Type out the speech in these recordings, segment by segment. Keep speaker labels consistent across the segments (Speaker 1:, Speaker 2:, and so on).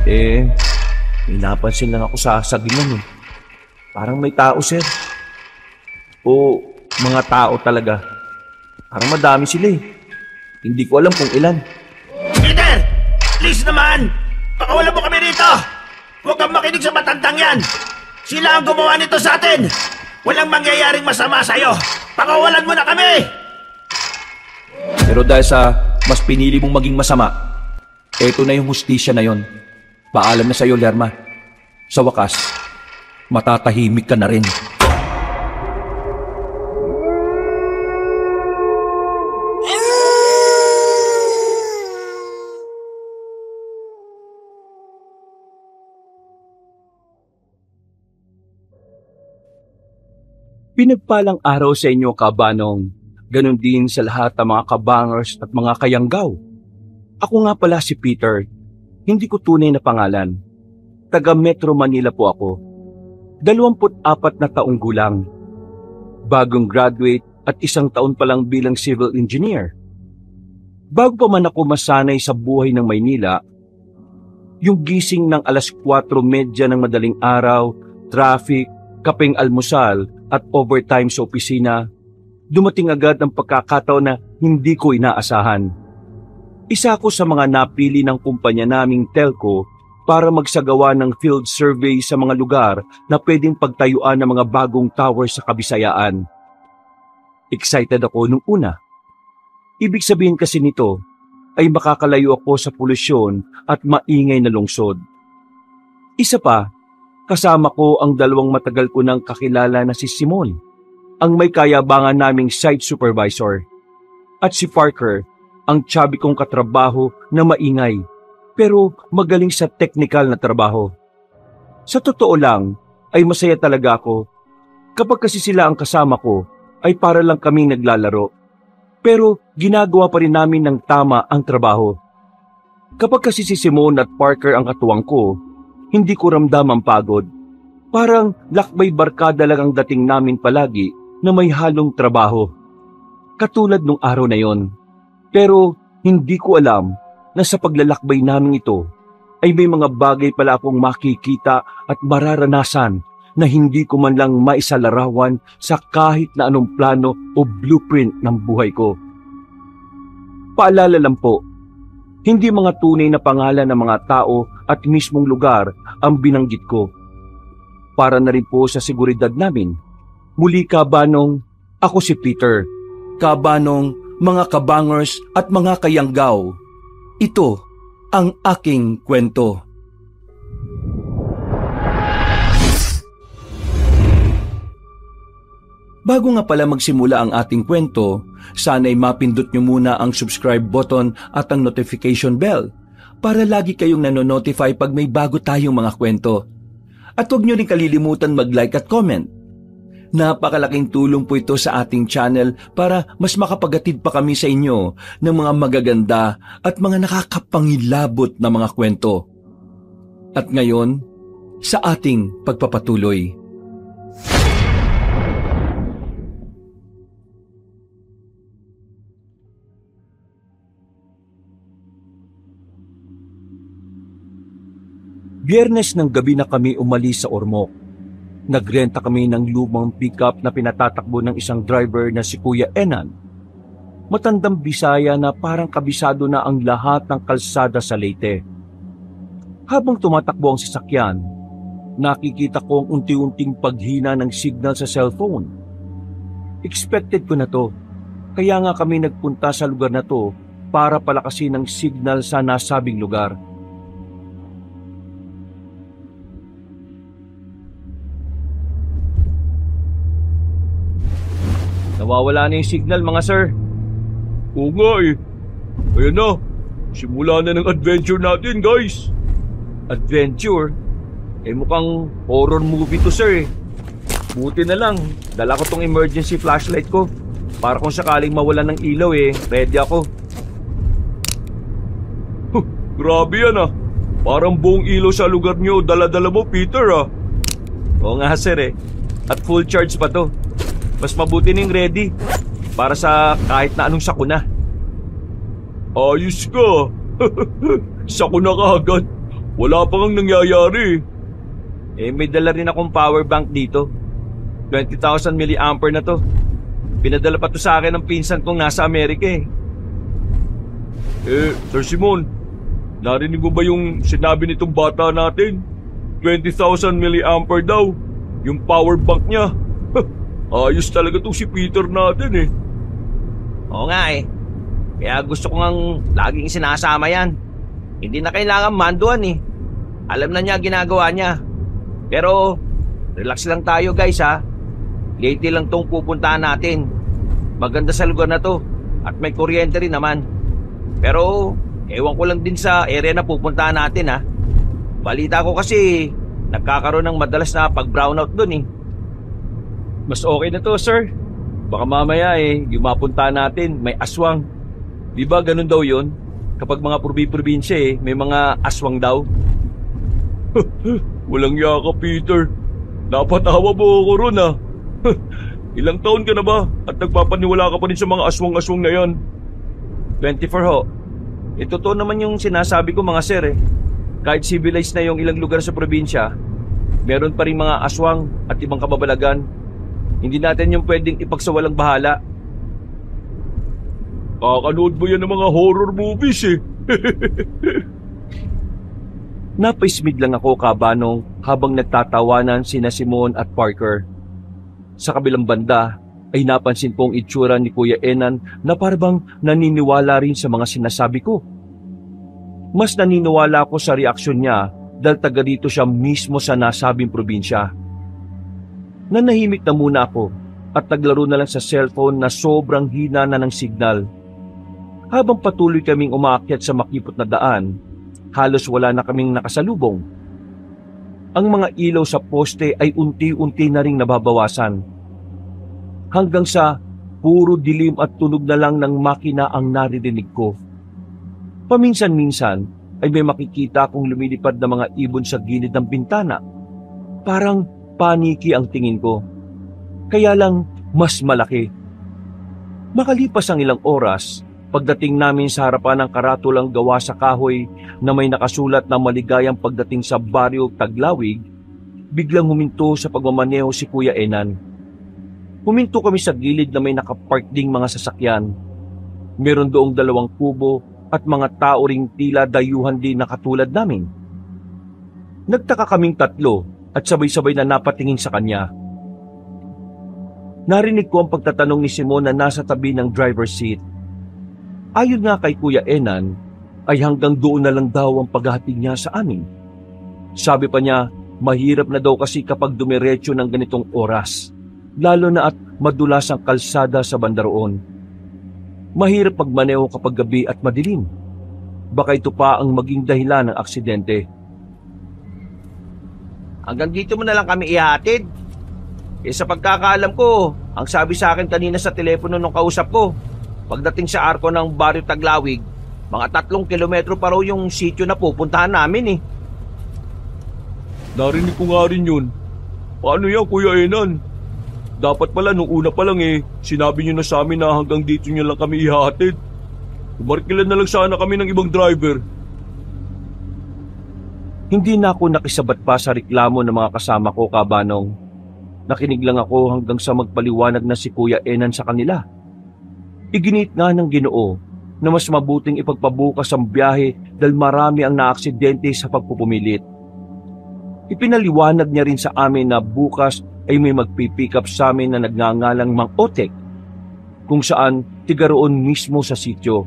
Speaker 1: Eh, may napansin lang ako sa sagingan eh. Parang may tao, sir. O mga tao talaga. Parang madami sila eh. Hindi ko alam kung ilan.
Speaker 2: Peter! Please naman! Pakawalan mo kami rito! Huwag kang makinig sa matandang yan! Sila ang gumawa nito sa atin! Walang mangyayaring masama sa'yo! Pakawalan mo na kami!
Speaker 1: Pero dahil sa mas pinili mong maging masama, eto na yung hustisya na yon. Paalam na sa'yo, Lerma. Sa wakas, matatahimik ka na rin. Pinagpalang araw sa inyo, kabanong. Ganon din sa lahat ng mga kabangers at mga kayanggaw. Ako nga pala si Peter. Hindi ko tunay na pangalan. Taga Metro Manila po ako. 24 na taong gulang. Bagong graduate at 1 taon pa lang bilang civil engineer. Bago pa man ako masanay sa buhay ng Maynila, yung gising ng alas 4:30 ng madaling araw, traffic, kapeng almusal at overtime sa opisina, dumating agad ang pagkakataon na hindi ko inaasahan. Isa ako sa mga napili ng kumpanya naming telco para magsagawa ng field survey sa mga lugar na pwedeng pagtayuan ng mga bagong towers sa Kabisayaan. Excited ako nung una. Ibig sabihin kasi nito ay makakalayo ako sa polusyon at maingay na lungsod. Isa pa, kasama ko ang 2 matagal ko nang kakilala na si Simon, ang may kayabangan naming site supervisor, at si Parker, ang chubby kong katrabaho na maingay pero magaling sa technical na trabaho. Sa totoo lang ay masaya talaga ako. Kapag kasi sila ang kasama ko ay para lang kaming naglalaro, pero ginagawa pa rin namin ng tama ang trabaho. Kapag kasi si Simon at Parker ang katuwang ko, hindi ko ramdam ang pagod. Parang lakbay barkada lang ang dating namin palagi na may halong trabaho. Katulad nung araw na yon. Pero hindi ko alam na sa paglalakbay namin ito ay may mga bagay pala akong makikita at mararanasan na hindi ko man lang maisalarawan sa kahit na anong plano o blueprint ng buhay ko. Paalala lang po, hindi mga tunay na pangalan ng mga tao at mismong lugar ang binanggit ko. Para na rin po sa seguridad namin. Muli, kabanong, ako si Peter. Kabanong, mga kabangers at mga kayanggaw. Ito ang aking kwento. Bago nga pala magsimula ang ating kwento, sana'y mapindot nyo muna ang subscribe button at ang notification bell para lagi kayong nanonotify pag may bago tayong mga kwento. At huwag nyo rin kalilimutan mag-like at comment. Napakalaking tulong po ito sa ating channel para mas makapagatid pa kami sa inyo ng mga magaganda at mga nakakapangilabot na mga kwento. At ngayon, sa ating pagpapatuloy. Biyernes ng gabi na kami umalis sa Ormoc. Nagrenta kami ng lumang pickup na pinatatakbo ng isang driver na si Kuya Enan. Matandang Bisaya na parang kabisado na ang lahat ng kalsada sa Leyte. Habang tumatakbo ang sasakyan, nakikita ko ang unti-unting paghina ng signal sa cellphone. Expected ko na to, kaya nga kami nagpunta sa lugar na to para palakasin ang signal sa nasabing lugar. Nawawala na yung signal, mga sir.
Speaker 3: Oo nga eh. Ayan na. Simula na ng adventure natin, guys.
Speaker 1: Adventure? Eh mukhang horror movie to, sir eh. Buti na lang, dala ko tong emergency flashlight ko. Para kung sakaling mawalan ng ilaw eh, ready ako.
Speaker 3: Grabe yan ah. Parang buong ilaw sa lugar nyo, dala-dala mo, Peter ah.
Speaker 1: Oo nga, sir eh. At full charge pa to. Mas mabuti ning ready para sa kahit na anong sakuna.
Speaker 3: Ayos ka. Sakuna ka agad. Wala pa ngang nangyayari.
Speaker 1: May dala rin akong power bank dito. 20,000 milliampere na to. Pinadala pa to sa akin ng pinsan kong nasa Amerika
Speaker 3: Sir Simon, narinig mo ba yung sinabi nitong bata natin? 20,000 milliampere daw, yung power bank niya. Ayos talaga tong si Peter natin
Speaker 2: Oo nga Kaya gusto ko ngang laging sinasama yan. Hindi na kailangan manduan Alam na niya ginagawa niya. Pero, relax lang tayo guys ha. Late lang tong pupuntahan natin. Maganda sa lugar na to. At may kuryente rin naman. Pero, ewan ko lang din sa area na pupuntahan natin ha. Balita ko kasi, nagkakaroon ng madalas na pag-brownout dun
Speaker 1: Mas okay na to, sir. Baka mamaya yung mapuntahan natin, may aswang. Di ba ganun daw yun? Kapag mga probinsya may mga aswang daw.
Speaker 3: Walang yaka, Peter. Napatawa mo ako ron Ilang taon ka na ba at nagpapaniwala ka pa rin sa mga aswang-aswang na yan?
Speaker 1: 24 ho. Totoo naman yung sinasabi ko mga sir Kahit civilized na yung ilang lugar sa probinsya, meron pa rin mga aswang at ibang kababalagan. Hindi natin yung pwedeng ipagsawalang bahala.
Speaker 3: Kakanood mo yan ng mga horror movies
Speaker 1: Napaismid lang ako kabanong habang nagtatawanan sina Simon at Parker. Sa kabilang banda ay napansin ko ang itsura ni Kuya Enan na parang naniniwala rin sa mga sinasabi ko. Mas naniniwala ako sa reaksyon niya dahil taga dito siya mismo sa nasabing probinsya. Nanahimik na muna ako at naglaro na lang sa cellphone na sobrang hina na ng signal. Habang patuloy kaming umaakyat sa makipot na daan, halos wala na kaming nakasalubong. Ang mga ilaw sa poste ay unti-unti na ring nababawasan. Hanggang sa puro dilim at tunog na lang ng makina ang naririnig ko. Paminsan-minsan ay may makikita akong lumilipad na mga ibon sa gilid ng bintana. Parang paniki ang tingin ko. Kaya lang mas malaki. Makalipas ang ilang oras, pagdating namin sa harapan ng karatulang gawa sa kahoy na may nakasulat na maligayang pagdating sa baryo Taglawig, biglang huminto sa pagmamaneho si Kuya Enan. Huminto kami sa gilid na may nakapark ding mga sasakyan. Meron doong 2 kubo at mga tao ring tila dayuhan din na katulad namin. Nagtaka kaming 3 at sabay-sabay na napatingin sa kanya. Narinig ko ang pagtatanong ni Simon na nasa tabi ng driver's seat. Ayon nga kay Kuya Enan, ay hanggang doon na lang daw ang paghahatid niya sa amin. Sabi pa niya, mahirap na daw kasi kapag dumiretso ng ganitong oras, lalo na at madulas ang kalsada sa banda roon. Mahirap magmaneho kapag gabi at madilim. Baka ito pa ang maging dahilan ng aksidente.
Speaker 2: Hanggang dito mo na lang kami ihatid. Sa pagkakaalam ko, ang sabi sa akin kanina sa telepono nung kausap ko, pagdating sa arko ng baryo Taglawig, mga 3 kilometro pa raw yung sityo na pupuntahan namin
Speaker 3: Narinig ko nga rin yun. Paano yan, Kuya Enan? Dapat pala nung una pa lang sinabi nyo na sa amin na hanggang dito nyo lang kami ihatid. Umarkilan na lang sana kami ng ibang driver.
Speaker 1: Hindi na ako nakisabat pa sa reklamo ng mga kasama ko, kabanong. Nakinig lang ako hanggang sa magpaliwanag na si Kuya Enan sa kanila. Iginit nga ng Ginoo na mas mabuting ipagpabukas ang biyahe dahil marami ang naaksidente sa pagpupumilit. Ipinaliwanag niya rin sa amin na bukas ay may magpipick up sa amin na nagngangalang Mang Otek, kung saan tiga roon mismo sa sityo.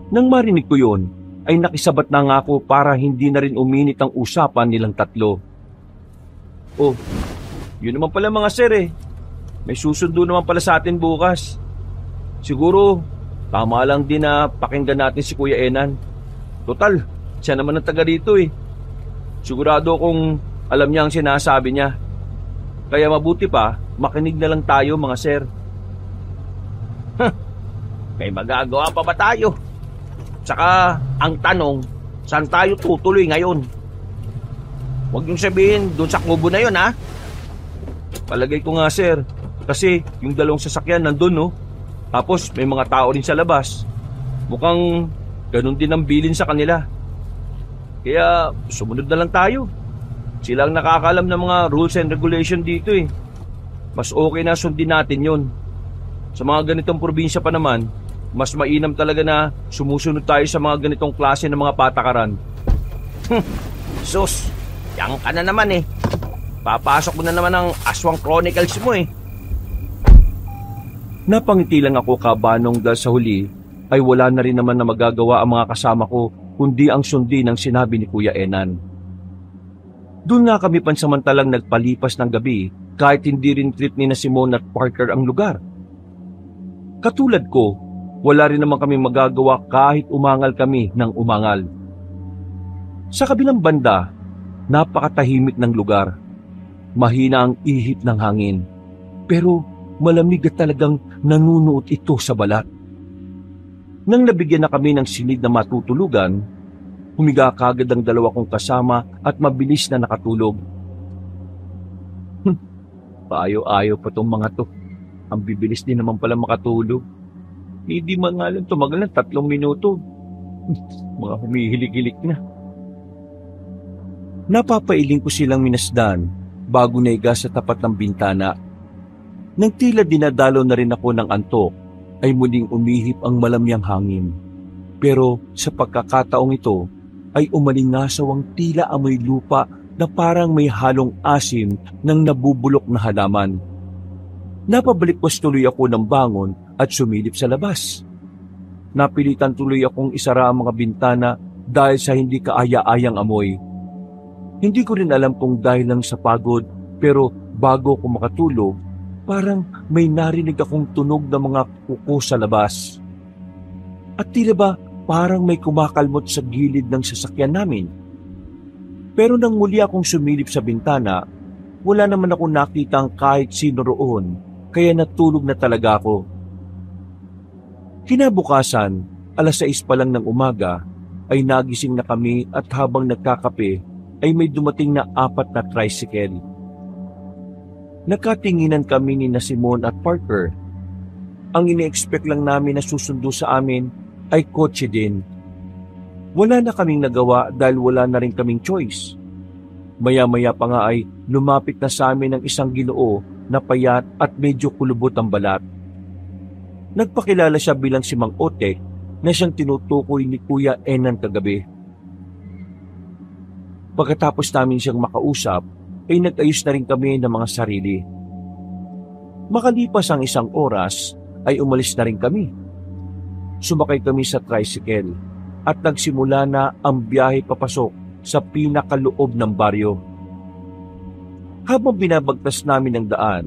Speaker 1: Nang marinig ko yun, ay nakisabat na nga ako para hindi na rin uminit ang usapan nilang 3. Oh, yun naman pala mga sir May susundo naman pala sa atin bukas. Siguro, tama lang din na pakinggan natin si Kuya Enan. Total, siya naman ang taga rito Sigurado kung alam niya ang sinasabi niya. Kaya mabuti pa, makinig na lang tayo mga sir.
Speaker 2: May magagawa pa ba tayo? Tsaka, ang tanong, saan tayo tutuloy ngayon? Huwag niyong sabihin doon sa kubo na yun, ha?
Speaker 1: Palagay ko nga sir, kasi yung 2 sasakyan nandun Tapos may mga tao rin sa labas. Mukhang ganun din ang bilin sa kanila.
Speaker 3: Kaya sumunod na lang tayo. Sila ang nakakaalam ng mga rules and regulation dito eh. Mas okay na sundin natin yon. Sa mga ganitong probinsya pa naman, mas mainam talaga na sumusunod tayo sa mga ganitong klase ng mga patakaran.
Speaker 2: Sus, yan ka na naman eh. Papasok mo na naman ang Aswang Chronicles mo eh.
Speaker 1: Napangiti lang ako kabanong dahil sa huli ay wala na rin naman na magagawa ang mga kasama ko kundi ang sundin ang sinabi ni Kuya Enan. Doon nga kami pansamantalang nagpalipas ng gabi kahit hindi rin trip ni na Simon at Parker ang lugar. Katulad ko, wala rin naman kami magagawa kahit umangal kami ng umangal. Sa kabilang banda, napakatahimik ng lugar. Mahina ang ihip ng hangin, pero malamig at talagang nanunuot ito sa balat. Nang nabigyan na kami ng silid na matutulugan, humiga kagad ang dalawa kong kasama at mabilis na nakatulog. Paayo-ayo pa tong mga to. Ang bibilis din naman pala makatulog. Hindi man nga lang tumagal ng 3 minuto. Mga humihilig-hilig na. Napapailing ko silang minasdan bago naiga sa tapat ng bintana. Nang tila dinadalo na rin ako ng antok, ay muling umihip ang malamyang hangin. Pero sa pagkakataong ito, ay umalingasaw ang tila amoy lupa na parang may halong asim ng nabubulok na halaman. Napabalikwas tuloy ako ng bangon at sumilip sa labas. Napilitan tuloy akong isara ang mga bintana dahil sa hindi kaaya-ayang amoy. Hindi ko rin alam kung dahil lang sa pagod, pero bago ko makatulog, parang may narinig akong tunog ng mga kuko sa labas. At tila ba parang may kumakalmot sa gilid ng sasakyan namin. Pero nang muli akong sumilip sa bintana, wala naman akong nakitang kahit sino roon, kaya natulog na talaga ako. Kinabukasan, 6:00 pa lang ng umaga, ay nagising na kami at habang nagkakape, ay may dumating na 4 na tricycle. Nakatinginan kami ni na Simon at Parker. Ang ini-expect lang namin na susundo sa amin ay kotse din. Wala na kaming nagawa dahil wala na rin kaming choice. Maya-maya pa nga ay lumapit na sa amin ng isang Ginoo na payat at medyo kulubot ang balat. Nagpakilala siya bilang si Mang Otek na siyang tinutukoy ni Kuya Enan kagabi. Pagkatapos namin siyang makausap, ay nag-ayos na rin kami ng mga sarili. Makalipas ang 1 oras, ay umalis na rin kami. Sumakay kami sa tricycle at nagsimula na ang biyahe papasok sa pinakaloob ng baryo. Habang binabagtas namin ang daan,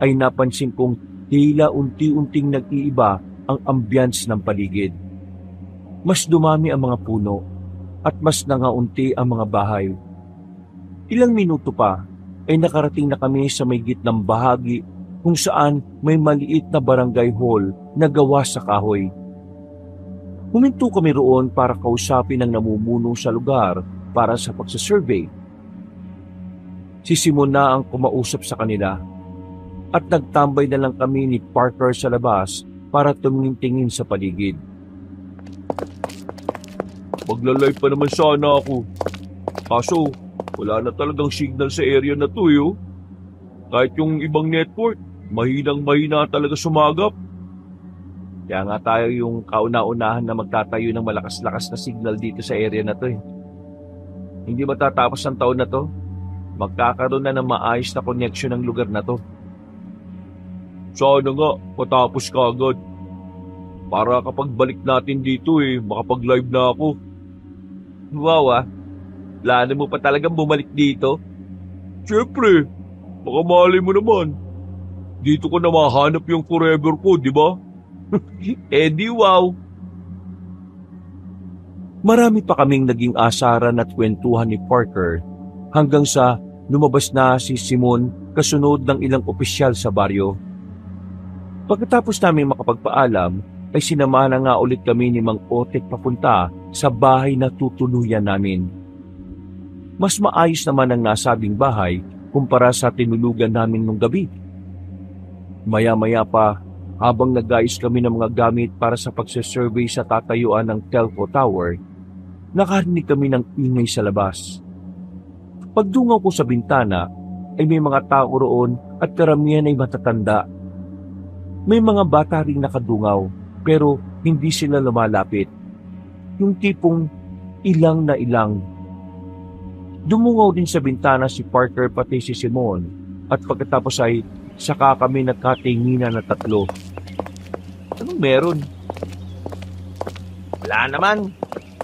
Speaker 1: ay napansin kong tila unti-unting nag-iiba ang ambience ng paligid. Mas dumami ang mga puno at mas nangaunti ang mga bahay. Ilang minuto pa ay nakarating na kami sa may gitnang bahagi kung saan may maliit na barangay hall na gawa sa kahoy. Huminto kami roon para kausapin ang namumuno sa lugar para sa pagsasurvey. Si Simon na ang kumausap sa kanila at nagtambay na lang kami ni Parker sa labas para tumingin-tingin sa paligid.
Speaker 3: Magla-live pa naman sana ako. Kaso, wala na talagang signal sa area na to eh. Kahit yung ibang network, mahinang-mahina talaga sumagap.
Speaker 1: Kaya nga tayo yung kauna-unahan na magtatayo ng malakas-lakas na signal dito sa area na to eh. Hindi matatapos ang taon na to. Magkakaroon na ng maayos na connection ng lugar na to.
Speaker 3: Sana nga, matapos ka agad. Para kapag balik natin dito makapag-live na ako.
Speaker 1: Wow plano mo pa talagang bumalik dito?
Speaker 3: Siyempre, baka malay mo naman. Dito ko na mahanap yung forever ko, di ba?
Speaker 1: Di wow. Marami pa kaming naging asaran at kwentuhan ni Parker hanggang sa lumabas na si Simon kasunod ng ilang opisyal sa baryo. Pagkatapos namin makapagpaalam, ay sinamahan na nga ulit kami ni Mang Otek papunta sa bahay na tutuluyan namin. Mas maayos naman ang nasabing bahay kumpara sa tinulugan namin nung gabi. Maya-maya pa, habang nag-ayos kami ng mga gamit para sa pagsasurvey sa tatayuan ng telco tower, nakarinig kami ng ingay sa labas. Pagdungaw ko sa bintana ay may mga tao roon at karamihan ay matatanda. May mga bata ring nakadungaw pero hindi sila lumalapit. Yung tipong ilang na ilang. Dumungaw din sa bintana si Parker pati si Simon at pagkatapos ay saka kami nagkatinginan na tatlo. Anong meron?
Speaker 2: Wala naman.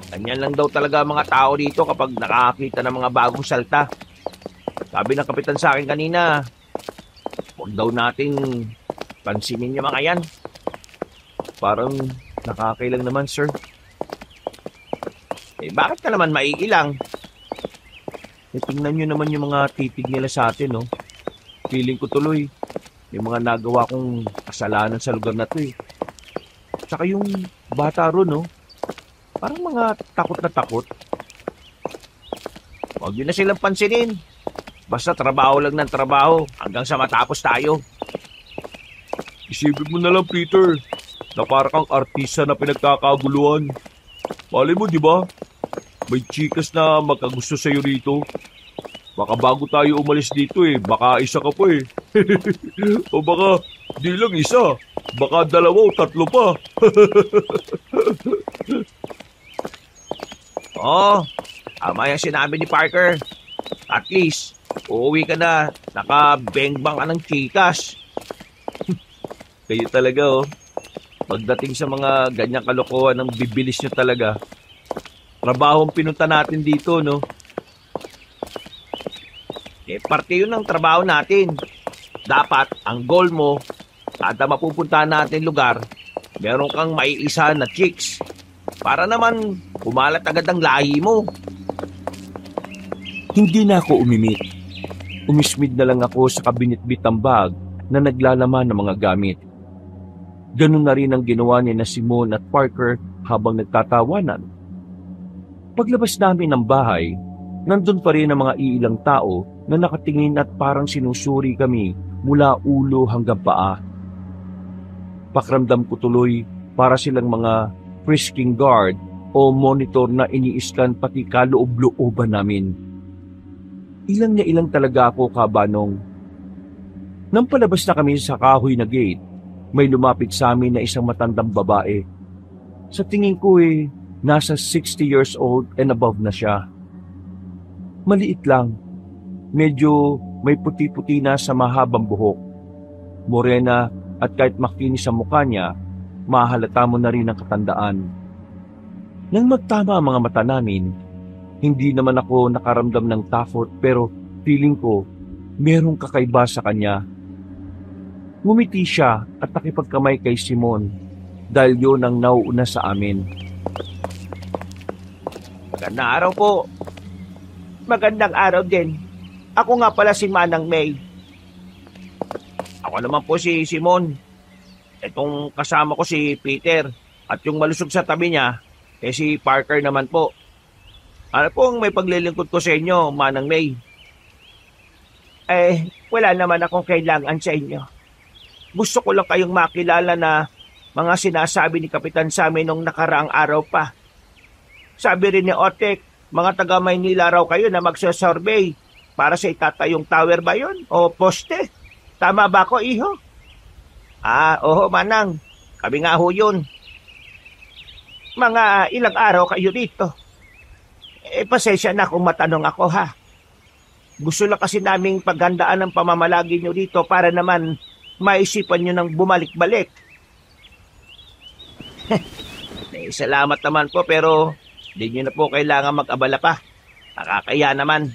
Speaker 2: Ganyan lang daw talaga mga tao dito kapag nakakita ng mga bagong salta. Sabi ng kapitan sa akin kanina, huwag daw nating pansinin yung mga yan.
Speaker 1: Parang nakakailang naman, sir.
Speaker 2: Bakit ka naman maiilang?
Speaker 1: Tingnan nyo naman yung mga titig nila sa atin, no? Feeling ko tuloy, may mga nagawa kong kasalanan sa lugar na to, eh. Tsaka yung bata ron, no? Parang mga takot na takot.
Speaker 2: Huwag yun na silang pansinin. Basta trabaho lang ng trabaho hanggang sa matapos tayo.
Speaker 3: Isipin mo na lang, Peter, na para kang artista na pinagkakaguluhan. Malay mo, di ba? May chikas na magkagusto sa'yo rito. Baka bago tayo umalis dito baka isa ka pa O baka di lang isa, baka dalawa o tatlo pa.
Speaker 2: Tama yung sinabi ni Parker. At least, uuwi ka na, nakabengbang ka ng chikas.
Speaker 1: Kayo talaga, pagdating sa mga ganyang kalokohan, ang bibilis nyo talaga. Trabahong pinunta natin dito, no?
Speaker 2: Parte yun ng trabaho natin. Dapat, ang goal mo, kada mapupuntahan natin lugar, meron kang maiisa na chicks. Para naman, kumalat agad ang lahi mo.
Speaker 1: Hindi na ako umimik. Umismid na lang ako sa kabinitbitang bag na naglalaman ng mga gamit. Ganun na rin ang ginawa ni na Simon at Parker habang nagtatawanan. Paglabas namin ng bahay, nandun pa rin ang mga iilang tao na nakatingin at parang sinusuri kami mula ulo hanggang paa. Pakramdam ko tuloy para silang mga frisking guard o monitor na iniiskan pati kaloob-looban namin. Ilang na ilang talaga ako, kabanong. Nang palabas na kami sa kahoy na gate, may lumapit sa amin na isang matandang babae. Sa tingin ko nasa 60 years old and above na siya. Maliit lang. Medyo may puti-puti na sa mahabang buhok. Morena at kahit makinis sa mukha niya, mahalata mo na rin ang katandaan. Nang magtama ang mga mata namin, hindi naman ako nakaramdam ng takot pero feeling ko merong kakaiba sa kanya. Ngumiti siya at nakipagkamay kay Simon dahil yun ang nauuna sa amin.
Speaker 2: Magandang araw po. Magandang araw din. Ako nga pala si Manang May. Ako naman po si Simon. Itong kasama ko si Peter. At yung malusog sa tabi niya, si Parker naman po. Ano pong may paglilingkod ko sa inyo, Manang May? Wala naman akong kailangan sa inyo. Gusto ko lang kayong makilala na mga sinasabi ni Kapitan sa amin nung nakaraang araw pa. Sabi rin ni Otek, mga taga Maynila raw kayo na magsasurvey para sa itatayong tower ba yun o poste? Tama ba ako, iho? Oo, Manang. Kami nga ho yun. Mga ilang araw kayo dito. Pasensya na kung matanong ako, ha. Gusto lang kasi naming paghandaan ng pamamalagi nyo dito para naman maisipan nyo ng bumalik-balik. Salamat naman po pero hindi nyo na po kailangan mag-abala pa. Nakakaya naman.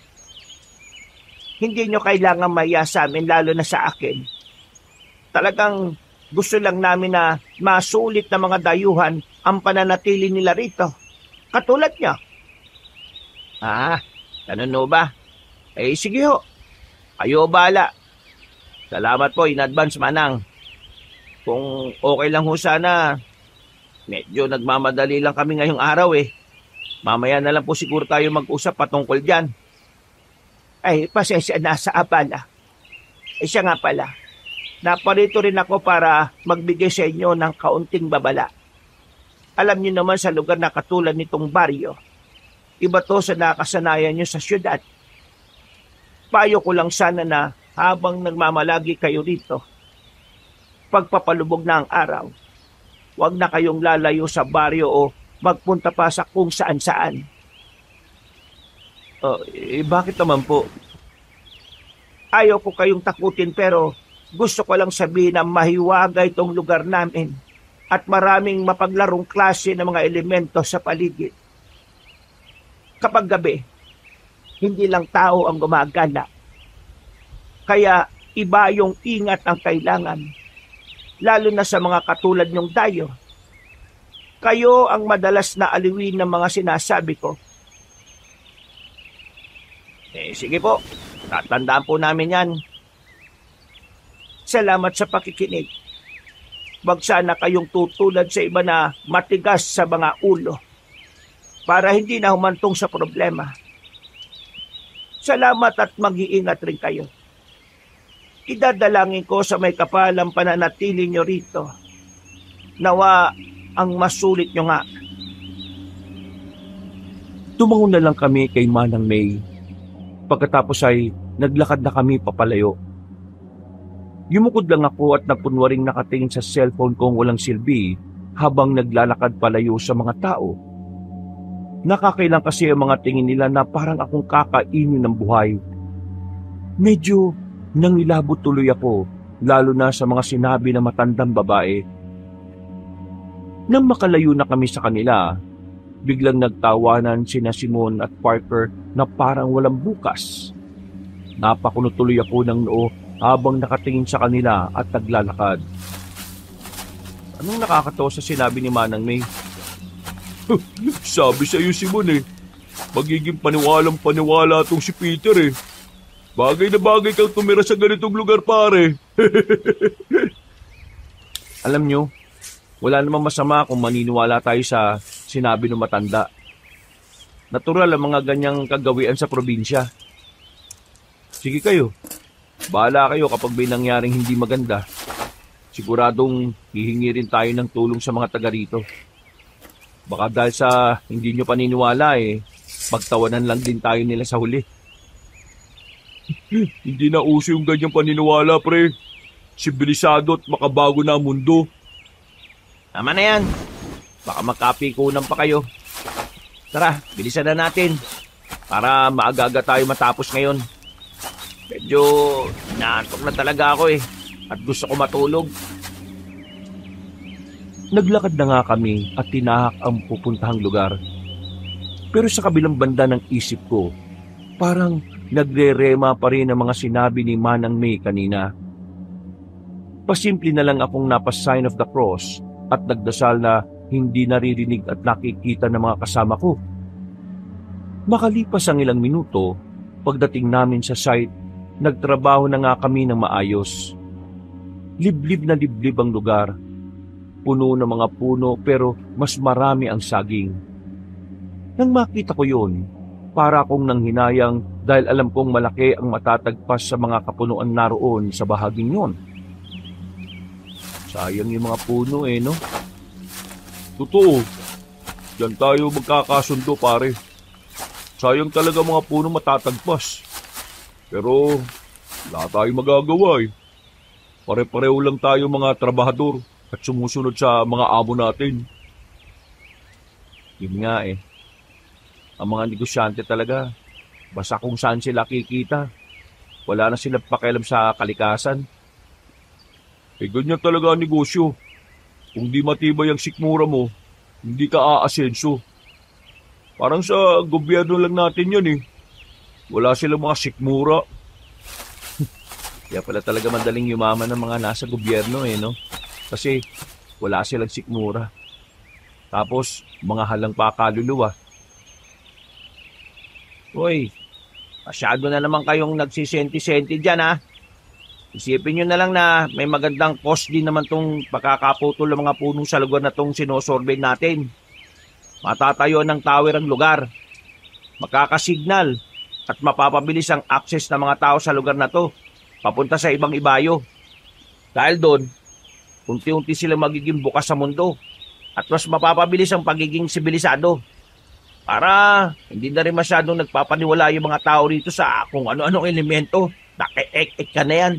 Speaker 2: Hindi nyo kailangan maya sa amin lalo na sa akin. Talagang gusto lang namin na masulit na mga dayuhan ang pananatili nila rito. Katulad nyo. Ganun ho ba? Sige ho. Kayo bahala. Salamat po in advance, Manang. Kung okay lang ho sana, medyo nagmamadali lang kami ngayong araw Mamaya na lang po siguro tayo mag-usap patungkol dyan. Pasensya na sa abala. Siya nga pala, naparito rin ako para magbigay sa inyo ng kaunting babala. Alam niyo naman sa lugar na katulad nitong baryo, Iba to sa nakasanayan nyo sa syudad. Payo ko lang sana na habang nagmamalagi kayo rito, pagpapalubog na ang araw, huwag na kayong lalayo sa baryo o magpunta pa sa kung saan-saan.
Speaker 1: Bakit naman po?
Speaker 2: Ayaw ko kayong takutin pero gusto ko lang sabihin na mahiwaga itong lugar namin at maraming mapaglarong klase ng mga elemento sa paligid. Kapag gabi, hindi lang tao ang gumagala. Kaya iba yung ingat ang kailangan, lalo na sa mga katulad nyong dayo. Kayo ang madalas na aliwin ng mga sinasabi ko. Sige po, tatandaan po namin yan. Salamat sa pakikinig. Wag sana kayong tutulad sa iba na matigas sa mga ulo para hindi na humantong sa problema. Salamat at mag-iingat rin kayo. Idadalangin ko sa may kapalang pananatili nyo rito. Nawa ang masulit nyo nga.
Speaker 1: Tumango na lang kami kay Manang May. Pagkatapos ay naglakad na kami papalayo. Yumukod lang ako at napunwaring nakatingin sa cellphone kong walang silbi habang naglalakad palayo sa mga tao. Nakakailang kasi ang mga tingin nila na parang akong kakainin ng buhay. Medyo nangilabot tuloy ako, lalo na sa mga sinabi ng matandang babae. Nang makalayo na kami sa kanila, biglang nagtawanan sina Simon at Parker na parang walang bukas. Napakunot tuloy ako ng noo habang nakatingin sa kanila at naglalakad. Anong nakakatawa sa sinabi ni Manang May?
Speaker 3: Sabi sa'yo, Simon magiging paniwalang-paniwala tong si Peter Bagay na bagay kang tumira sa ganitong lugar, pare.
Speaker 1: Alam nyo, wala namang masama kung maniniwala tayo sa sinabi ng matanda. Natural ang mga ganyang kagawian sa probinsya. Sige kayo, bahala kayo kapag may nangyaring hindi maganda. Siguradong hihingi rin tayo ng tulong sa mga taga rito. Baka dahil sa hindi nyo paniniwala pagtawanan lang din tayo nila sa huli.
Speaker 3: Hindi na uso yung ganyang paniniwala, pre. Sibilisado at makabago na ang mundo.
Speaker 2: Tama na yan. Baka makapikunan pa kayo. Tara, bilisan na natin. Para maaga-aga tayo matapos ngayon. Medyo naantok na talaga ako at gusto ko matulog.
Speaker 1: Naglakad na nga kami at tinahak ang pupuntahang lugar. Pero sa kabilang banda ng isip ko, parang nagre-rema pa rin ang mga sinabi ni Manang May kanina. Pasimple na lang akong napa-sign of the cross at nagdasal na hindi naririnig at nakikita ng mga kasama ko. Makalipas ang ilang minuto, pagdating namin sa site, nagtrabaho na nga kami ng maayos. Liblib na liblib ang lugar. Puno ng mga puno pero mas marami ang saging. Nang makita ko yun, para akong nanghinayang dahil alam kong malaki ang matatagpas sa mga kapunuan naroon sa bahaging yon. Sayang yung mga puno no?
Speaker 3: Totoo. Diyan tayo magkakasundo, pare. Sayang talaga mga puno matatagpas. Pero wala tayong magagawa Pare-pareho lang tayo mga trabahador at sumusunod sa mga amo natin.
Speaker 1: Yun nga Ang mga negosyante talaga, basta kung saan sila kikita. Wala na silang pakialam sa kalikasan.
Speaker 3: Ganyan talaga ang negosyo. Kung di matibay ang sikmura mo, hindi ka aasenso. Parang sa gobyerno lang natin yan Wala silang mga sikmura.
Speaker 1: Kaya pala talaga madaling yumaman ng mga nasa gobyerno no? Kasi wala silang sikmura. Tapos mga halang pa kaluluwa.
Speaker 2: Uy, masyado na naman kayong nagsisenti-senti dyan Isipin nyo na lang na may magandang cost din naman tong pagkakaputol ng mga puno sa lugar na tong sinosurvey natin. Matatayo ng tower ang lugar. Makakasignal at mapapabilis ang access ng mga tao sa lugar na to papunta sa ibang ibayo. Dahil doon, unti-unti sila magiging bukas sa mundo at mas mapapabilis ang pagiging sibilisado. Para hindi na rin masyadong nagpapaniwala yung mga tao rito sa kung ano-anong elemento. Naki-ek-ek ka na yan.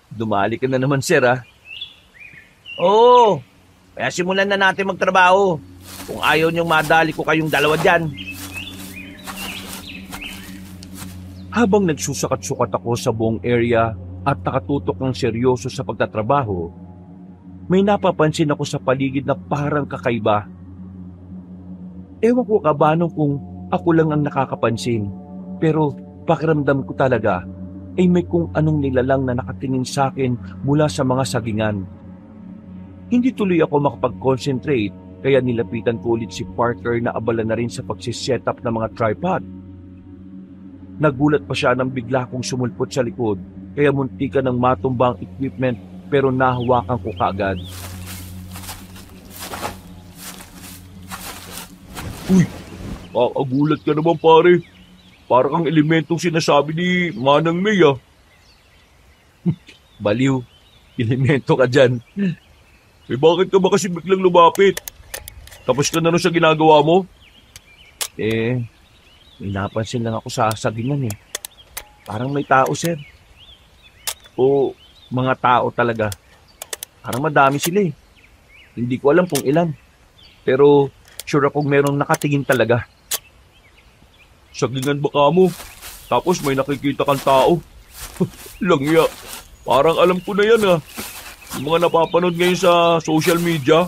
Speaker 1: Dumali ka na naman, sir, ha?
Speaker 2: Oo, kaya simulan na natin magtrabaho. Kung ayaw niyong madali ko kayong dalawa dyan.
Speaker 1: Habang nagsusakat-sukat ako sa buong area at nakatutok ng seryoso sa pagtatrabaho, may napapansin ako sa paligid na parang kakaiba. Ewan ko kabanong kung ako lang ang nakakapansin, pero pakiramdam ko talaga ay may kung anong nilalang na nakatingin sa akin mula sa mga sagingan. Hindi tuloy ako makapag-concentrate kaya nilapitan ko ulit si Parker na abala na rin sa pagsiset up ng mga tripod. Nagulat pa siya nang bigla kong sumulpot sa likod kaya muntikan ng matumba ang equipment pero nahawakan ko kaagad.
Speaker 3: Uy, kakagulat ka naman pare. Para kang elementong sinasabi ni Manang May ah.
Speaker 1: Baliw, elemento ka dyan.
Speaker 3: Eh bakit ka ba kasi biglang lumapit? Tapos ka na rin sa ginagawa mo?
Speaker 1: May napansin lang ako sa sagingan eh. Parang may tao, sir. O mga tao talaga. Parang madami sila eh. Hindi ko alam kung ilan. Pero sure akong merong nakatingin talaga.
Speaker 3: Sagingan ba ka mo? Tapos may nakikita kang tao? Langya. Parang alam ko na yan ah. Yung mga napapanood ngayon sa social media,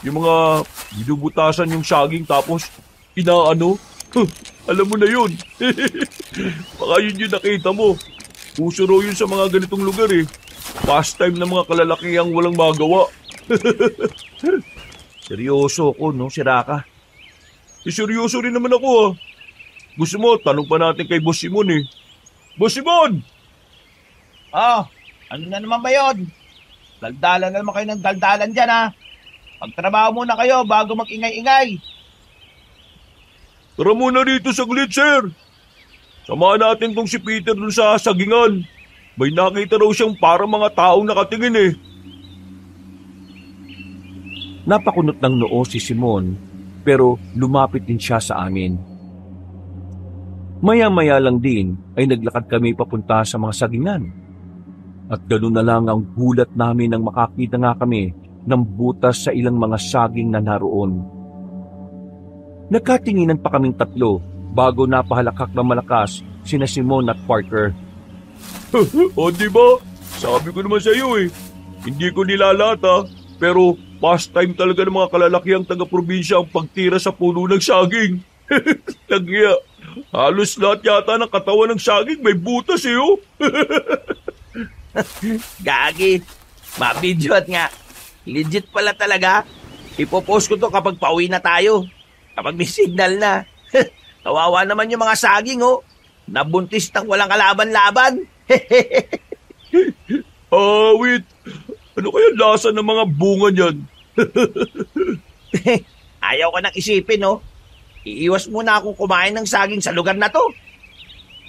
Speaker 3: yung mga binubutasan yung saging tapos inaano. Alam mo na yun. Baka yun yung nakita mo. Puso raw yun sa mga ganitong lugar eh. Pastime ng mga kalalakihang walang magawa.
Speaker 1: Seryoso ako, no, Siraka?
Speaker 3: Seryoso rin naman ako ah. Gusto mo, tanong pa natin kay Boss Simon eh. Boss Simon!
Speaker 2: Ano na naman ba yun? Daldalan na naman kayo ng daldalan dyan ha. Magtrabaho muna kayo bago mag-ingay-ingay.
Speaker 3: Tara muna dito saglit, sir. Samahan natin tong si Peter dun sa sagingan. May nakita raw siyang parang mga taong nakatingin eh.
Speaker 1: Napakunot ng noo si Simon, pero lumapit din siya sa amin. Maya-maya lang din ay naglakad kami papunta sa mga sagingan. At ganoon na lang ang gulat namin nang makakita nga kami ng butas sa ilang mga saging na naroon. Nagkatinginan pa kaming tatlo bago napahalakak na malakas sina Simon at Parker.
Speaker 3: O diba? Sabi ko naman sa iyo eh. Hindi ko nilalata, pero pastime talaga ng mga kalalakihang taga-probinsya ang pagtira sa puno ng saging. Tagya, halos lahat yata ng katawan ng saging may butas eh oh.
Speaker 2: Gagi, mabidyo't nga. Legit pala talaga. Ipopost ko to kapag pauwi na tayo. Kapag may signal na. Kawawa naman yung mga saging oh. Nabuntis ng walang kalaban-laban.
Speaker 3: Wait. Ano kaya lasa ng mga bunga niyan?
Speaker 2: Ayaw ko nang isipin oh. Iiwas muna akong kumain ng saging sa lugar na to.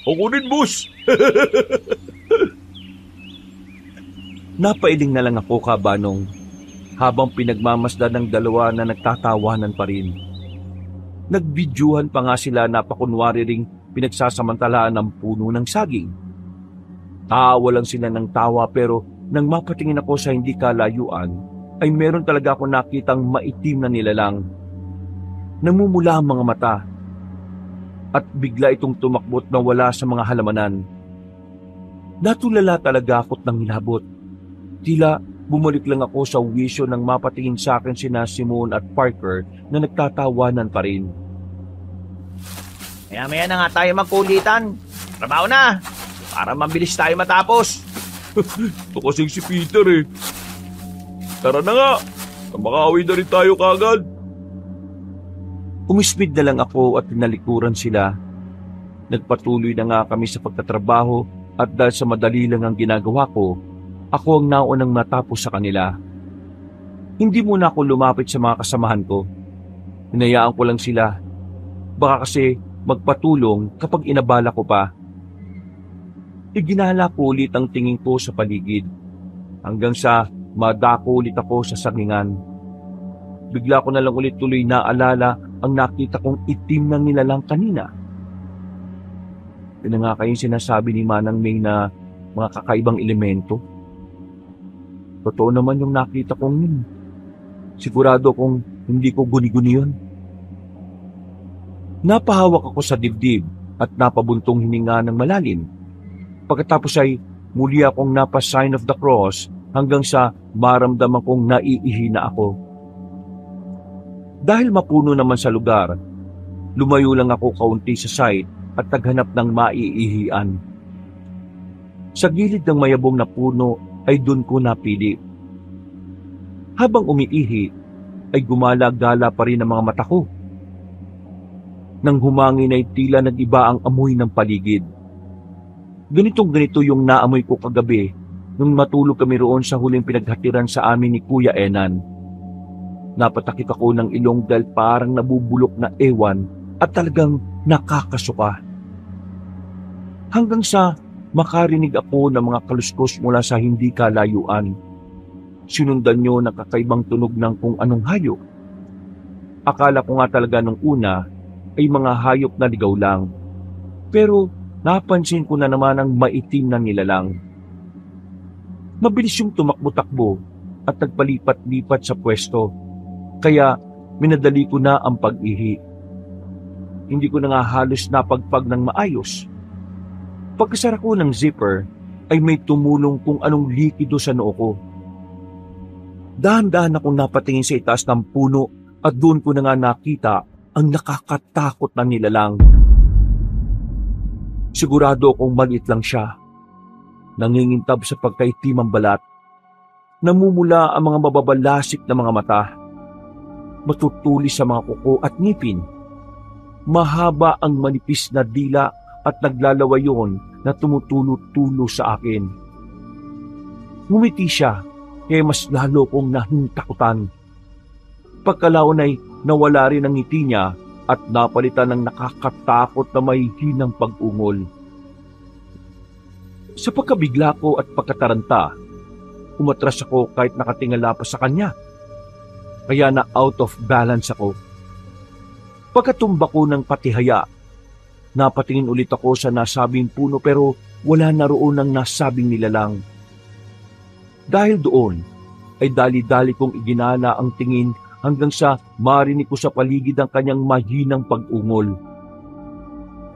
Speaker 3: Ako rin, boss.
Speaker 1: Napailing na lang ako kabanong habang pinagmamasdan ng dalawa na nagtatawanan pa rin. Nagbidyuhan pa nga sila na pakunwari ring pinagsasamantalaan ng puno ng saging. Tawa lang sila ng tawa pero nang mapatingin ako sa hindi kalayuan ay meron talaga ako nakitang maitim na nilalang. Namumula ang mga mata at bigla itong tumakbot na wala sa mga halamanan. Natulala talaga ako't nang hinabot. Tila bumalik lang ako sa wisyo nang mapatingin sa akin sina Simon at Parker na nagtatawanan pa rin.
Speaker 2: Maya-maya na nga tayo magkulitan. Trabaho na. Para mabilis tayo matapos.
Speaker 3: Ito kasing si Peter eh. Tara na nga. Makauwi na rin tayo kagad.
Speaker 1: Umismid na lang ako at tinalikuran sila. Nagpatuloy na nga kami sa pagtatrabaho at dahil sa madali lang ang ginagawa ko, ako ang naunang matapos sa kanila. Hindi muna ako lumapit sa mga kasamahan ko. Hinayaan ko lang sila. Baka kasi magpatulong kapag inabala ko pa. Iginala ko ulit ang tingin ko sa paligid hanggang sa madako ulit ako sa sagingan. Bigla ko na lang ulit tuloy naalala ang nakita kong itim ng nilalang kanina. Yun na nga kayong sinasabi ni Manang May na mga kakaibang elemento. Totoo naman yung nakita kong yun. Sigurado kong hindi ko guni-guni yun. Napahawak ako sa dibdib at napabuntong hininga ng malalim. Pagkatapos ay muli akong napa-sign of the cross hanggang sa maramdaman kong naiihi na ako. Dahil mapuno naman sa lugar, lumayo lang ako kaunti sa side at naghanap ng maiihian. Sa gilid ng mayabong na puno ay doon ko napili. Habang umiihi, ay gumala-gala pa rin ang mga mata ko. Nang humangin ay tila nag-iba ang amoy ng paligid. Ganitong-ganito yung naamoy ko kagabi nung matulog kami roon sa huling pinaghatiran sa amin ni Kuya Enan. Napatakip ako ng ilong dahil parang nabubulok na ewan at talagang nakakasuka. Hanggang sa makarinig ako ng mga kaluskos mula sa hindi kalayuan. Sinundan nyo ng kakaibang tunog ng kung anong hayop. Akala ko nga talaga nung una ay mga hayop na ligaw lang. Pero napansin ko na naman ang maitim na nilalang. Mabilis yung tumakbo-takbo at nagpalipat-lipat sa pwesto. Kaya minadali ko na ang pag-ihi. Hindi ko na nga halos napagpag ng maayos. Pagkasara ko ng zipper ay may tumulong kung anong likido sa noo ko. Dahan-dahan akong napatingin sa itaas ng puno at doon ko na nga nakita ang nakakatakot na nilalang. Sigurado akong maliit lang siya. Nangingintab sa pagkaitim ang balat. Namumula ang mga mababalasik na mga mata. Matutulis sa mga kuko at ngipin. Mahaba ang manipis na dila at naglalawayon na tumutulo-tulo sa akin. Ngumiti siya, kaya mas lalo kong nahintakutan. Pagkalaon ay nawala rin ang ngiti niya at napalitan ng nakakatakot na may hinang pag-ungol. Sa pagkabigla ko at pagkataranta, umatras ako kahit nakatingala pa sa kanya. Kaya na out of balance ako. Pagkatumba ko ng patihaya, napatingin ulit ako sa nasabing puno pero wala na roon ang nasabing nilalang. Dahil doon ay dali-dali kong iginala ang tingin hanggang sa marinig ko sa paligid ang kanyang mahinang pag-ungol.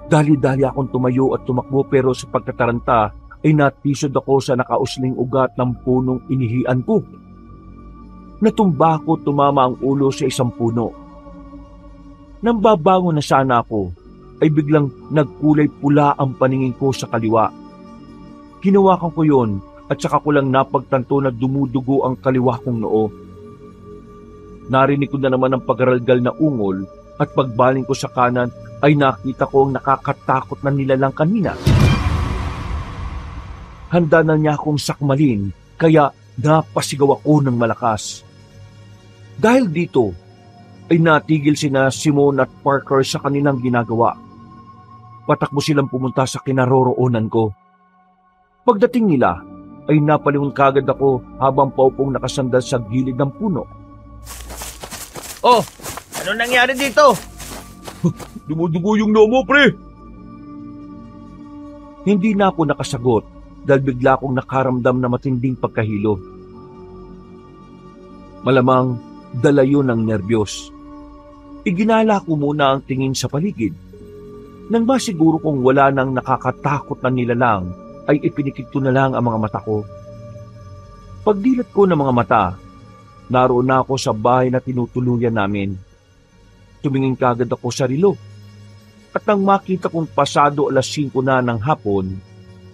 Speaker 1: Dali-dali akong tumayo at tumakbo pero sa pagkataranta ay natisod ako sa nakausling ugat ng punong inihian ko. Natumba ako, tumama ang ulo sa isang puno. Nang babangon na sana ako, ay biglang nagkulay pula ang paningin ko sa kaliwa. Hinawakan ko yon at saka ko lang napagtanto na dumudugo ang kaliwa kong noo. Narinig ko na naman ang pagaralgal na ungol at pagbaling ko sa kanan ay nakita ko ang nakakatakot na nilalang kanina. Handa na niya akong sakmalin kaya napasigaw ako ng malakas. Dahil dito ay natigil sina Simon at Parker sa kanilang ginagawa. Patakbo silang pumunta sa kinaroroonan ko. Pagdating nila ay napalingon kagad ako habang paupong nakasandal sa gilid ng puno.
Speaker 2: Oh, ano nangyari dito?
Speaker 3: Dumudugo yung noo mo, pre!
Speaker 1: Hindi na ako nakasagot dahil bigla akong nakaramdam na matinding pagkahilo. Malamang dala yun ng nerbiyos. Iginala ko muna ang tingin sa paligid. Nang masiguro kong wala nang nakakatakot na nilalang, ay ipinikit ko na lang ang mga mata ko. Pagdilat ko ng mga mata, naroon na ako sa bahay na tinutuluyan namin. Tumingin kagad ako sa relo. At nang makita kong pasado 5:00 na ng hapon,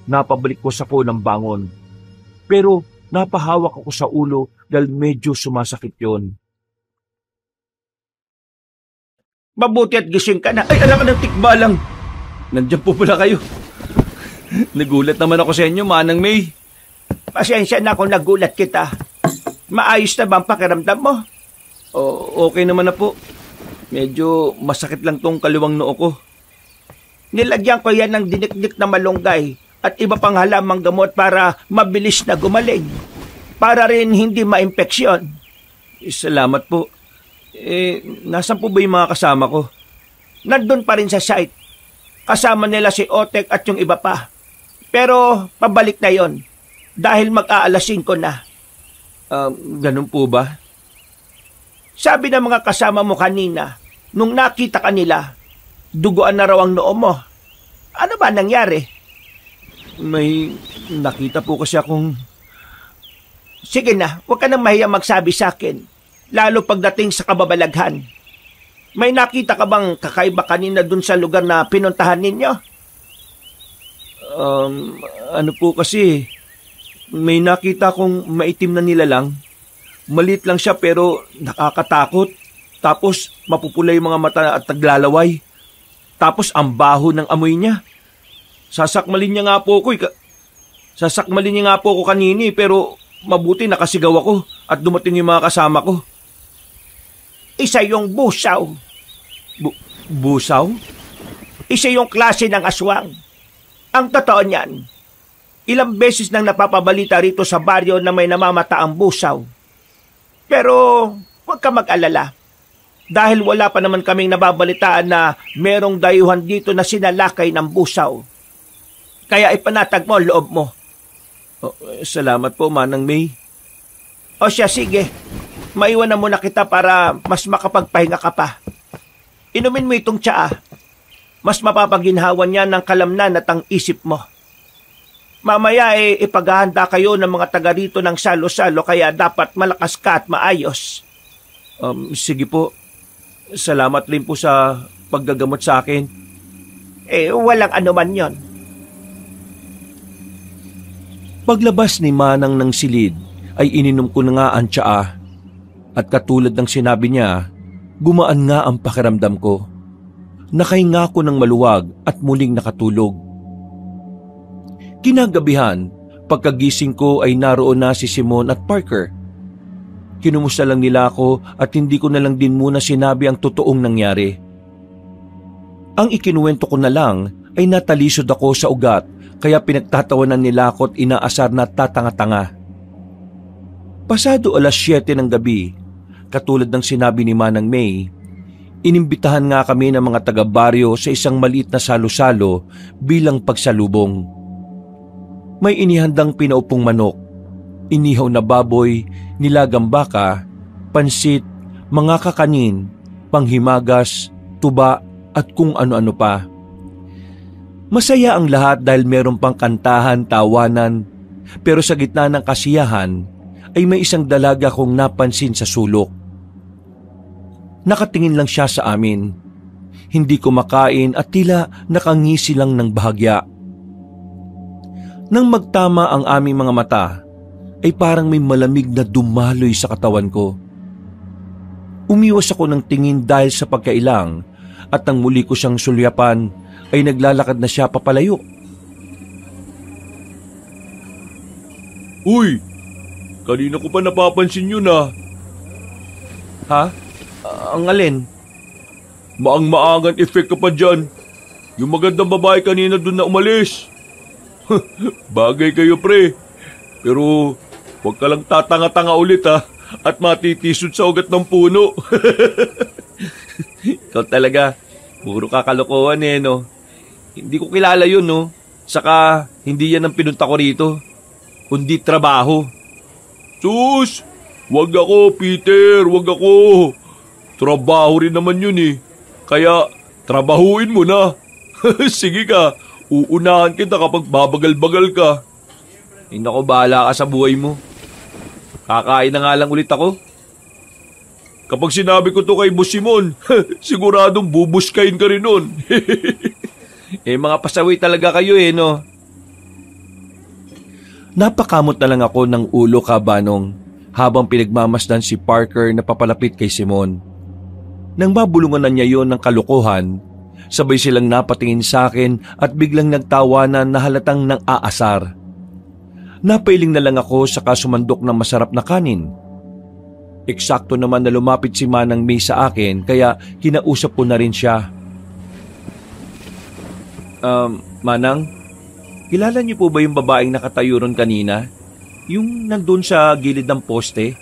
Speaker 1: napabalik ko sa phone ng bangon. Pero napahawak ako sa ulo dahil medyo sumasakit yon.
Speaker 2: Mabuti at gising ka na. Ay, alam ka ng tikbalang. Nandiyan po pala kayo. Nagulat naman ako sa inyo, Manang May. Pasensya na kung nagulat kita. Maayos na ba ang pakiramdam mo?
Speaker 3: Okay naman na po. Medyo masakit lang tong kaliwang noo ko.
Speaker 2: Nilagyan ko yan ng dinikdik na malunggay at iba pang halamang gamot para mabilis na gumaling. Para rin hindi ma-impeksyon.
Speaker 3: Salamat po.
Speaker 2: Nasan po ba yung mga kasama ko? Nandun pa rin sa site. Kasama nila si Otek at yung iba pa. Pero pabalik na yon dahil mag-aalas 5 na.
Speaker 1: Ganun po ba?
Speaker 2: Sabi ng mga kasama mo kanina, nung nakita ka nila, duguan na raw ang noo mo. Ano ba nangyari?
Speaker 1: May nakita po kasi akong...
Speaker 2: Sige na, huwag ka nang mahiya magsabi sa akin, lalo pagdating sa kababalaghan. May nakita ka bang kakaiba kanina dun sa lugar na pinuntahan ninyo?
Speaker 1: Ano po kasi, may nakita kong maitim na nilalang. Maliit lang siya pero nakakatakot. Tapos mapupula yung mga mata at naglalaway. Tapos ang baho ng amoy niya. Sasakmalin niya nga po ako kanini pero mabuti nakasigaw ako at dumating yung mga kasama ko.
Speaker 2: Isa yung busaw.
Speaker 1: Busaw?
Speaker 2: Isa yung klase ng aswang. Ang totoo niyan, ilang beses nang napapabalita rito sa baryo na may namamata ang busaw. Pero huwag ka mag-alala. Dahil wala pa naman kaming nababalitaan na merong dayuhan dito na sinalakay ng busaw. Kaya ipanatag mo ang loob mo.
Speaker 1: Salamat po, Manang May.
Speaker 2: O siya, sige. Maiwan na muna kita para mas makapagpahinga ka pa. Inumin mo itong tsaa. Mas mapapaginhawan niya ng kalamnan at ang isip mo. Mamaya ipaghahanda kayo ng mga taga rito ng salo-salo kaya dapat malakas ka at maayos.
Speaker 1: Sige po. Salamat rin po sa paggagamot sa akin.
Speaker 2: Walang anuman yon.
Speaker 1: Paglabas ni Manang ng silid ay ininom ko na nga ang tsaa. At katulad ng sinabi niya, gumaan nga ang pakiramdam ko. Nakahinga ko ng maluwag at muling nakatulog. Kinagabihan, pagkagising ko ay naroon na si Simon at Parker. Kinumusta lang nila ako at hindi ko na lang din muna sinabi ang totoong nangyari. Ang ikinuwento ko na lang ay natalisod ako sa ugat kaya pinagtatawanan nila ako at inaasar na tatanga-tanga. Pasado 7:00 ng gabi, katulad ng sinabi ni Manang May, inimbitahan nga kami ng mga taga-baryo sa isang maliit na salo-salo bilang pagsalubong. May inihandang pinaupong manok, inihaw na baboy, nilagang baka, pansit, mga kakanin, panghimagas, tuba at kung ano-ano pa. Masaya ang lahat dahil meron pang kantahan, tawanan, pero sa gitna ng kasiyahan ay may isang dalaga kong napansin sa sulok. Nakatingin lang siya sa amin. Hindi kumakain at tila nakangisi lang ng bahagya. Nang magtama ang aming mga mata, ay parang may malamig na dumaloy sa katawan ko. Umiwas ako ng tingin dahil sa pagkailang at nang muli ko siyang sulyapan ay naglalakad na siya papalayo.
Speaker 3: Uy! Kanina ko pa napapansin yun ah.
Speaker 1: Ha? Ang alin?
Speaker 3: Maang-maangan effect ka pa dyan. Yung magandang babae kanina dun na umalis. Bagay kayo pre. Pero huwag ka lang tatanga-tanga ulit ha. At matitisod sa ugat ng puno.
Speaker 1: Ikaw talaga. Puro kakalokohan no. Hindi ko kilala yun no. Saka hindi yan ang pinunta ko rito. Kundi trabaho.
Speaker 3: Sus! Wag ako, Peter, wag ako. Trabaho rin naman yun eh. Kaya, trabahuin mo na. Sige ka, uunahan kita kapag babagal-bagal ka.
Speaker 1: Ay naku, bahala ka sa buhay mo. Kakain na nga lang ulit ako.
Speaker 3: Kapag sinabi ko to kay Boss Simon, siguradong bubuskayin ka rin nun.
Speaker 1: Mga pasaway talaga kayo no. Napakamot na lang ako ng ulo kabanong habang pinagmamasdan si Parker na papalapit kay Simon. Nang mabulungan na niya yon ng kalokohan, sabay silang napatingin sa akin at biglang nagtawanan na halatang nang aasar. Napailing na lang ako sa kasumandok ng masarap na kanin. Eksakto naman na lumapit si Manang May sa akin kaya kinausap ko na rin siya. Manang, kilala niyo po ba yung babaeng nakatayo ron kanina? Yung nandun sa gilid ng poste?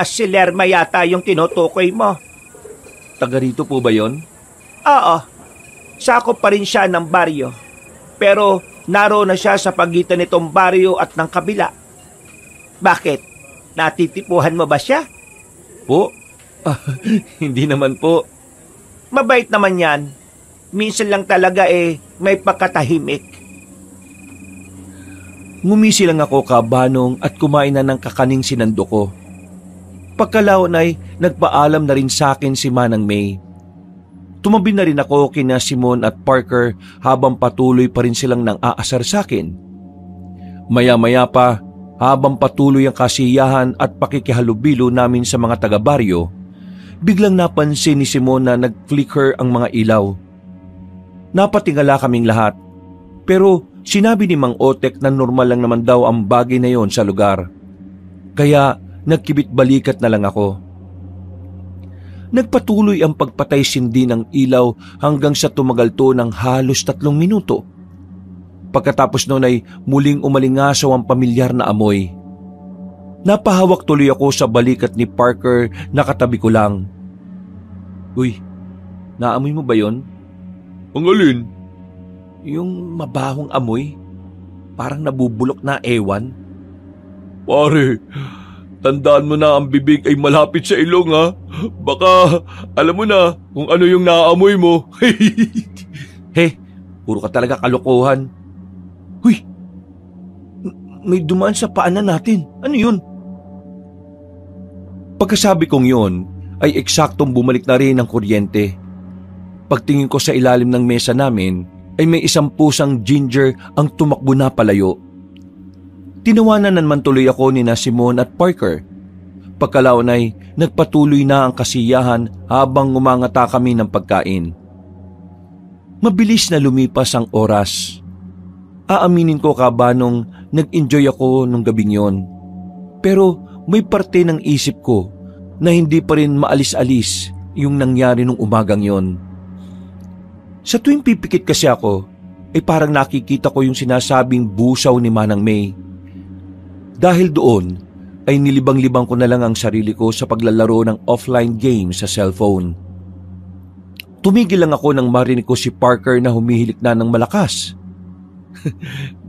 Speaker 2: Si Lerma yata yung tinutukoy mo.
Speaker 1: Taga rito po ba yon?
Speaker 2: Oo, sakop pa rin siya ng baryo. Pero naroon na siya sa pagitan nitong baryo at ng kabila. Bakit? Natitipuhan mo ba siya?
Speaker 1: Po? Hindi naman po.
Speaker 2: Mabait naman yan. Minsan lang talaga may pagkatahimik.
Speaker 1: Ngumisi lang ako kabanong at kumain na ng kakaning sinando ko. Pagkalaon ay nagpaalam na rin sa akin si Manang May. Tumabi na rin ako kina Simon at Parker habang patuloy pa rin silang nang aasar sa akin. Maya-maya pa, habang patuloy ang kasiyahan at pakikihalubilo namin sa mga taga-baryo, biglang napansin ni Simon na nag-flicker ang mga ilaw. Napatingala kaming lahat, pero sinabi ni Mang Otek na normal lang naman daw ang bagay na yon sa lugar. Kaya nagkibit-balikat na lang ako. Nagpatuloy ang pagpatay-sindi ng ilaw hanggang sa tumagal to ng halos 3 minuto. Pagkatapos noon ay muling umalingasaw ang pamilyar na amoy. Napahawak tuloy ako sa balikat ni Parker na katabi ko lang. Uy, naamoy mo ba yon?
Speaker 3: Ang alin?
Speaker 1: Yung mabahong amoy, parang nabubulok na ewan.
Speaker 3: Pare, tandaan mo na ang bibig ay malapit sa ilong ha. Baka alam mo na kung ano yung naamoy mo.
Speaker 1: Puro ka talaga kalokohan. Huy, may dumaan sa paanan natin. Ano yun? Pagkasabi kong yun, ay eksaktong bumalik na rin ang kuryente. Pagtingin ko sa ilalim ng mesa namin, ay may isang pusang ginger ang tumakbo na palayo. Tinawanan naman tuloy ako ni Simon at Parker. Pagkalaon ay nagpatuloy na ang kasiyahan habang ngumangata kami ng pagkain. Mabilis na lumipas ang oras. Aaminin ko kabanong nag-enjoy ako nung gabing yon. Pero may parte ng isip ko na hindi pa rin maalis-alis yung nangyari nung umagang yon. Sa tuwing pipikit kasi ako, ay parang nakikita ko yung sinasabing busaw ni Manang May. Dahil doon, ay nilibang-libang ko na lang ang sarili ko sa paglalaro ng offline game sa cellphone. Tumigil lang ako nang marinig ko si Parker na humihilik na ng malakas.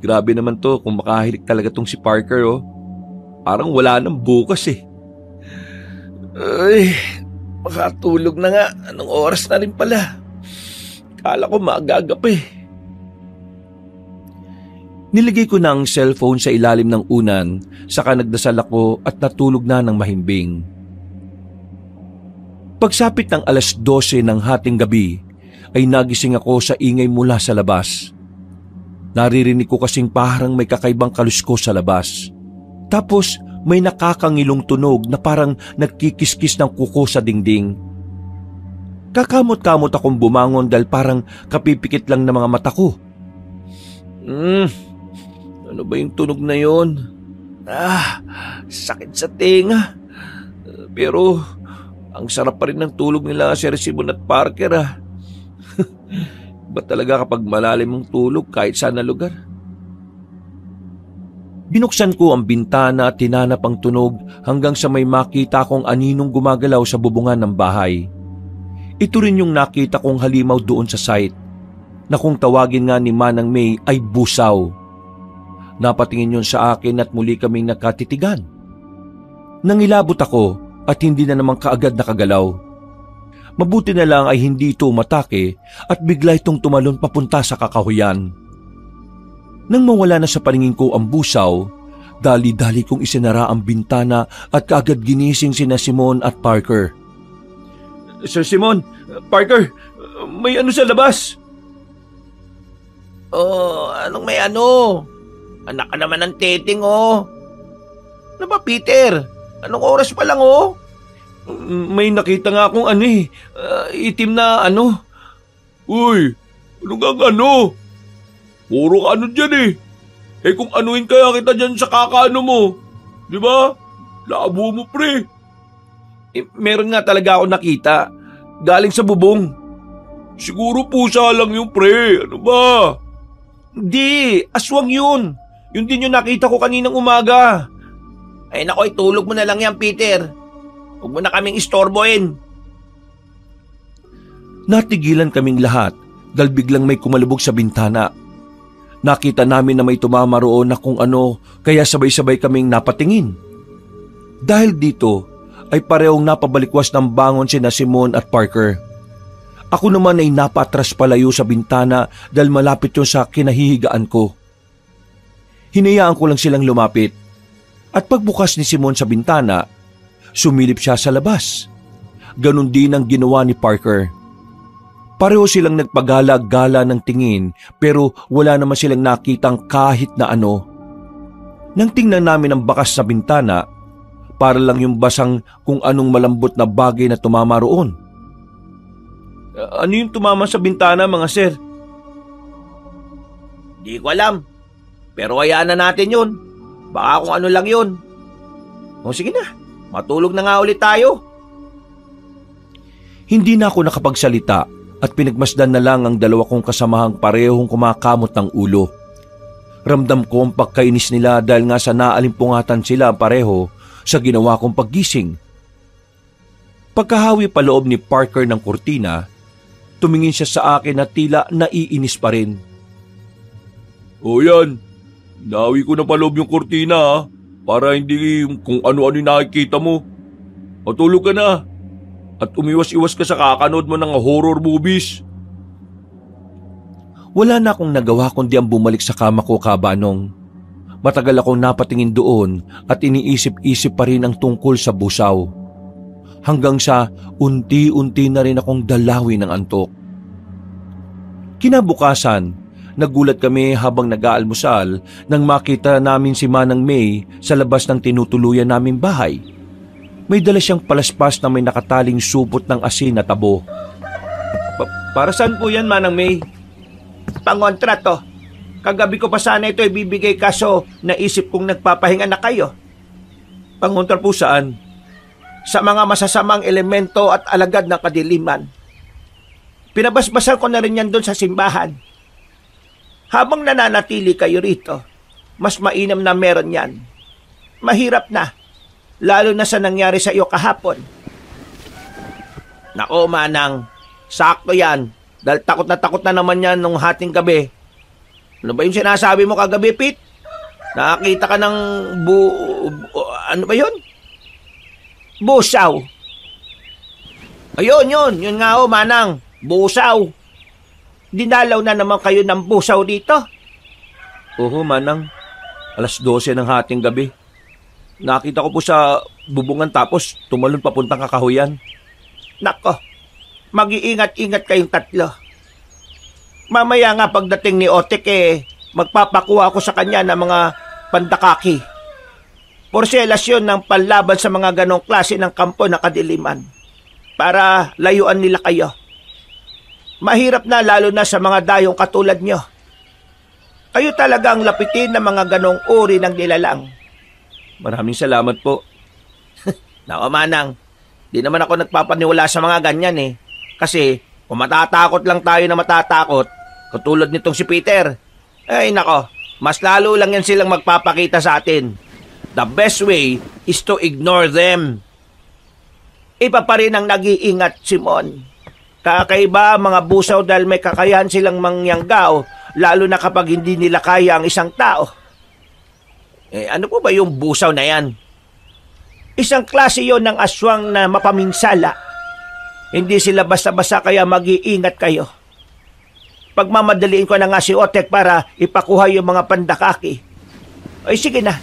Speaker 1: Grabe naman to kung makahilik talaga tong si Parker oh. Parang wala nang bukas eh. Ay, makatulog na nga. Anong oras na rin pala? Kala ko maagaga pa eh. Nilagay ko na ang cellphone sa ilalim ng unan, saka nagdasal ako at natulog na ng mahimbing. Pagsapit ng 12:00 ng hating gabi, ay nagising ako sa ingay mula sa labas. Naririnig ko kasing parang may kakaibang kalusko sa labas. Tapos may nakakangilong tunog na parang nagkikiskis ng kuko sa dingding. Kakamot-kamot akong bumangon dahil parang kapipikit lang ng mga mata ko. Ano ba yung tunog na yon? Sakit sa tenga. Pero ang sarap pa rin ng tulog nila Sir Simon at Parker Ba talaga kapag malalim ang tulog kahit saan na lugar? Binuksan ko ang bintana at tinanap ang tunog hanggang sa may makita kong aninong gumagalaw sa bubungan ng bahay. Ito rin yung nakita kong halimaw doon sa site, na kung tawagin nga ni Manang May ay busaw. Napatingin yun sa akin at muli kaming nakatitigan. Nangilabot ako at hindi na naman kaagad nakagalaw. Mabuti na lang ay hindi ito umatake at bigla itong tumalon papunta sa kakahuyan. Nang mawala na sa paningin ko ang busaw, dali-dali kong isinara ang bintana at kaagad ginising sina Simon at Parker. Sir Simon, Parker, may ano sa labas?
Speaker 2: Anong may ano? Anak ka naman ng teting oh. Ano ba Peter? Anong oras pa lang oh?
Speaker 1: May nakita nga akong itim na ano.
Speaker 3: Uy, ano nga ano? Puro ka ano dyan eh. Kung anuin kaya kita dyan sa kakaano mo. Di ba? Labo mo pre.
Speaker 1: Meron nga talaga ako nakita. Galing sa bubong.
Speaker 3: Siguro pusa lang yung pre. Ano ba?
Speaker 1: Hindi, aswang yun. Yun din yung nakita ko kaninang umaga.
Speaker 2: Ay nako, itulog mo na lang yan, Peter. Huwag mo na kaming istorbohin.
Speaker 1: Natigilan kaming lahat dahil biglang may kumalubog sa bintana. Nakita namin na may tumama roon na kung ano, kaya sabay-sabay kaming napatingin. Dahil dito ay parehong napabalikwas ng bangon sina Simon at Parker. Ako naman ay napatras palayo sa bintana dahil malapit yun sa kinahihigaan ko. Hinayaan ko lang silang lumapit. At pagbukas ni Simon sa bintana, sumilip siya sa labas. Ganon din ang ginawa ni Parker. Pareho silang nagpagala-gala ng tingin pero wala naman silang nakitang kahit na ano. Nang tingnan namin ang bakas sa bintana, para lang yung basang kung anong malambot na bagay na tumama roon. Ano yung tumama sa bintana, mga sir?
Speaker 2: Di ko alam. Pero hayaan na natin yun. Baka kung ano lang yun. O sige na, matulog na nga ulit tayo.
Speaker 1: Hindi na ako nakapagsalita at pinagmasdan na lang ang dalawa kong kasamahang parehong kumakamot ng ulo. Ramdam ko ang pagkainis nila dahil nga sa naalimpungatan sila pareho sa ginawa kong paggising. Pagkahawi pa loob ni Parker ng kurtina, tumingin siya sa akin na tila naiinis pa rin.
Speaker 3: O yan, nawi ko na paloob yung kurtina para hindi kung ano-ano yung nakikita mo. Matulog ka na at umiwas-iwas ka sa kakanood mo ng horror movies.
Speaker 1: Wala na akong nagawa kundi ang bumalik sa kama ko, Kabanong. Matagal akong napatingin doon at iniisip-isip pa rin ang tungkol sa busaw. Hanggang sa unti-unti na rin akong dalawin ng antok. Kinabukasan, nagulat kami habang nag-aalmusal nang makita namin si Manang May sa labas ng tinutuluyan naming bahay. May dala siyang palaspas na may nakataling supot ng asin na tabo. Para saan po yan, Manang May?
Speaker 2: Pangontra to. Kagabi ko pa sana ito ibibigay kaso naisip kong nagpapahinga na kayo.
Speaker 1: Pangontra po saan?
Speaker 2: Sa mga masasamang elemento at alagad ng kadiliman. Pinabasbasan ko na rin yan doon sa simbahan. Habang nananatili kayo rito, mas mainam na meron yan. Mahirap na, lalo na sa nangyari sa iyo kahapon. Nako, Manang, sakto yan, dahil takot na naman yan nung hating gabi. Ano ba yung sinasabi mo kagabi, Pete? Nakakita ka ng ano ba yun? Busaw. Ayun, yun nga ho, Manang, busaw. Dinalaw na naman kayo ng busaw dito.
Speaker 1: Oo, Manang. 12:00 ng hating gabi. Nakita ko po sa bubungan tapos tumalon papuntang Kakahuyan.
Speaker 2: Nako, mag-iingat-ingat kayong tatlo. Mamaya nga pagdating ni Otek magpapakuha ako sa kanya ng mga pandakaki. Porselas yun ng panlaban sa mga ganong klase ng kampo na kadiliman. Para layuan nila kayo. Mahirap na lalo na sa mga dayong katulad nyo. Kayo talagang lapitin ng mga ganong uri ng nilalang.
Speaker 1: Maraming salamat po.
Speaker 2: Nako, Manang, di naman ako nagpapaniwala sa mga ganyan Kasi kung matatakot lang tayo na matatakot, katulad nitong si Peter, ay nako, mas lalo lang yan silang magpapakita sa atin. The best way is to ignore them. Iba pa rin ang nag-iingat, Simon. Kakaiba mga busaw dahil may kakayahan silang mangyanggaw, lalo na kapag hindi nila kaya ang isang tao. Ano po ba yung busaw na yan? Isang klase yon ng aswang na mapaminsala. Hindi sila basta-basta kaya mag-iingat kayo. Pagmamadaliin ko na nga si Otek para ipakuha yung mga pandakaki. Ay sige na,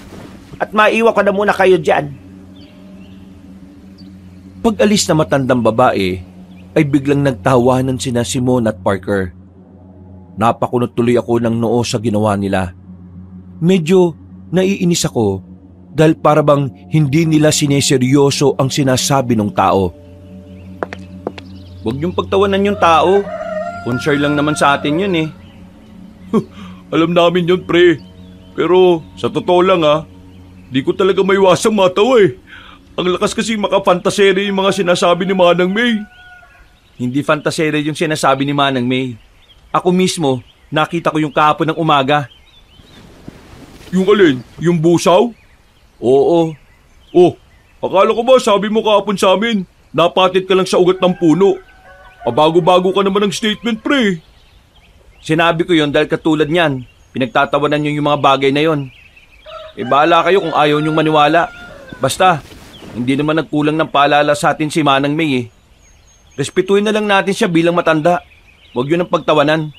Speaker 2: at maiwan ko na muna kayo dyan.
Speaker 1: Pag-alis na matandang babae, ay biglang nagtawanan sina Simon at Parker. Napakunot tuloy ako ng noo sa ginawa nila. Medyo naiinis ako dahil parabang hindi nila sineseryoso ang sinasabi ng tao. Huwag niyong pagtawanan yung tao. Concern lang naman sa atin yun
Speaker 3: Alam namin yun, pre. Pero sa totoo lang di ko talaga maiwasang matawa Ang lakas kasi makafantasere yung mga sinasabi ni Manang May.
Speaker 1: Hindi fantasere yung sinasabi ni Manang May. Ako mismo, nakita ko yung kahapon ng umaga.
Speaker 3: Yung alin? Yung busaw?
Speaker 1: Oo,
Speaker 3: Oh, akala ko ba sabi mo kahapon sa amin, napatit ka lang sa ugat ng puno. Bago-bago ka naman ng statement, pre.
Speaker 1: Sinabi ko yon dahil katulad niyan, pinagtatawanan niyo yung mga bagay na yon. Bahala kayo kung ayaw niyong maniwala. Basta, hindi naman nagkulang ng paalala sa atin si Manang May eh. Respetuhin na lang natin siya bilang matanda. Huwag yun ang pagtawanan.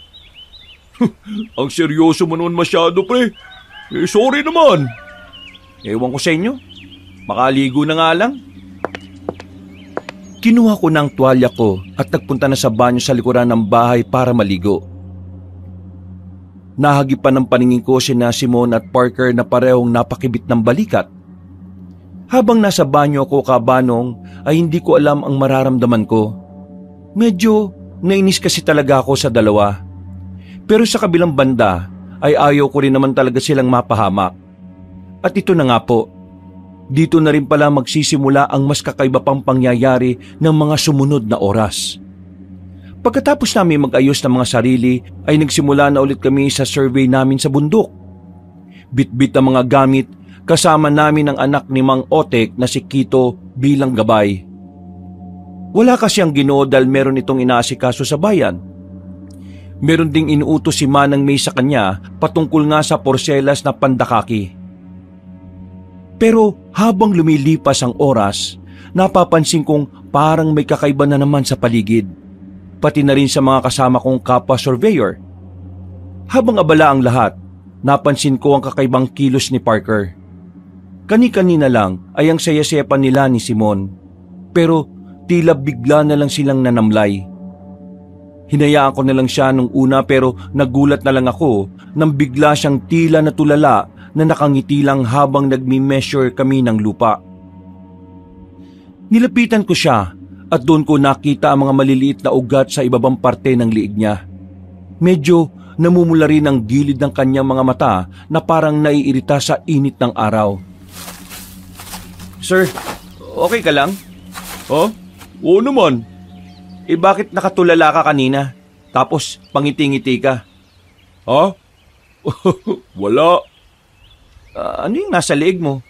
Speaker 3: Ang seryoso mo naman masyado, pre. Sorry naman.
Speaker 1: Ewan ko sa inyo. Makaligo na nga lang. Kinuha ko ng tuwalya ko at nagpunta na sa banyo sa likuran ng bahay para maligo. Nahagipan ng paningin ko sina Simon at Parker na parehong napakibit ng balikat. Habang nasa banyo ako kabanong ay hindi ko alam ang mararamdaman ko. Medyo nainis kasi talaga ako sa dalawa. Pero sa kabilang banda ay ayaw ko rin naman talaga silang mapahamak. At ito na nga po, dito na rin pala magsisimula ang mas kakaiba pang pangyayari ng mga sumunod na oras. Pagkatapos namin mag-ayos ng mga sarili ay nagsimula na ulit kami sa survey namin sa bundok. Bit-bit ang mga gamit kasama namin ang anak ni Mang Otek na si Kito bilang gabay. Wala kasi ang Ginoo dahil meron itong inaasikaso sa bayan. Meron ding inuutos si Manang May sa kanya patungkol nga sa porselas na pandakaki. Pero habang lumilipas ang oras, napapansin kong parang may kakaiba na naman sa paligid. Pati na rin sa mga kasama kong kapwa surveyor. Habang abala ang lahat, napansin ko ang kakaibang kilos ni Parker. Kani-kanina lang ay ang saya-sepan nila ni Simon. Pero tila bigla na lang silang nanamlay. Hinayaan ko na lang siya nung una pero nagulat na lang ako nang bigla siyang tila natulala na nakangiti lang habang nagmi-measure kami ng lupa. Nilapitan ko siya at doon ko nakita ang mga maliliit na ugat sa ibabang parte ng liig niya. Medyo namumula rin ang gilid ng kanyang mga mata na parang naiirita sa init ng araw. Sir, okay ka lang?
Speaker 3: Ha? Oo naman.
Speaker 1: Bakit nakatulala ka kanina? Tapos pangiti-ngiti ka?
Speaker 3: Ha? Wala.
Speaker 1: Ano yung nasa leeg mo?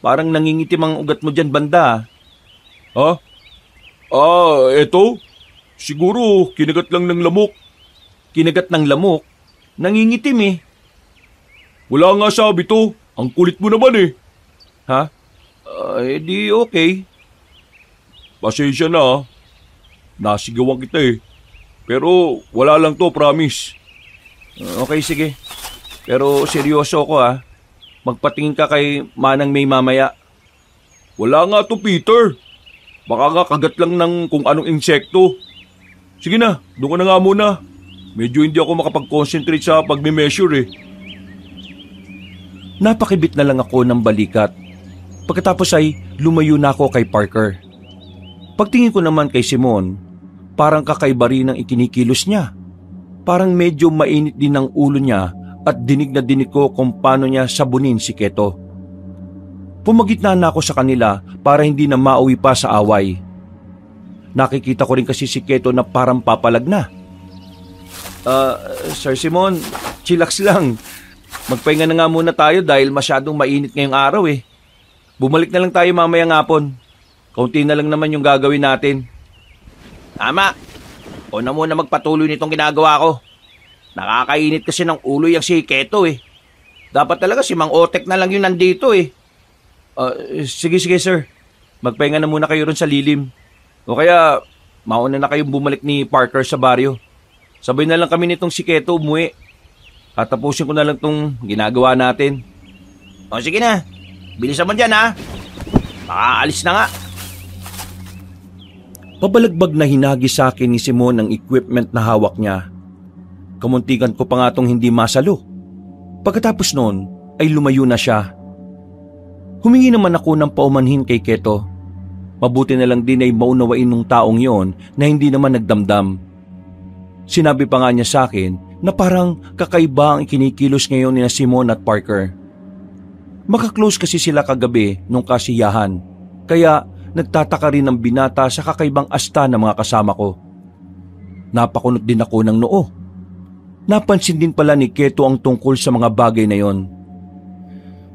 Speaker 1: Parang nangingitim ang ugat mo dyan banda.
Speaker 3: Ha? Eto. Siguro kinagat lang ng lamok.
Speaker 1: Kinagat ng lamok? Nangingitim eh.
Speaker 3: Wala nga sabi to. Ang kulit mo naman eh.
Speaker 1: Ha? Di okay.
Speaker 3: Pasensya na. Nasigawan kita eh. Pero wala lang to, promise.
Speaker 1: Okay, sige. Pero seryoso ako ha. Magpatingin ka kay Manang May mamaya.
Speaker 3: Wala nga to, Peter. Baka nga kagat lang ng kung anong insekto. Sige na, doon ka na nga muna. Medyo hindi ako makapag-concentrate sa pagme-measure eh.
Speaker 1: Napakibit na lang ako ng balikat. Pagkatapos ay lumayo na ako kay Parker. Pagtingin ko naman kay Simon, parang kakaiba rin ang ikinikilos niya. Parang medyo mainit din ang ulo niya at dinig na dinig ko kung paano niya sabunin si Keto. Pumagitna na ako sa kanila para hindi na mauwi pa sa away. Nakikita ko rin kasi si Keto na parang papalag na. Sir Simon, chillax lang. Magpahinga na nga muna tayo dahil masyadong mainit ngayong araw eh. Bumalik na lang tayo mamayang hapon. Kaunti na lang naman yung gagawin natin.
Speaker 2: Tama. O na muna magpatuloy nitong ginagawa ko. Nakakainit kasi ng ulo yung si Keto eh. Dapat talaga si Mang Otek na lang yung nandito eh.
Speaker 1: Sige sir. Magpahinga na muna kayo ron sa lilim. O kaya mauna na kayong bumalik ni Parker sa baryo. Sabay na lang kami nitong si Keto umuwi. At tapusin ko na lang tong ginagawa natin.
Speaker 2: O sige na. Bilisan mo dyan ha. Baka alis na nga.
Speaker 1: Pabalagbag na hinagi sa akin ni Simon ang equipment na hawak niya. Kamuntikan ko pa nga tong hindi masalo. Pagkatapos noon ay lumayo na siya. Humingi naman ako ng paumanhin kay Keto. Mabuti na lang din ay maunawain ng taong yon na hindi naman nagdamdam. Sinabi pa nga niya sa akin na parang kakaiba ang ikinikilos ngayon ni Simon at Parker. Makaklose kasi sila kagabi nung kasiyahan. Kaya nagtataka rin ang binata sa kakaibang asta ng mga kasama ko. Napakunot din ako ng noo. Napansin din pala ni Keto ang tungkol sa mga bagay na yon.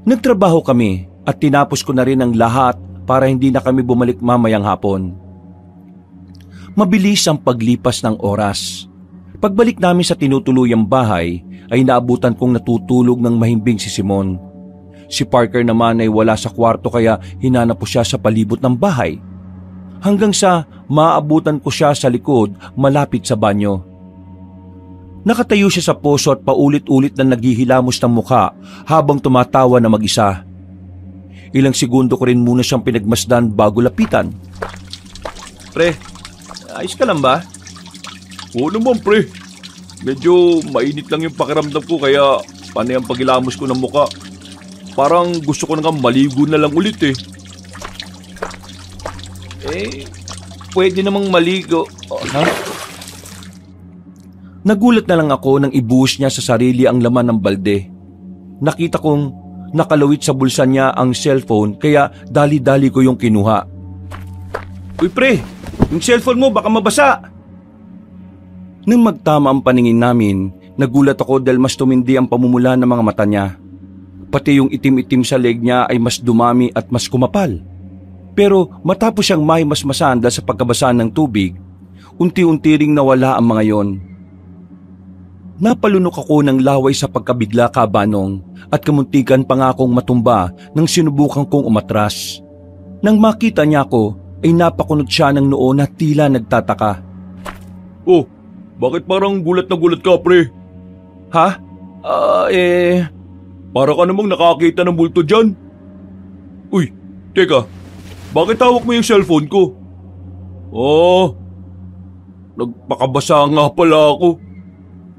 Speaker 1: Nagtrabaho kami at tinapos ko na rin ang lahat para hindi na kami bumalik mamayang hapon. Mabilis ang paglipas ng oras. Pagbalik namin sa tinutuluyang bahay ay naabutan kong natutulog ng mahimbing si Simon. Si Parker naman ay wala sa kwarto kaya hinanap ko siya sa palibot ng bahay. Hanggang sa maabutan ko siya sa likod malapit sa banyo. Nakatayo siya sa poso at paulit-ulit na naghihilamos ng mukha habang tumatawa na mag-isa. Ilang segundo ko rin muna siyang pinagmasdan bago lapitan. Pre, ayos ka lang ba?
Speaker 3: Oo naman pre. Medyo mainit lang yung pakiramdam ko kaya panay ang paghilamos ko ng mukha. Parang gusto ko na maligo na lang ulit eh.
Speaker 1: Pwede namang maligo. Ha? Nagulat na lang ako nang ibuhos niya sa sarili ang laman ng balde. Nakita kong nakalawit sa bulsa niya ang cellphone kaya dali-dali ko yung kinuha. Uy pre, yung cellphone mo baka mabasa. Nang magtama ang paningin namin, nagulat ako dahil mas tumindi ang pamumula ng mga mata niya. Pati yung itim-itim sa leg niya ay mas dumami at mas kumapal. Pero matapos siyang mahimasmasan dahil sa pagkabasa ng tubig, unti-unti ring nawala ang mga yon. Napalunok ako ng laway sa pagkabigla kabanong at kamuntikan pa nga akong matumba nang sinubukan kong umatras. Nang makita niya ako ay napakunot siya ng noo na tila nagtataka.
Speaker 3: Oh, bakit parang gulat na gulat ka pre?
Speaker 1: Ha?
Speaker 3: Para ka namang nakakita ng multo dyan. Uy, teka, bakit hawak mo yung cellphone ko? Oh, nagpakabasa nga pala ako.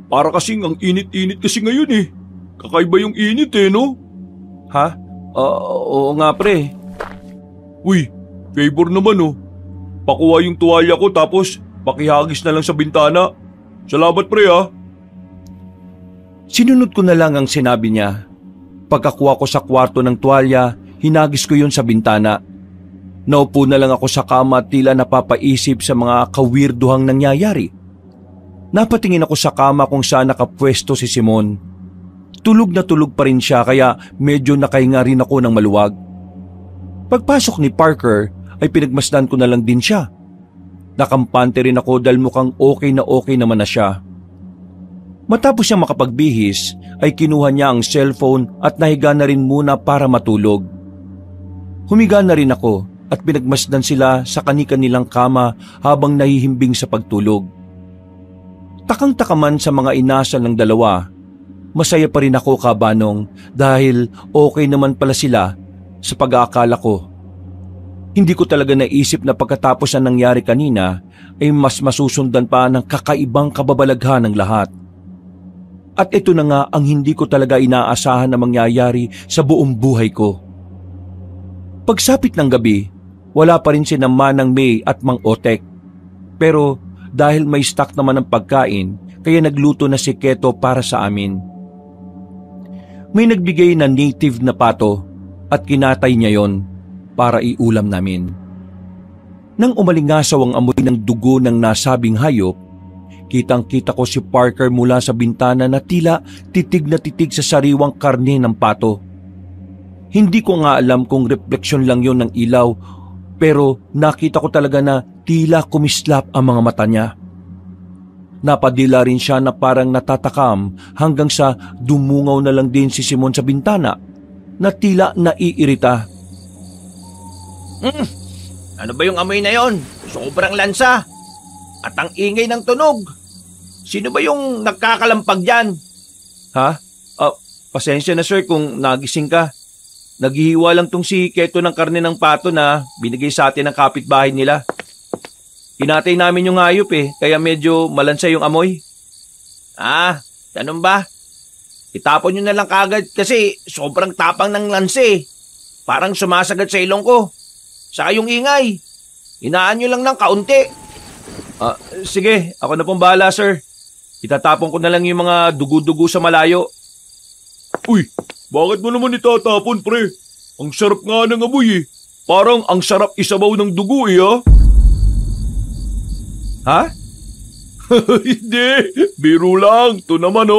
Speaker 3: Para kasing ang init-init kasi ngayon eh. Kakaiba yung init eh, no?
Speaker 1: Ha? Oo nga pre.
Speaker 3: Uy, favor naman oh. Pakuha yung tuwalya ko tapos pakihagis na lang sa bintana. Salamat pre ha.
Speaker 1: Sinunod ko na lang ang sinabi niya. Pagkakuha ko sa kwarto ng tuwalya, hinagis ko yun sa bintana. Naupo na lang ako sa kama at tila napapaisip sa mga kawirduhang nangyayari. Napatingin ako sa kama kung saan nakapwesto si Simon. Tulog na tulog pa rin siya kaya medyo nakahinga rin ako ng maluwag. Pagpasok ni Parker ay pinagmasdan ko na lang din siya. Nakampante rin ako dahil mukhang okay naman na siya. Matapos siya makapagbihis ay kinuha niya ang cellphone at nahiga na rin muna para matulog. Humiga na rin ako at pinagmasdan sila sa kani-kanilang kama habang nahihimbing sa pagtulog. Takang-taka man sa mga inasal ng dalawa, masaya pa rin ako kabanong dahil okay naman pala sila sa pag-aakala ko. Hindi ko talaga naisip na pagkatapos ang nangyari kanina ay mas masusundan pa ng kakaibang kababalaghan ng lahat. At ito na nga ang hindi ko talaga inaasahan na mangyayari sa buong buhay ko. Pagsapit ng gabi, wala pa rin sina Manang May at Mang Otek. Pero dahil may stock naman ng pagkain, kaya nagluto na si Keto para sa amin. May nagbigay na native na pato at kinatay niya yon para iulam namin. Nang umalingasaw ang amoy ng dugo ng nasabing hayop, kitang-kita ko si Parker mula sa bintana na tila titig na titig sa sariwang karne ng pato. Hindi ko nga alam kung refleksyon lang yon ng ilaw, pero nakita ko talaga na tila kumislap ang mga mata niya. Napadila rin siya na parang natatakam hanggang sa dumungaw na lang din si Simon sa bintana na tila naiirita.
Speaker 2: Ano ba yung amoy na yon? Sobrang lansa. At ang ingay ng tunog. Sino ba yung nagkakalampag dyan?
Speaker 1: Ha? Pasensya na sir kung nagising ka. Naghihiwa lang tong si Keto ng karne ng pato na binigay sa atin ng kapitbahay nila. Hinatay namin yung hayop kaya medyo malansa yung amoy.
Speaker 2: Ganun ba? Itapon nyo na lang kagad kasi sobrang tapang ng lansa Parang sumasagat sa ilong ko. Saka yung ingay. Hinaan nyo lang ng kaunti.
Speaker 1: Sige, ako na pong bahala sir. Itatapon ko na lang yung mga dugo-dugo sa malayo.
Speaker 3: Uy, bakit mo naman itatapon pre? Ang sarap nga ng amoy Parang ang sarap isabaw ng dugo
Speaker 1: Ha?
Speaker 3: Hindi, biro lang. Ito naman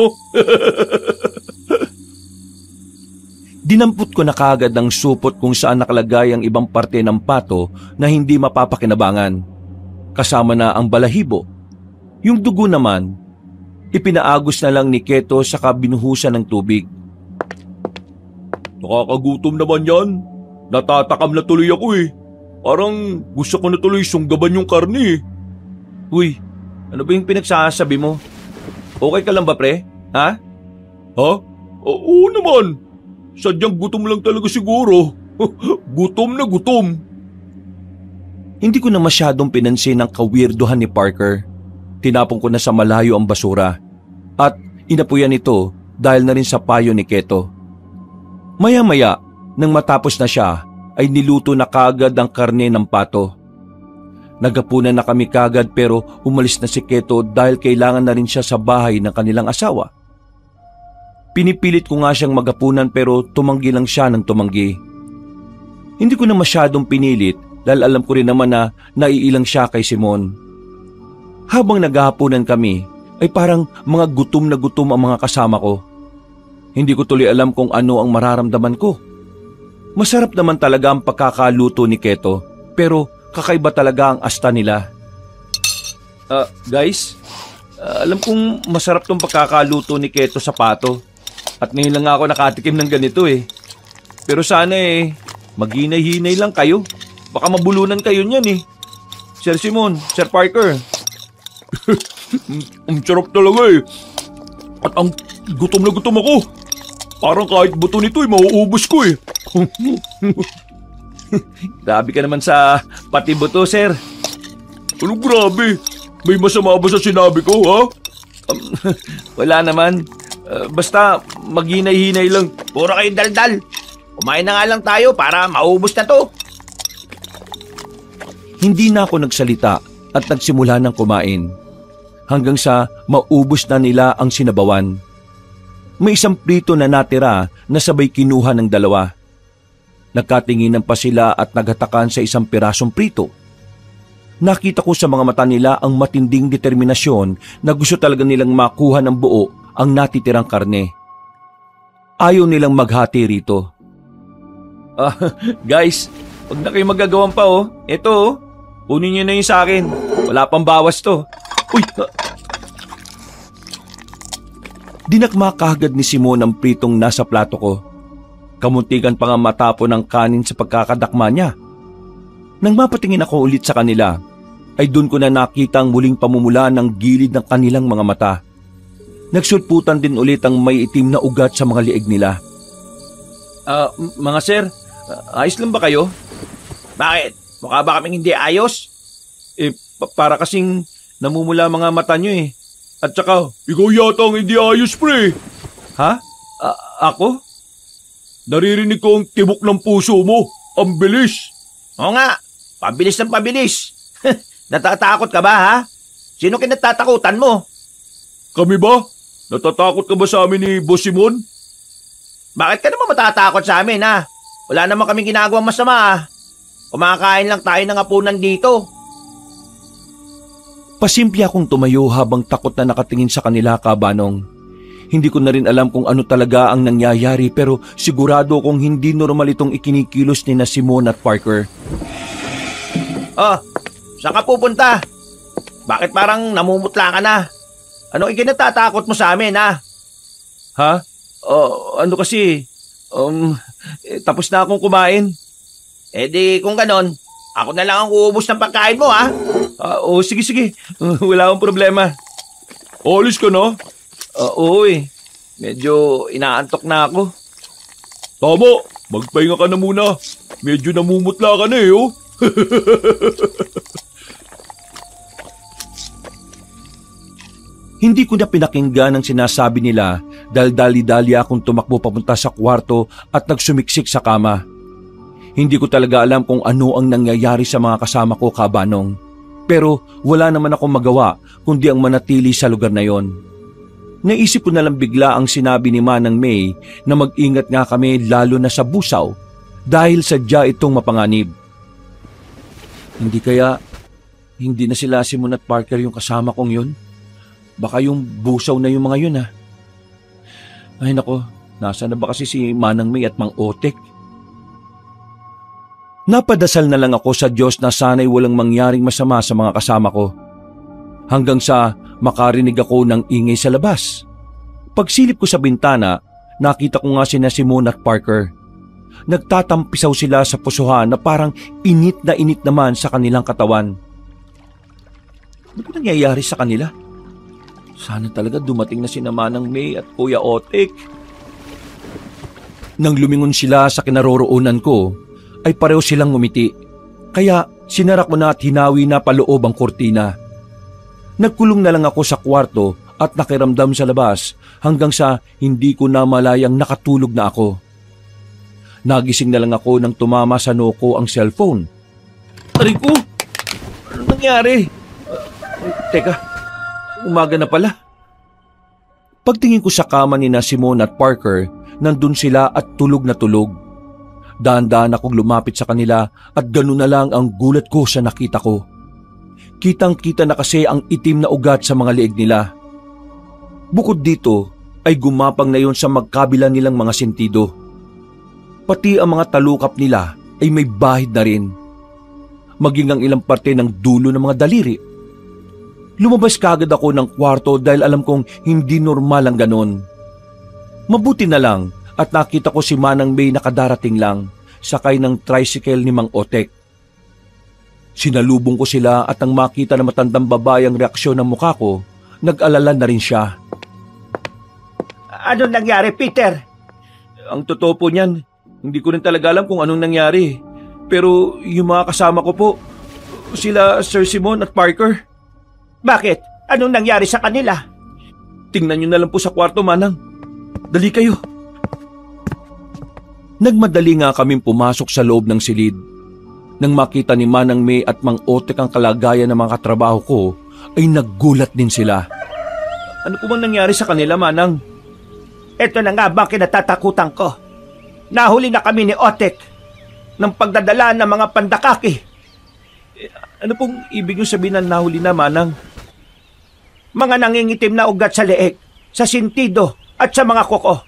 Speaker 1: Dinampot ko na kaagad ang supot kung saan nakalagay ang ibang parte ng pato na hindi mapapakinabangan. Kasama na ang balahibo. Yung dugo naman, ipinaagos na lang ni Keto saka binuhusan ng tubig.
Speaker 3: Nakakagutom naman yan. Natatakam na tuloy ako eh. Parang gusto ko na tuloy sunggaban yung karne eh.
Speaker 1: Uy, ano ba yung pinagsasabi mo? Okay ka lang ba, pre? Ha?
Speaker 3: Ha? Oo naman. Sadyang gutom lang talaga siguro. Gutom na gutom.
Speaker 1: Hindi ko na masyadong pinansin ang kawirduhan ni Parker. Tinapon ko na sa malayo ang basura. At inapuyan ito dahil na rin sa payo ni Keto. Maya-maya, nang matapos na siya, ay niluto na kagad ang karne ng pato. Nagapunan na kami kagad pero umalis na si Keto dahil kailangan na rin siya sa bahay ng kanilang asawa. Pinipilit ko nga siyang magapunan pero tumanggi lang siya ng tumanggi. Hindi ko na masyadong pinilit dahil alam ko rin naman na naiilang siya kay Simon. Habang naghahapunan kami ay parang mga gutom na gutom ang mga kasama ko. Hindi ko tuloy alam kung ano ang mararamdaman ko. Masarap naman talaga ang pagkakaluto ni Keto pero kakaiba talaga ang asta nila. Guys, alam kong masarap tong pagkakaluto ni Keto sa pato. At ngayon lang ako nakatikim ng ganito eh. Pero sana maghinay-hinay lang kayo. Baka mabulunan kayo niyan eh. Sir Simon, Sir Parker.
Speaker 3: Ang sarap talaga eh. At ang gutom na gutom ako. Parang kahit buto nito mauubos ko eh.
Speaker 1: Grabe ka naman sa pati buto, sir.
Speaker 3: Anong grabe? May masama ba sa sinabi ko, ha?
Speaker 1: Wala naman. Basta maghinay-hinay lang.
Speaker 2: Puro kayong daldal. Kumain na nga lang tayo para maubos na to.
Speaker 1: Hindi na ako nagsalita at nagsimula ng kumain. Hanggang sa maubos na nila ang sinabawan. May isang prito na natira na sabay kinuha ng dalawa. Nagkatinginan pa sila at naghatakan sa isang pirasong prito. Nakita ko sa mga mata nila ang matinding determinasyon na gusto talaga nilang makuha ng buo ang natitirang karne. Ayaw nilang maghati rito. Guys, huwag na kayo magagawan pa oh. Ito oh, kunin nyo na yung sa akin. Wala pang bawas to. Uy! Dinakma kaagad ni Simon ang pritong nasa plato ko. Kamuntikan pa nga matapon ng kanin sa pagkakadakma niya. Nang mapatingin ako ulit sa kanila, ay doon ko na nakita ang muling pamumula ng gilid ng kanilang mga mata. Nagsulputan din ulit ang may itim na ugat sa mga liig nila. Mga sir, ayos lang ba kayo?
Speaker 2: Bakit? Mukha ba kaming hindi ayos?
Speaker 1: Para kasing namumula mga mata nyo eh. At saka,
Speaker 3: ikaw yata ang hindi ayos, pre.
Speaker 1: ha? Ako?
Speaker 3: Naririnig ko ang tibok ng puso mo. Ang bilis.
Speaker 2: Oo nga, pabilis ng pabilis. Natatakot ka ba, ha? Sino kinatatakutan mo?
Speaker 3: Kami ba? Natatakot ka ba sa amin ni Boss Simon?
Speaker 2: Bakit ka naman matatakot sa amin, ha? Wala naman kaming ginagawang masama, ha? Kumakain lang tayo ng hapunan dito.
Speaker 1: Pasimple akong tumayo habang takot na nakatingin sa kanila, Kabanong. Hindi ko na rin alam kung ano talaga ang nangyayari pero sigurado kong hindi normal itong ikinikilos ni na Simon at Parker.
Speaker 2: Saan ka pupunta? Bakit parang namumutla ka na? Anong ikinatatakot mo sa amin, ha?
Speaker 1: Ha? Ano kasi, tapos na akong kumain.
Speaker 2: Di kung ganon, ako na lang ang uubos ng pagkain mo, ha?
Speaker 1: Sige. Wala akong problema.
Speaker 3: Alis ka na?
Speaker 1: Oo eh. Medyo inaantok na ako.
Speaker 3: Tama, magpahinga ka na muna. Medyo namumutla ka na eh, oh.
Speaker 1: Hindi ko na pinakinggan ang sinasabi nila dahil dali-dali akong tumakbo papunta sa kwarto at nagsumiksik sa kama. Hindi ko talaga alam kung ano ang nangyayari sa mga kasama ko, Kabanong. Pero wala naman akong magawa kundi ang manatili sa lugar na yon. Naisip ko na lang bigla ang sinabi ni Manang May na mag-ingat nga kami lalo na sa busaw dahil sadya itong mapanganib. Hindi na sila Simon at Parker yung kasama kong yun? Baka yung busaw na yung mga yun ha. Ay nako, Nasaan na ba kasi si Manang May at Mang Otek? Napadasal na lang ako sa Diyos na sana'y walang mangyaring masama sa mga kasama ko. Hanggang sa makarinig ako ng ingay sa labas. Pagsilip ko sa bintana, nakita ko nga sina Simone at Parker. Nagtatampisaw sila sa pusuhan na parang init naman sa kanilang katawan. Ano ba nangyayari sa kanila? Sana talaga dumating na sina Manang May at Kuya Otek. Nang lumingon sila sa kinaroroonan ko, ay pareho silang ngumiti. Kaya sinara ko na at hinawi na paloob ang kurtina. Nagkulong na lang ako sa kwarto at nakiramdam sa labas hanggang sa hindi ko na malayang nakatulog na ako. Nagising na lang ako nang tumama sa noo ko ang cellphone. Aray ko! Ano nangyari? Teka, umaga na pala. Pagtingin ko sa kama ni na Simone at Parker, nandun sila at tulog na tulog. Dahan-dahan akong lumapit sa kanila at gano'n na lang ang gulat ko sa nakita ko. Kitang-kita na kasi ang itim na ugat sa mga leeg nila. Bukod dito ay gumapang na yon sa magkabila nilang mga sentido. Pati ang mga talukap nila ay may bahid na rin. Maging ang ilang parte ng dulo ng mga daliri. Lumabas kaagad ako ng kwarto dahil alam kong hindi normal ang ganon. Mabuti na lang at nakita ko si Manang May nakadarating lang, sakay ng tricycle ni Mang Otek. Sinalubong ko sila at nang makita na matandang babae ang reaksyon ng mukha ko, nag-alala na rin siya.
Speaker 2: Ano nangyari, Peter?
Speaker 1: Ang totoo po niyan, hindi ko rin talaga alam kung anong nangyari. Pero yung mga kasama ko po, sila Sir Simone at Parker.
Speaker 2: Bakit? Anong nangyari sa kanila?
Speaker 1: Tingnan niyo na lang po sa kwarto, Manang. Dali kayo. Nagmadali nga kaming pumasok sa loob ng silid. Nang makita ni Manang May at Mang Otek ang kalagayan ng mga katrabaho ko, ay naggulat din sila. Ano po bang nangyari sa kanila, Manang?
Speaker 2: Ito na nga ba kinatatakutan ko? Nahuli na kami ni Otek ng pagdadala ng mga pandakaki.
Speaker 1: Ano pong ibig yung sabihin na nahuli na, Manang?
Speaker 2: Mga nangingitim na ugat sa leeg, sa sintido at sa mga kuko.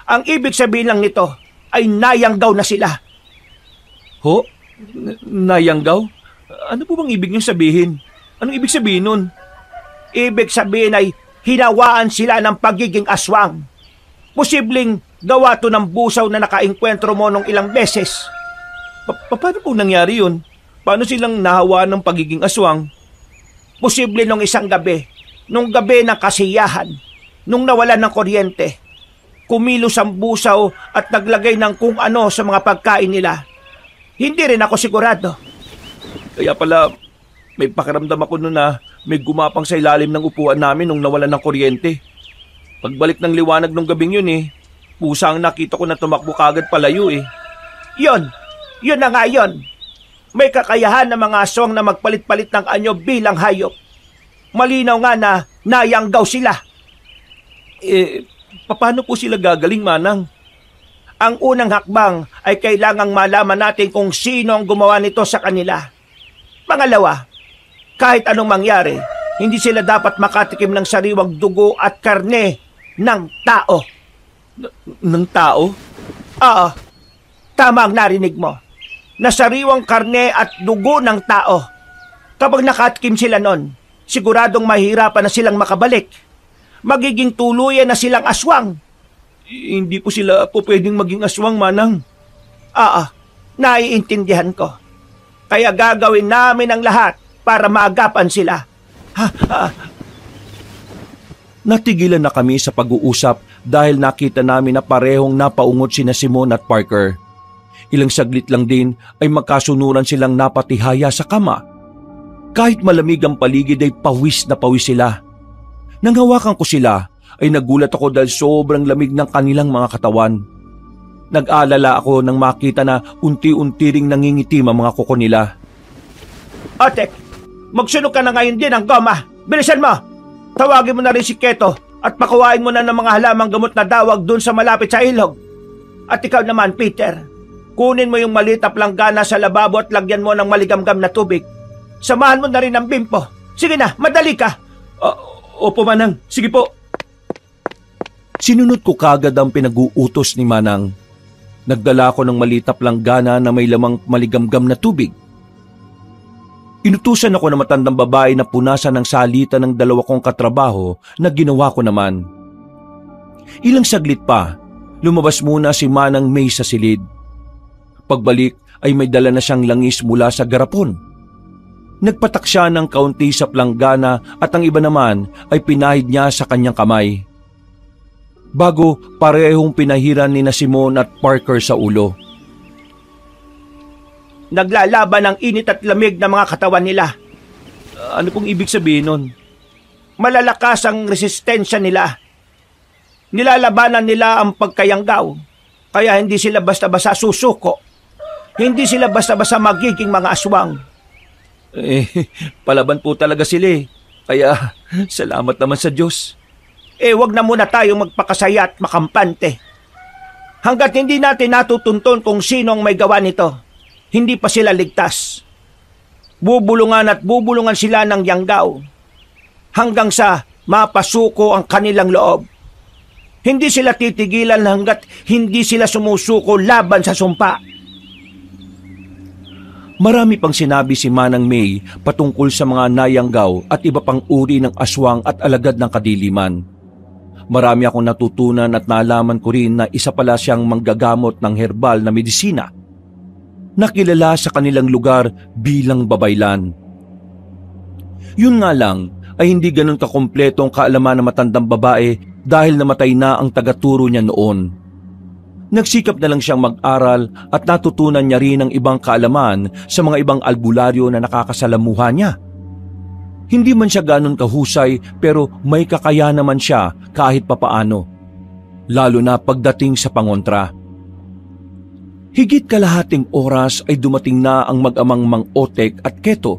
Speaker 2: Ang ibig sabihin lang nito ay nayanggaw na sila.
Speaker 1: Ho? Nayanggaw? Ano po bang ibig niyong sabihin? Anong ibig sabihin nun?
Speaker 2: Ibig sabihin ay hinawaan sila ng pagiging aswang. Posibleng gawa to ng busaw na nakainkwentro mo nung ilang beses.
Speaker 1: Paano po nangyari yun? Paano silang nahawaan ng pagiging aswang?
Speaker 2: Posible nung isang gabi, nung gabi ng kasiyahan, nung nawalan ng kuryente. Kumilos ang busaw at naglagay ng kung ano sa mga pagkain nila. Hindi rin ako sigurado.
Speaker 1: Kaya pala, may pakiramdam ako noon na may gumapang sa ilalim ng upuan namin nung nawalan ng kuryente. Pagbalik ng liwanag nung gabing yun pusa ang nakita ko na tumakbo kagad palayo .
Speaker 2: Yun na nga yun. May kakayahan ng mga aswang na magpalit-palit ng anyo bilang hayop. Malinaw nga na nayanggaw sila.
Speaker 1: Paano po sila gagaling, Manang?
Speaker 2: Ang unang hakbang ay kailangang malaman natin kung sino ang gumawa nito sa kanila. Pangalawa, kahit anong mangyari, hindi sila dapat makatikim ng sariwang dugo at karne ng tao.
Speaker 1: Ng tao?
Speaker 2: Oo, tama ang narinig mo. Na sariwang karne at dugo ng tao. Kapag nakatikim sila nun, siguradong mahirapan na silang makabalik. Magiging tuluyan na silang aswang.
Speaker 1: Hindi po sila po pwedeng maging aswang, Manang.
Speaker 2: Naiintindihan ko. Kaya gagawin namin ang lahat para maagapan sila.
Speaker 1: Natigilan na kami sa pag-uusap dahil nakita namin na parehong napaungot sina Simone at Parker. Ilang saglit lang din ay magkasunuran silang napatihaya sa kama. Kahit malamig ang paligid ay pawis na pawis sila. Nang hawakan ko sila ay nagulat ako dahil sobrang lamig ng kanilang mga katawan. Nag-alala ako nang makita na unti-unti ring nangingitim ang mga kuko nila.
Speaker 2: Otek, magsunog ka na ngayon din ng goma. Bilisan mo! Tawagin mo na rin si Keto at pakuhain mo na ng mga halamang gamot na dawag dun sa malapit sa ilog. At ikaw naman, Peter, kunin mo yung maliit na planggana sa lababo at lagyan mo ng maligamgam na tubig. Samahan mo na rin ang bimpo. Sige na, madali ka.
Speaker 1: Opo, Manang. Sige po. Sinunod ko kagad ang pinag-uutos ni Manang. Nagdala ko ng maliit na planggana na may lamang maligamgam na tubig. Inutusan ako ng matandang babae na punasan ng salita ng dalawa kong katrabaho na ginawa ko naman. Ilang saglit pa, lumabas muna si Manang May sa silid. Pagbalik ay may dala na siyang langis mula sa garapon. Nagpatak siya ng kaunti sa planggana at ang iba naman ay pinahid niya sa kanyang kamay. Bago parehong pinahiran ni na Simon at Parker sa ulo.
Speaker 2: Naglalaban ng init at lamig ng mga katawan nila.
Speaker 1: Ano pong ibig sabihin nun?
Speaker 2: Malalakas ang resistensya nila. Nilalabanan nila ang pagkayanggaw, kaya hindi sila basta-basta susuko. Hindi sila basta-basta magiging mga aswang.
Speaker 1: Palaban po talaga sila eh. Kaya salamat naman sa Diyos.
Speaker 2: Wag na muna tayong magpakasaya at makampante. Hanggat hindi natin natutunton kung sino ang may gawa nito, hindi pa sila ligtas. Bubulungan at bubulungan sila ng yanggaw hanggang sa mapasuko ang kanilang loob. Hindi sila titigilan hanggat hindi sila sumusuko laban sa sumpa.
Speaker 1: Marami pang sinabi si Manang May patungkol sa mga nayanggaw at iba pang uri ng aswang at alagad ng kadiliman. Marami akong natutunan at nalaman ko rin na isa pala siyang manggagamot ng herbal na medisina. Nakilala sa kanilang lugar bilang babaylan. Yun nga lang ay hindi ganun kakumpleto ang kaalaman ng matandang babae dahil namatay na ang tagaturo niya noon. Nagsikap na lang siyang mag-aral at natutunan niya rin ang ibang kaalaman sa mga ibang albularyo na nakakasalamuha niya. Hindi man siya ganun kahusay pero may kakaya naman siya kahit papaano, lalo na pagdating sa pangontra. Higit kalahating oras ay dumating na ang mag-amang Mang Otek at Keto.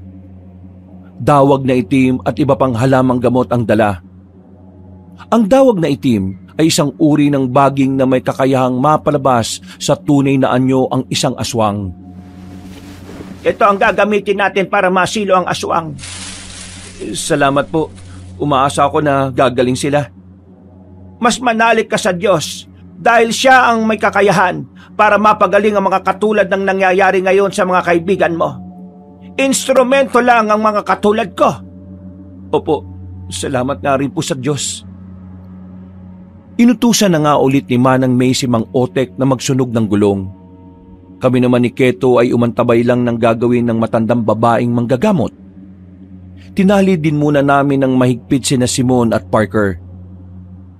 Speaker 1: Dawag na itim at iba pang halamang gamot ang dala. Ang dawag na itim ay isang uri ng baging na may kakayahang mapalabas sa tunay na anyo ang isang aswang.
Speaker 2: Ito ang gagamitin natin para masilo ang aswang.
Speaker 1: Salamat po. Umaasa ako na gagaling sila.
Speaker 2: Mas manalig ka sa Diyos dahil siya ang may kakayahan para mapagaling ang mga katulad ng nangyayari ngayon sa mga kaibigan mo. Instrumento lang ang mga katulad ko.
Speaker 1: Opo, salamat nga rin po sa Diyos. Inutusan na nga ulit ni Manang May si Mang Otek na magsunog ng gulong. Kami naman ni Keto ay umantabay lang ng gagawin ng matandang babaeng manggagamot. Tinali din muna namin ng mahigpit sina Simon at Parker.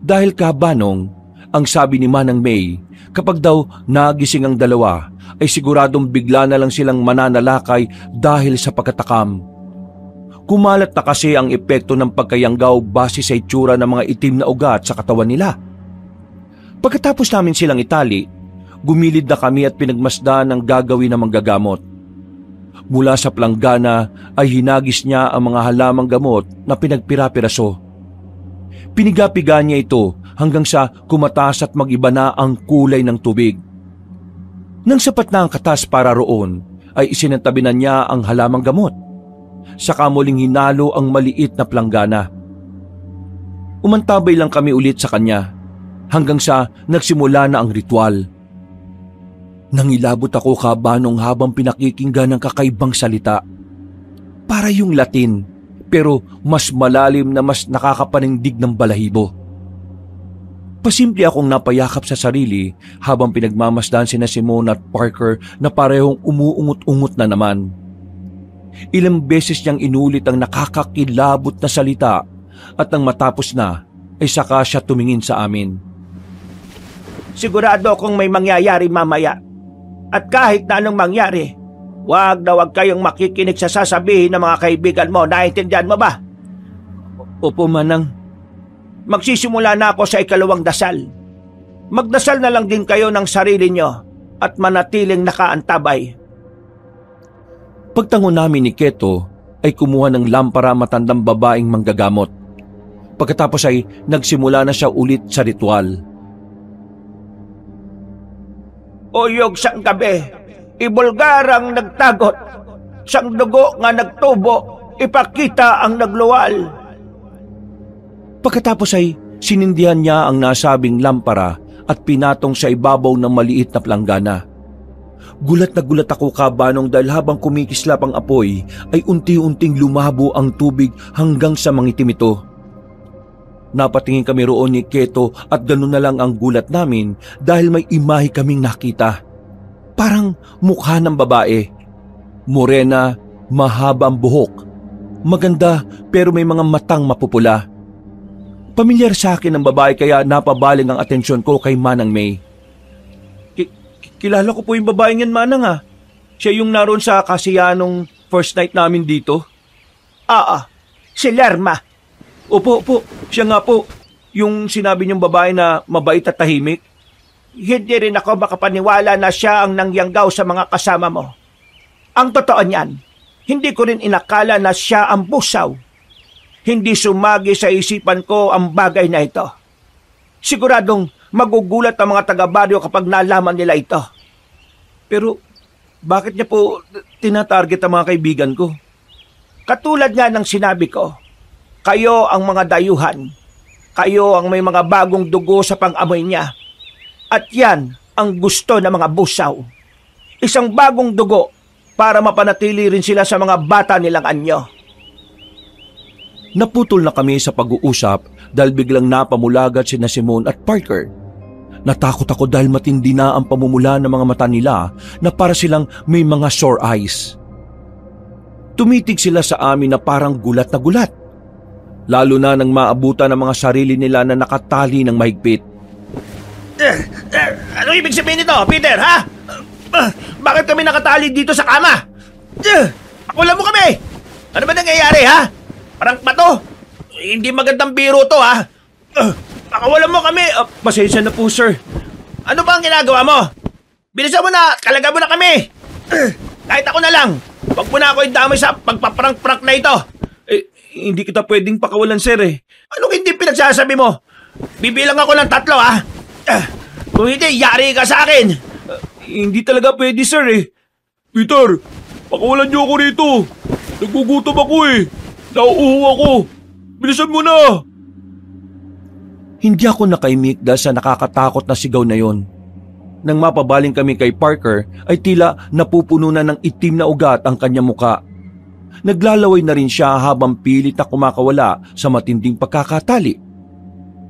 Speaker 1: Dahil kabanong, ang sabi ni Manang May, kapag daw nagising ang dalawa, ay siguradong bigla na lang silang mananalakay dahil sa pagkatakam. Kumalat na kasi ang epekto ng pagkayanggaw base sa itsura ng mga itim na ugat sa katawan nila. Pagkatapos namin silang itali, gumilid na kami at pinagmasdan ang gagawin ng manggagamot. Mula sa planggana ay hinagis niya ang mga halamang gamot na pinagpira-piraso. Piniga-piga niya ito hanggang sa kumataas at mag-iba na ang kulay ng tubig. Nang sapat na ang katas para roon, ay isinantabi na niya ang halamang gamot. Saka muling hinalo ang maliit na planggana. Umantabay lang kami ulit sa kanya hanggang sa nagsimula na ang ritual. Nangilabot ako kabanong habang pinakikinggan ng kakaibang salita. Para yung Latin, pero mas malalim na mas nakakapanindig ng balahibo. Pasimple akong napayakap sa sarili habang pinagmamasdan sina Simon at Parker na parehong umuungot-ungot na naman. Ilang beses niyang inulit ang nakakakilabot na salita at nang matapos na ay saka siya tumingin sa amin.
Speaker 2: Sigurado akong may mangyayari mamaya. At kahit na anong mangyari, wag kayong makikinig sa sasabihin ng mga kaibigan mo. Naintindihan mo ba?
Speaker 1: Opo, Manang.
Speaker 2: Magsisimula na ako sa ikalawang dasal. Magdasal na lang din kayo ng sarili nyo at manatiling nakaantabay.
Speaker 1: Pagtango namin ni Keto ay kumuha ng lampara matandang babaeng manggagamot. Pagkatapos ay nagsimula na siya ulit sa ritual.
Speaker 2: Uyog sang gabi, ibulgar ang nagtagot, sang dugo nga nagtubo, ipakita ang nagluwal.
Speaker 1: Pagkatapos ay Sinindihan niya ang nasabing lampara at pinatong sa ibabaw ng maliit na planggana. Gulat na gulat ako, Kabanong, dahil habang kumikislap ang apoy ay unti-unting lumabo ang tubig hanggang sa mangitim ito. Napatingin kami roon ni Keto at ganun na lang ang gulat namin dahil may imahe kaming nakita. Parang mukha ng babae. Morena, mahaba ang buhok. Maganda pero may mga matang mapupula. Pamilyar sa akin ang babae kaya napabaling ang atensyon ko kay Manang May. Kilala ko po yung babaeng yan, Manang. Siya yung naroon sa kasiyanong first night namin dito.
Speaker 2: Oo, si Lerma.
Speaker 1: Opo, siya nga po. Yung sinabi niyong babae na mabait at tahimik.
Speaker 2: Hindi rin ako makapaniwala na siya ang nangyanggaw sa mga kasama mo. Ang totoo niyan, hindi ko rin inakala na siya ang busaw. Hindi sumagi sa isipan ko ang bagay na ito. Siguradong magugulat ang mga taga-baryo kapag nalaman nila ito.
Speaker 1: Pero bakit niya po tinatarget ang mga kaibigan ko?
Speaker 2: Katulad nga ng sinabi ko, kayo ang mga dayuhan. Kayo ang may mga bagong dugo sa pang-amoy niya. At yan ang gusto ng mga busaw. Isang bagong dugo para mapanatili rin sila sa mga bata nilang anyo.
Speaker 1: Naputol na kami sa pag-uusap dahil biglang napamulagat sina Simon at Parker. Natakot ako dahil matindi na ang pamumula ng mga mata nila na para silang may mga sore eyes. Tumitig sila sa amin na parang gulat na gulat. Lalo na nang maabutan ng mga sarili nila na nakatali ng mahigpit.
Speaker 2: Ano ibig sabihin nito, Peter, ha? Bakit kami nakatali dito sa kama? Pakulan mo kami! Ano ba nangyayari, ha? Parang bato. Hindi magandang biro to, ha? Pakawalan mo kami.
Speaker 1: Pasensya na po, sir.
Speaker 2: Ano ba ang ginagawa mo? Bilisan mo na. Kalaga mo na kami. Kahit ako na lang. Huwag mo na ako idamay sa pagpaprank-prank na ito.
Speaker 1: Hindi kita pwedeng pakawalan, sir, eh.
Speaker 2: Anong hindi pinagsasabi mo? Bibilang ako ng 3, ha? Kung hindi, yari ka sa akin.
Speaker 1: Hindi talaga pwede, sir, eh.
Speaker 3: Peter, pakawalan niyo ako rito. Nagugutom ako eh. Nauuho ako. Bilisan mo na.
Speaker 1: Hindi ako nakaimik dahil sa nakakatakot na sigaw na yon. Nang mapabaling kami kay Parker ay tila napupuno na ng itim na ugat ang kanyang muka. Naglalaway na rin siya habang pilit na kumakawala sa matinding pagkakatali.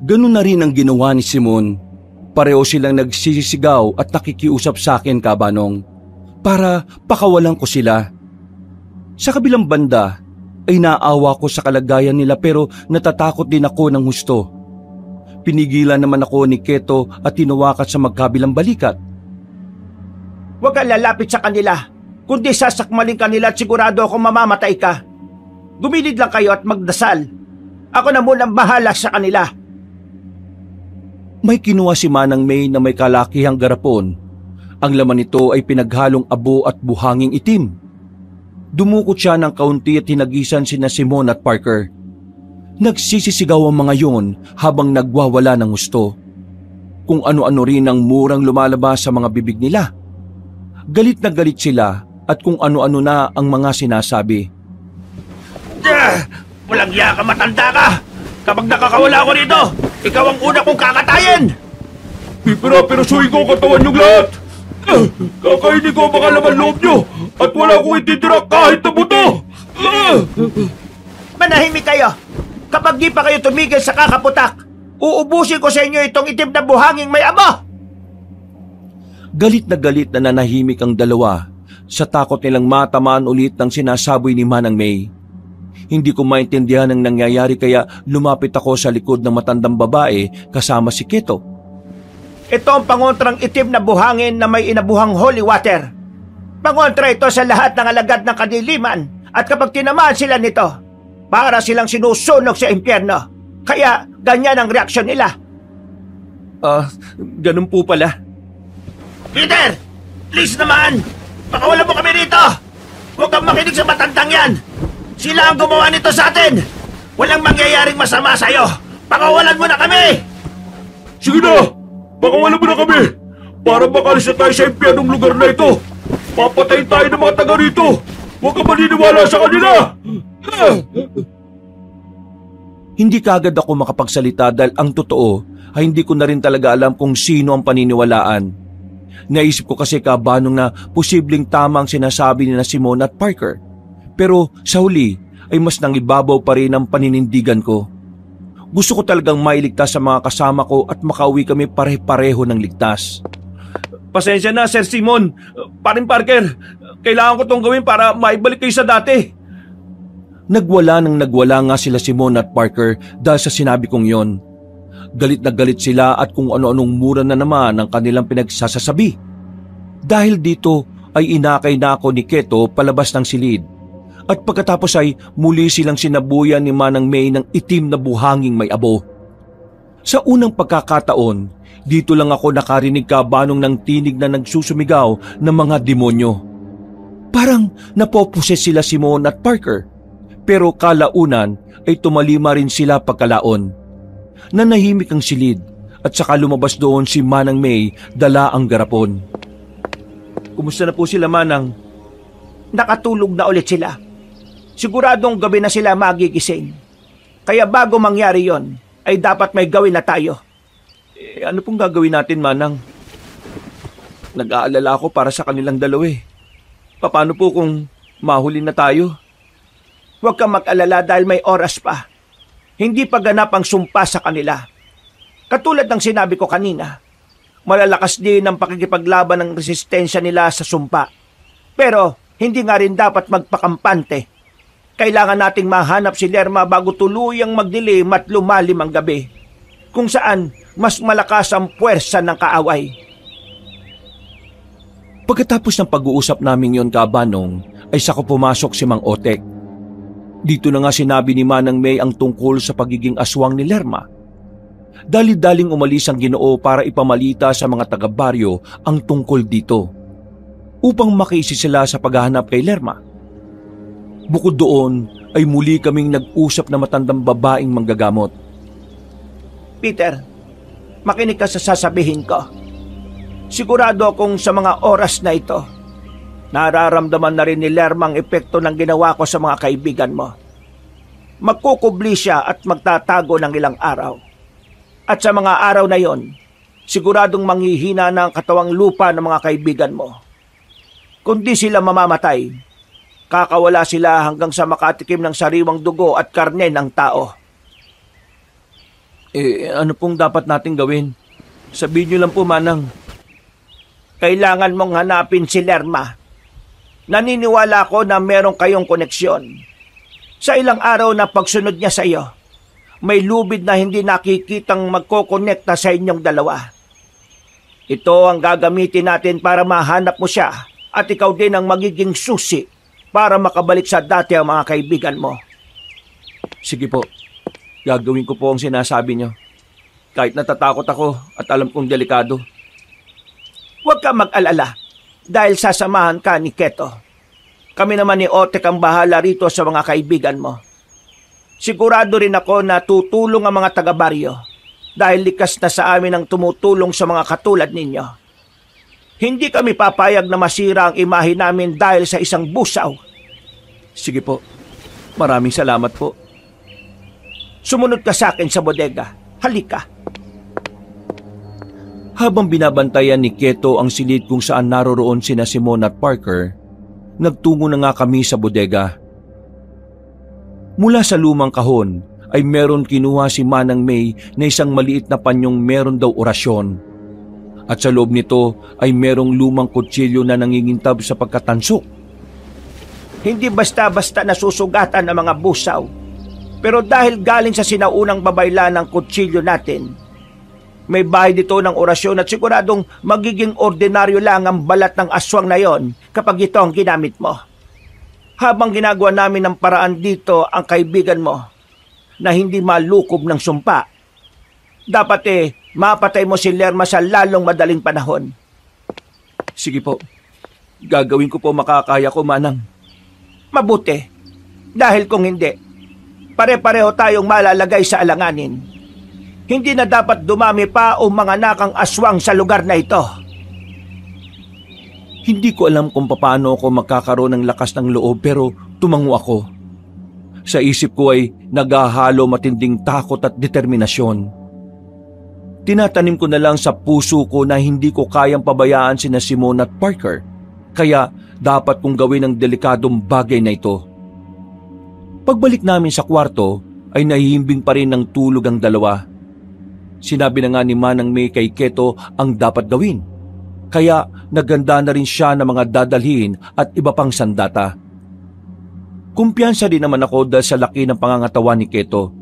Speaker 1: Ganun na rin ang ginawa ni Simon. Pareho silang nagsisisigaw at nakikiusap sa akin, Kabanong, para pakawalan ko sila. Sa kabilang banda ay naawa ko sa kalagayan nila pero natatakot din ako ng husto. Pinigilan naman ako ni Keto at tinawakat sa magkabilang balikat.
Speaker 2: Huwag kang lalapit sa kanila, kundi sasakmalin kanila at sigurado akong mamamatay ka. Gumilid lang kayo at magdasal. Ako na munang bahala sa kanila.
Speaker 1: May kinuha si Manang May na may kalakihang garapon. Ang laman nito ay pinaghalong abo at buhanging itim. Dumukot siya ng kaunti at hinagisan sina Simon at Parker. Nagsisisigaw ang mga yon habang nagwawala ng gusto. Kung ano-ano rin ang murang lumalabas sa mga bibig nila. Galit na galit sila at kung ano-ano na ang mga sinasabi.
Speaker 2: Walang iya ka, matanda ka! Kapag nakakawala ako rito, ikaw ang una kong kakatayin!
Speaker 3: Pipira-pirasuhin ko ang katawan niyong lahat! Kakainin ko ang mga laman loob niyo at wala akong ititira kahit na buto!
Speaker 2: Manahimik kayo! Kapag di pa kayo tumigil sa kakaputak, uubusin ko sa inyo itong itim na buhanging may abo!
Speaker 1: Galit na nanahimik ang dalawa sa takot nilang matamaan ulit ng sinasaboy ni Manang May. Hindi ko maintindihan ang nangyayari kaya lumapit ako sa likod ng matandang babae kasama si Keto.
Speaker 2: Ito ang pangontrang itim na buhangin na may inabuhang holy water. Pangontra ito sa lahat ng alagad ng kadiliman at kapag tinamaan sila nito, para silang sinusunog sa impyerno. Kaya ganyan ang reaksyon nila.
Speaker 1: Ganun po pala.
Speaker 2: Peter! Please naman! Pakawalan mo kami rito! Huwag kang makinig sa matandang yan! Sila ang gumawa nito sa atin! Walang mangyayaring masama sa'yo! Pakawalan mo na kami!
Speaker 3: Sige na! Pakawalan mo na kami! Para makalis na tayo sa impyernong lugar na ito! Papatayin tayo ng mga taga rito! Huwag ka maniniwala sa kanila!
Speaker 1: Hindi kaagad ako makapagsalita dahil ang totoo ay hindi ko na rin talaga alam kung sino ang paniniwalaan. Naisip ko kasi kabanong na posibleng tama ang sinasabi ni na Simon at Parker. Pero sa huli ay mas nangibabaw pa rin ang paninindigan ko. Gusto ko talagang mailigtas sa mga kasama ko at makauwi kami pare-pareho ng ligtas. Pasensya na, Sir Simon. Paring Parker, kailangan ko tong gawin para maibalik kayo sa dati. Nagwala nga sila Simon at Parker dahil sa sinabi kong yon. Galit na galit sila at kung ano-anong mura na naman ang kanilang pinagsasasabi. Dahil dito ay inakay na ako ni Keto palabas ng silid. At pagkatapos ay muli silang sinabuyan ni Manang May ng itim na buhanging may abo. Sa unang pagkakataon, dito lang ako nakarinig kabanong ng tinig na nagsusumigaw ng mga demonyo. Parang napoposes sila Simon at Parker. Pero kalaunan ay tumalima rin sila pagkalaon. Nanahimik ang silid at saka lumabas doon si Manang May dala ang garapon. Kumusta na po sila, Manang?
Speaker 2: Nakatulog na ulit sila. Siguradong gabi na sila magigising. Kaya bago mangyari yon, ay dapat may gawin na tayo.
Speaker 1: Ano pong gagawin natin, Manang? Nag-aalala ako para sa kanilang dalawa. Paano po kung mahuli na tayo?
Speaker 2: Huwag kang mag-alala dahil may oras pa. Hindi pa ganap ang sumpa sa kanila. Katulad ng sinabi ko kanina, malalakas din ang pakikipaglaban ng resistensya nila sa sumpa. Pero hindi nga rin dapat magpakampante. Kailangan nating mahanap si Lerma bago tuluyang magdilim at lumalim ang gabi, kung saan mas malakas ang puwersa ng kaaway.
Speaker 1: Pagkatapos ng pag-uusap namin yon, kabanong, ay saka pumasok si Mang Otek. Dito na nga sinabi ni Manang May ang tungkol sa pagiging aswang ni Lerma. Dali-daling umalis ang Ginoo para ipamalita sa mga taga-baryo ang tungkol dito, upang makiisi sila sa paghahanap kay Lerma. Bukod doon ay muli kaming nag-usap na matandang babaeng manggagamot.
Speaker 2: Peter, makinig ka sa sasabihin ko. Sigurado akong sa mga oras na ito, nararamdaman na rin ni Lerma ang epekto ng ginawa ko sa mga kaibigan mo. Magkukubli siya at magtatago ng ilang araw. At sa mga araw na yon, siguradong manghihina na ang katawang lupa ng mga kaibigan mo. Kung di sila mamamatay, kakawala sila hanggang sa makatikim ng sariwang dugo at karne ng tao.
Speaker 1: Ano pong dapat nating gawin? Sabihin niyo lang po, Manang.
Speaker 2: Kailangan mong hanapin si Lerma. Naniniwala ko na meron kayong koneksyon. Sa ilang araw na pagsunod niya sa iyo, may lubid na hindi nakikitang magkokonekta sa inyong dalawa. Ito ang gagamitin natin para mahanap mo siya at ikaw din ang magiging susi para makabalik sa dati ang mga kaibigan mo.
Speaker 1: Sige po, gagawin ko po ang sinasabi niyo. Kahit natatakot ako at alam kong delikado.
Speaker 2: Huwag ka mag-alala dahil sasamahan ka ni Keto. Kami naman ni Otek ang bahala rito sa mga kaibigan mo. Sigurado rin ako na tutulong ang mga taga-baryo dahil likas na sa amin ang tumutulong sa mga katulad ninyo. Hindi kami papayag na masira ang imahe namin dahil sa isang busaw.
Speaker 1: Sige po, maraming salamat po.
Speaker 2: Sumunod ka sa akin sa bodega. Halika.
Speaker 1: Habang binabantayan ni Keto ang silid kung saan naroroon sina Simon at Parker, nagtungo na nga kami sa bodega. Mula sa lumang kahon ay meron kinuha si Manang May na isang maliit na panyong meron daw orasyon. At sa loob nito ay merong lumang kutsilyo na nangingintab sa pagkatansok.
Speaker 2: Hindi basta-basta nasusugatan ang mga busaw. Pero dahil galing sa sinaunang babayla ng kutsilyo natin, may bahay dito ng orasyon at siguradong magiging ordinaryo lang ang balat ng aswang na yon kapag ito ang ginamit mo. Habang ginagawa namin ng paraan dito ang kaibigan mo na hindi malukob ng sumpa, dapat mapatay mo si Lerma sa lalong madaling panahon.
Speaker 1: Sige po, gagawin ko po makakaya ko, Manang.
Speaker 2: Mabuti, dahil kung hindi, pare-pareho tayong malalagay sa alanganin. Hindi na dapat dumami pa o mga nakang aswang sa lugar na ito.
Speaker 1: Hindi ko alam kung paano ako magkakaroon ng lakas ng loob pero tumango ako. Sa isip ko ay naghahalo matinding takot at determinasyon. Tinatanim ko na lang sa puso ko na hindi ko kayang pabayaan sina Simone at Parker, kaya dapat kong gawin ang delikadong bagay na ito. Pagbalik namin sa kwarto ay nahihimbing pa rin ng tulog ang dalawa. Sinabi na nga ni Manang May kay Keto ang dapat gawin, kaya naganda na rin siya ng mga dadalhin at iba pang sandata. Kumpiyansa din naman ako dahil sa laki ng pangangatawan ni Keto.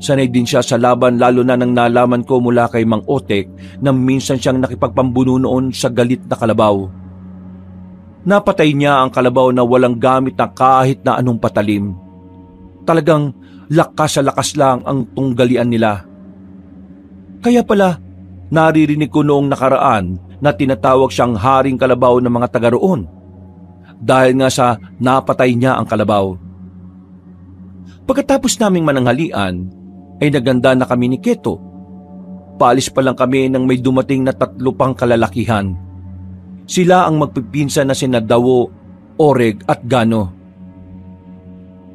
Speaker 1: Sanay din siya sa laban lalo na nang nalaman ko mula kay Mang Otek na minsan siyang nakipagpambuno noon sa galit na kalabaw. Napatay niya ang kalabaw na walang gamit na kahit na anong patalim. Talagang lakas sa lakas lang ang tunggalian nila. Kaya pala, naririnig ko noong nakaraan na tinatawag siyang Haring Kalabaw ng mga taga roon. Dahil nga sa napatay niya ang kalabaw. Pagkatapos naming mananghalian, ay naganda na kami ni Keto. Paalis pa lang kami nang may dumating na 3 pang kalalakihan. Sila ang magpipinsan na sina Dawo, Oreg at Gano.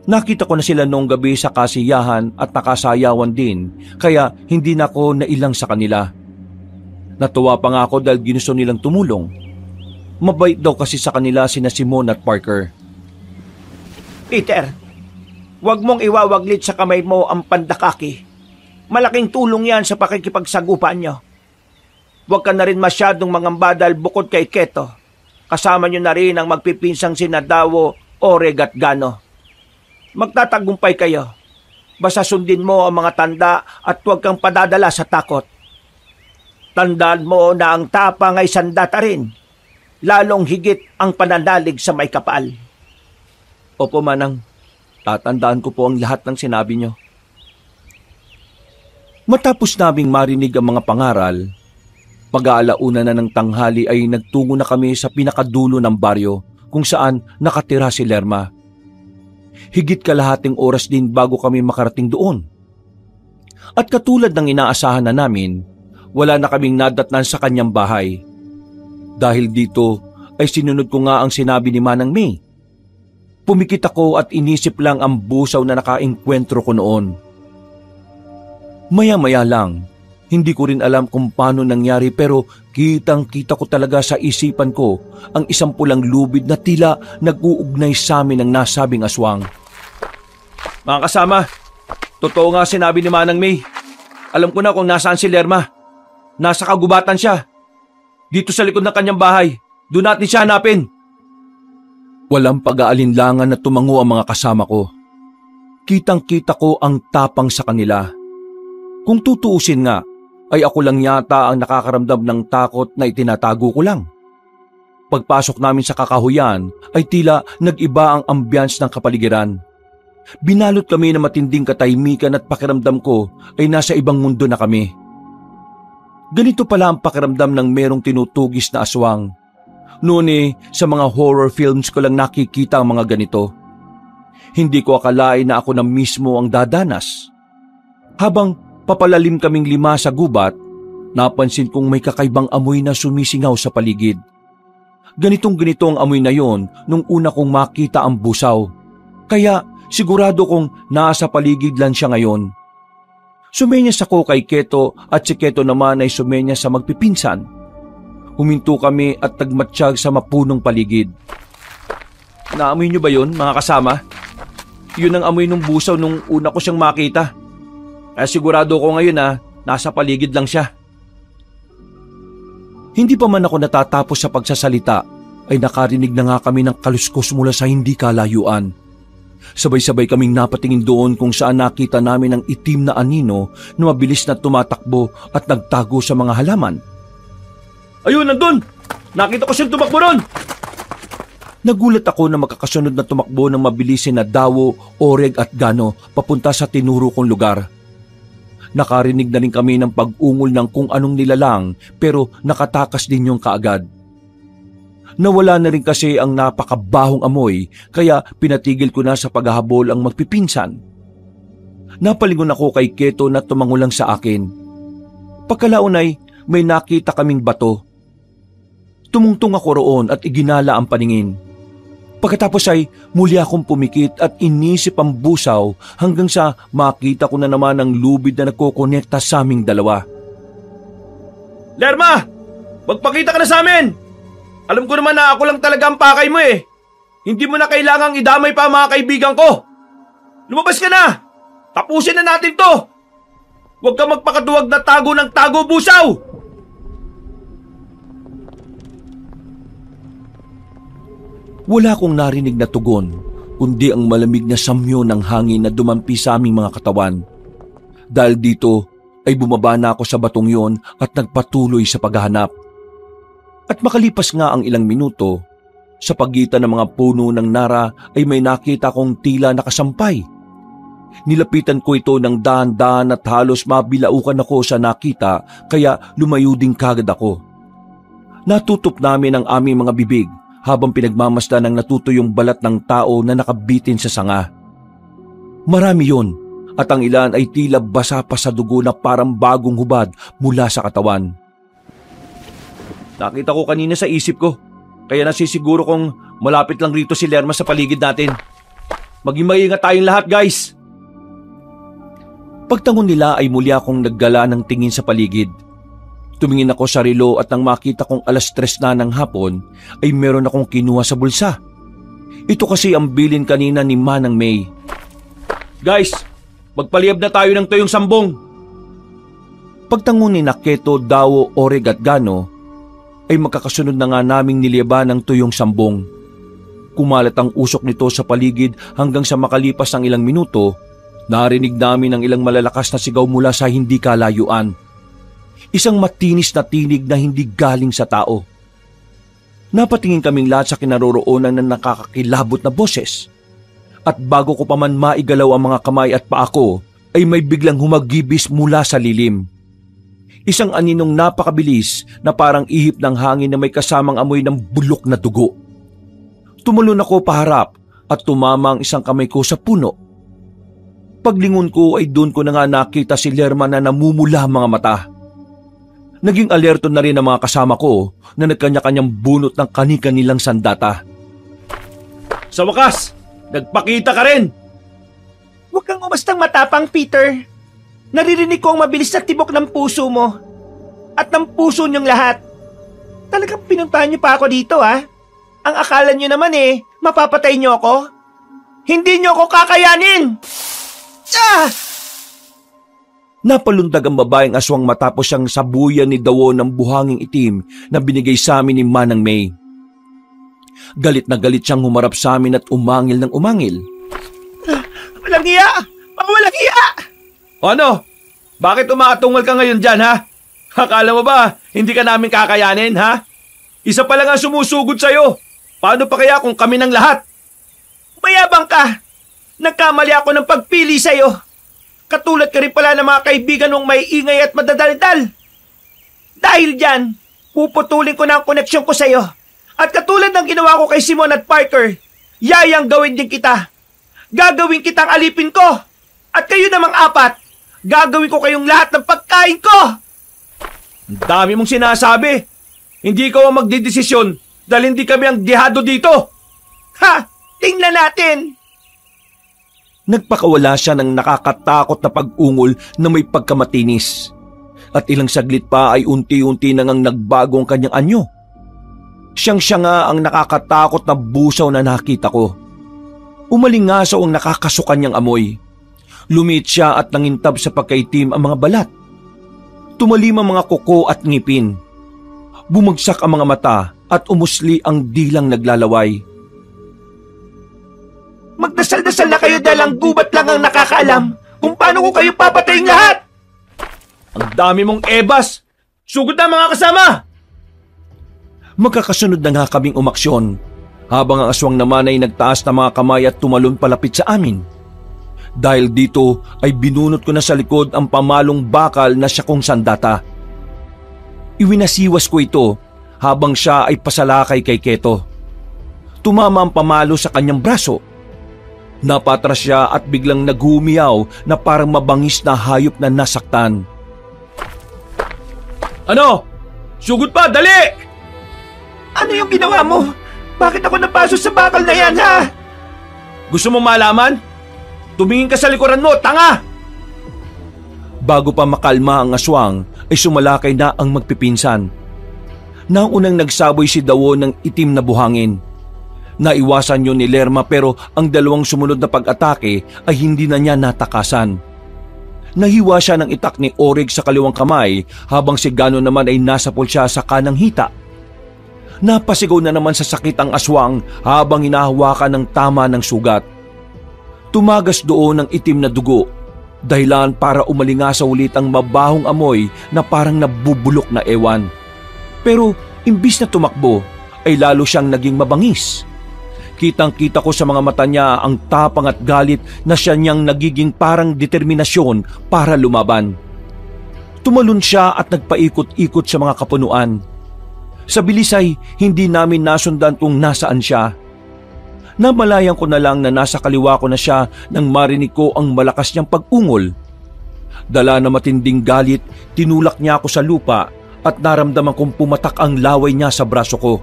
Speaker 1: Nakita ko na sila noong gabi sa kasiyahan at nakasayawan din, kaya hindi na ako nailang sa kanila. Natuwa pa nga ako dahil ginusto nilang tumulong. Mabait daw kasi sa kanila sina Simone at Parker.
Speaker 2: Peter, huwag mong iwawaglit sa kamay mo ang pandakaki. Malaking tulong yan sa pakikipagsagupan nyo. Huwag ka na rin masyadong mangambadal bukod kay Keto. Kasama nyo na rin ang magpipinsang sina Dawo, Oreg at Gano. Magtatagumpay kayo. Basta sundin mo ang mga tanda at huwag kang padadala sa takot. Tandaan mo na ang tapang ay sandata rin. Lalong higit ang pananalig sa may kapal.
Speaker 1: Opo, Manang. Tatandaan ko po ang lahat ng sinabi nyo. Matapos naming marinig ang mga pangaral, pag-aalauna na ng tanghali ay nagtungo na kami sa pinakadulo ng baryo kung saan nakatira si Lerma. Higit kalahating oras din bago kami makarating doon. At katulad ng inaasahan na namin, wala na kaming nadatnan sa kanyang bahay. Dahil dito ay sinunod ko nga ang sinabi ni Manang May. Pumikit ako at inisip lang ang busaw na nakaengkwentro ko noon. Maya-maya lang, hindi ko rin alam kung paano nangyari pero kitang-kita ko talaga sa isipan ko ang isang pulang lubid na tila nag-uugnay sa amin ng nasabing aswang. Mga kasama, totoo nga sinabi ni Manang May. Alam ko na kung nasaan si Lerma. Nasa kagubatan siya. Dito sa likod ng kanyang bahay. Doon natin siya hanapin. Walang pag-aalinlangan na tumango ang mga kasama ko. Kitang-kita ko ang tapang sa kanila. Kung tutuusin nga, ay ako lang yata ang nakakaramdam ng takot na itinatago ko lang. Pagpasok namin sa kakahuyan ay tila nag-iba ang ambiance ng kapaligiran. Binalot kami ng matinding katahimikan at pakiramdam ko ay nasa ibang mundo na kami. Ganito pala ang pakiramdam ng merong tinutugis na aswang. Noon sa mga horror films ko lang nakikita ang mga ganito. Hindi ko akalain na ako na mismo ang dadanas. Habang papalalim kaming 5 sa gubat, napansin kong may kakaibang amoy na sumisingaw sa paligid. Ganitong-ganito ang amoy na yon nung una kong makita ang busaw. Kaya sigurado kong nasa paligid lang siya ngayon. Sumenyas ako kay Keto at si Keto naman ay sumenyas sa magpipinsan. Huminto kami at nagmatsyag sa mapunong paligid. Naamoy niyo ba yun, mga kasama? Yun ang amoy ng busaw nung una ko siyang makita. Kaya sigurado ko ngayon na nasa paligid lang siya. Hindi pa man ako natatapos sa pagsasalita ay nakarinig na nga kami ng kaluskos mula sa hindi kalayuan. Sabay-sabay kaming napatingin doon kung saan nakita namin ang itim na anino na mabilis na tumatakbo at nagtago sa mga halaman. Ayun, nandun! Nakita ko siyang tumakbo ron! Nagulat ako na makakasunod na tumakbo ng mabilisin na Dawo, Oreg at Gano papunta sa tinuro kong lugar. Nakarinig na rin kami ng pag-ungol ng kung anong nilalang pero nakatakas din yung kaagad. Nawala na rin kasi ang napakabahong amoy kaya pinatigil ko na sa paghahabol ang magpipinsan. Napalingon ako kay Keto na tumango lang sa akin. Pagkalaon ay may nakita kaming bato. Tumungtong ako roon at iginala ang paningin. Pagkatapos ay muli akong pumikit at inisip ang busaw hanggang sa makita ko na naman ang lubid na nagkokonekta sa aming dalawa.
Speaker 3: Lerma! Magpakita ka na sa amin! Alam ko naman na ako lang talaga ang pakay mo eh. Hindi mo na kailangang idamay pa ang mga kaibigan ko. Lumabas ka na! Tapusin na natin to! Huwag ka magpakaduwag na tago ng tago, busaw!
Speaker 1: Wala akong narinig na tugon, kundi ang malamig na samyo ng hangin na dumampi sa aming mga katawan. Dahil dito ay bumaba na ako sa batong yon at nagpatuloy sa paghahanap. At makalipas nga ang ilang minuto, sa pagitan ng mga puno ng nara ay may nakita kong tila nakasampay. Nilapitan ko ito ng dahan-dahan at halos mabilaukan ako sa nakita kaya lumayo din kagad ako. Natutop namin ang aming mga bibig habang pinagmamasdan ng natutuyong balat ng tao na nakabitin sa sanga. Marami yon at ang ilan ay tila basa pa sa dugo na parang bagong hubad mula sa katawan. Nakita ko kanina sa isip ko, kaya nasisiguro kong malapit lang rito si Lerma sa paligid natin. Maging maingat tayong lahat, guys! Pagtangon nila ay muli akong naggala ng tingin sa paligid. Tumingin ako sa relo at nang makita kong 3:00 na ng hapon ay meron akong kinuha sa bulsa. Ito kasi ang bilin kanina ni Manang May.
Speaker 3: Guys, magpaliyab na tayo ng tuyong sambong.
Speaker 1: Pagtangon ni Naketo, Dawo, Oreg at Gano ay magkakasunod na nga naming niliyaban ng tuyong sambong. Kumalat ang usok nito sa paligid hanggang sa makalipas ang ilang minuto, narinig namin ang ilang malalakas na sigaw mula sa hindi kalayuan. Isang matinis na tinig na hindi galing sa tao. Napatingin kaming lahat sa kinaroroonan ng nakakakilabot na boses. At bago ko pa man maigalaw ang mga kamay at paa ko, ay may biglang humagibis mula sa lilim. Isang aninong napakabilis na parang ihip ng hangin na may kasamang amoy ng bulok na dugo. Tumalon ako paharap at tumama ang isang kamay ko sa puno. Paglingon ko ay doon ko na nga nakita si Lerma na namumula ang mga mata. Naging alerto na rin ang mga kasama ko na nagkanya-kanyang bunot ng kani-kanilang sandata.
Speaker 3: Sa wakas, nagpakita ka rin!
Speaker 2: Huwag kang umastang matapang, Peter. Naririnig ko ang mabilis na tibok ng puso mo. At ng puso niyong lahat. Talagang pinuntahan niyo pa ako dito, ha? Ang akala niyo naman mapapatay niyo ako? Hindi niyo ako kakayanin! Ah!
Speaker 1: Napalundag ang babaeng aswang matapos siyang sabuyan ni Dawo ng buhanging itim na binigay sa amin ni Manang May. Galit na galit siyang humarap sa amin at umangil ng umangil.
Speaker 2: Walang hiya! Walang hiya!
Speaker 3: Ano? Bakit umaatungal ka ngayon dyan, ha? Akala mo ba hindi ka namin kakayanin, ha? Isa pa lang ang sumusugod sa'yo. Paano pa kaya kung kami ng lahat?
Speaker 2: Mayabang ka! Nagkamali ako ng pagpili sa'yo. Katulad ka rin pala ng mga kaibigan mong may ingay at madadaldal. Dahil dyan, puputulin ko na ang koneksyon ko sa'yo. At katulad ng ginawa ko kay Simon at Parker, yayang gawin din kita. Gagawin kitang alipin ko. At kayo namang 4, gagawin ko kayong lahat ng pagkain ko.
Speaker 3: Ang dami mong sinasabi. Hindi ikaw ang magdidesisyon dahil hindi kami ang dihado dito.
Speaker 2: Ha! Tingnan natin.
Speaker 1: Nagpakawala siya ng nakakatakot na pag-ungol na may pagkamatinis. At ilang saglit pa ay unti-unti nang nagbago ang kanyang anyo. Siyang-siya nga ang nakakatakot na busaw na nakita ko. Umalingasaw ang nakakasukan niyang amoy. Lumit siya at nangintab sa pagkaitim ang mga balat. Tumalim ang mga kuko at ngipin. Bumagsak ang mga mata at umusli ang dilang naglalaway.
Speaker 2: Magdasal-dasal na kayo dahil ang gubat lang ang nakakaalam kung paano ko kayo papatayin lahat!
Speaker 3: Ang dami mong ebas! Sugod na mga kasama!
Speaker 1: Magkakasunod na nga kaming umaksyon, habang ang aswang naman ay nagtaas na mga kamay at tumalon palapit sa amin. Dahil dito ay binunot ko na sa likod ang pamalong bakal na siya kong sandata. Iwinasiwas ko ito habang siya ay pasalakay kay Keto. Tumama ang pamalo sa kanyang braso. Napatras siya at biglang naghumiyaw na parang mabangis na hayop na nasaktan.
Speaker 3: Ano? Sugod pa, dali!
Speaker 2: Ano yung ginawa mo? Bakit ako napasok sa bakal na yan, ha?
Speaker 1: Gusto mo malaman? Tumingin ka sa likuran mo, tanga! Bago pa makalma ang aswang, ay sumalakay na ang magpipinsan. Naunang nagsaboy si Dawo ng itim na buhangin. Naiwasan yun ni Lerma pero ang dalawang sumunod na pag-atake ay hindi na niya natakasan. Nahiwa siya ng itak ni Orig sa kaliwang kamay habang si Gano naman ay nasapol siya sa kanang hita. Napasigaw na naman sa sakit ang aswang habang hinahawakan ng tama ng sugat. Tumagas doon ang itim na dugo, dahilan para umalingasa ulit ang mabahong amoy na parang nabubulok na ewan. Pero imbis na tumakbo, ay lalo siyang naging mabangis. Kitang-kita ko sa mga mata niya ang tapang at galit na siya niyang nagiging parang determinasyon para lumaban. Tumalon siya at nagpaikot-ikot sa mga kapunuan. Sa bilis ay hindi namin nasundan kung nasaan siya. Namalayan ko na lang na nasa kaliwa ko na siya nang marinig ko ang malakas niyang pag-ungol. Dala na matinding galit, tinulak niya ako sa lupa at naramdaman kong pumatak ang laway niya sa braso ko.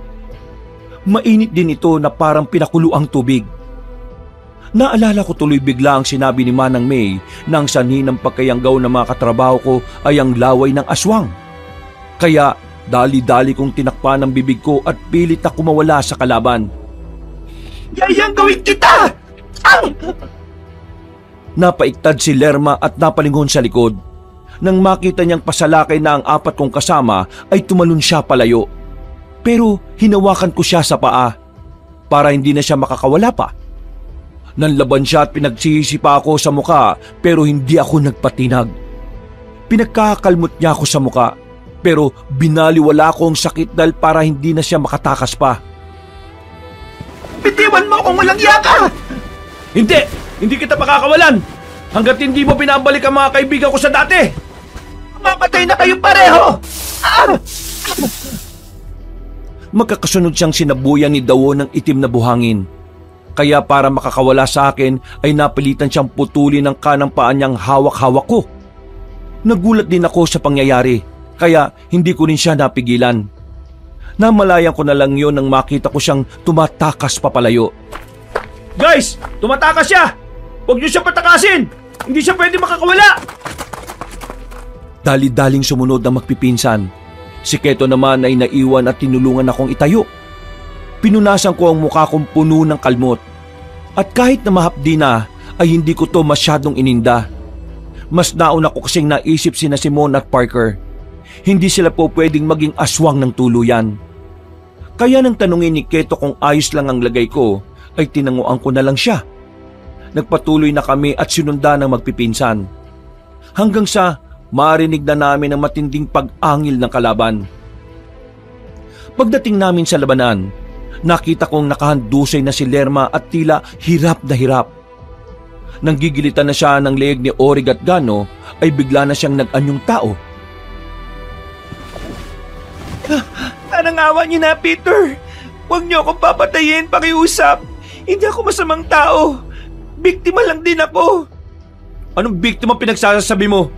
Speaker 1: Mainit din ito na parang pinakulo ang tubig. Naalala ko tuloy bigla ang sinabi ni Manang May na ang sanhi ng pagkayanggaw ng mga katrabaho ko ay ang laway ng aswang. Kaya dali-dali kong tinakpan ang bibig ko at pilit na kumawala sa kalaban.
Speaker 2: Yayanggawin kita! Ang!
Speaker 1: Napaiktad si Lerma at napalingon sa likod. Nang makita niyang pasalakay na ang apat kong kasama ay tumalon siya palayo. Pero hinawakan ko siya sa paa para hindi na siya makakawala pa. Nanlaban siya at pinagsisisipa ako sa muka pero hindi ako nagpatinag. Pinagkakalmot niya ako sa muka pero binaliwala ko ang sakit dahil para hindi na siya makatakas pa.
Speaker 2: Bitiwan mo kung walang yaka!
Speaker 1: Hindi! Hindi kita pakakawalan! Hanggat hindi mo pinabalik ang mga kaibigan ko sa dati!
Speaker 2: Mamatay na kayo pareho! Ah!
Speaker 1: Magkakasunod siyang sinabuyan ni Dawo ng itim na buhangin. Kaya para makakawala sa akin ay napilitan siyang putulin ng kanang paa niyang hawak-hawak ko. Nagulat din ako sa pangyayari kaya hindi ko rin siya napigilan. Namalayan ko na lang yon nang makita ko siyang tumatakas papalayo. Guys! Tumatakas siya! Huwag niyo siya patakasin! Hindi siya pwede makakawala! Dali-daling sumunod ang magpipinsan. Si Keto naman ay naiwan at tinulungan akong itayo. Pinunasan ko ang mukha kong puno ng kalmot. At kahit na mahapdi na, ay hindi ko to masyadong ininda. Mas nauna ko kasing naisip sina Simon at Parker. Hindi sila po pwedeng maging aswang ng tuluyan. Kaya nang tanungin ni Keto kung ayos lang ang lagay ko, ay tinanguan ko na lang siya. Nagpatuloy na kami at sinundan ng magpipinsan. Hanggang sa marinig na namin ang matinding pag-angil ng kalaban. Pagdating namin sa labanan, nakita kong nakahandusay na si Lerma at tila hirap na hirap. Nang gigilitan na siya ng leeg ni Orig at Gano, ay bigla na siyang nag-anyong tao.
Speaker 2: Parang awa niyo na, Peter. Huwag niyo akong papatayin, pakiusap. Hindi ako masamang tao. Biktima lang din ako.
Speaker 1: Anong biktima pinagsasabi mo?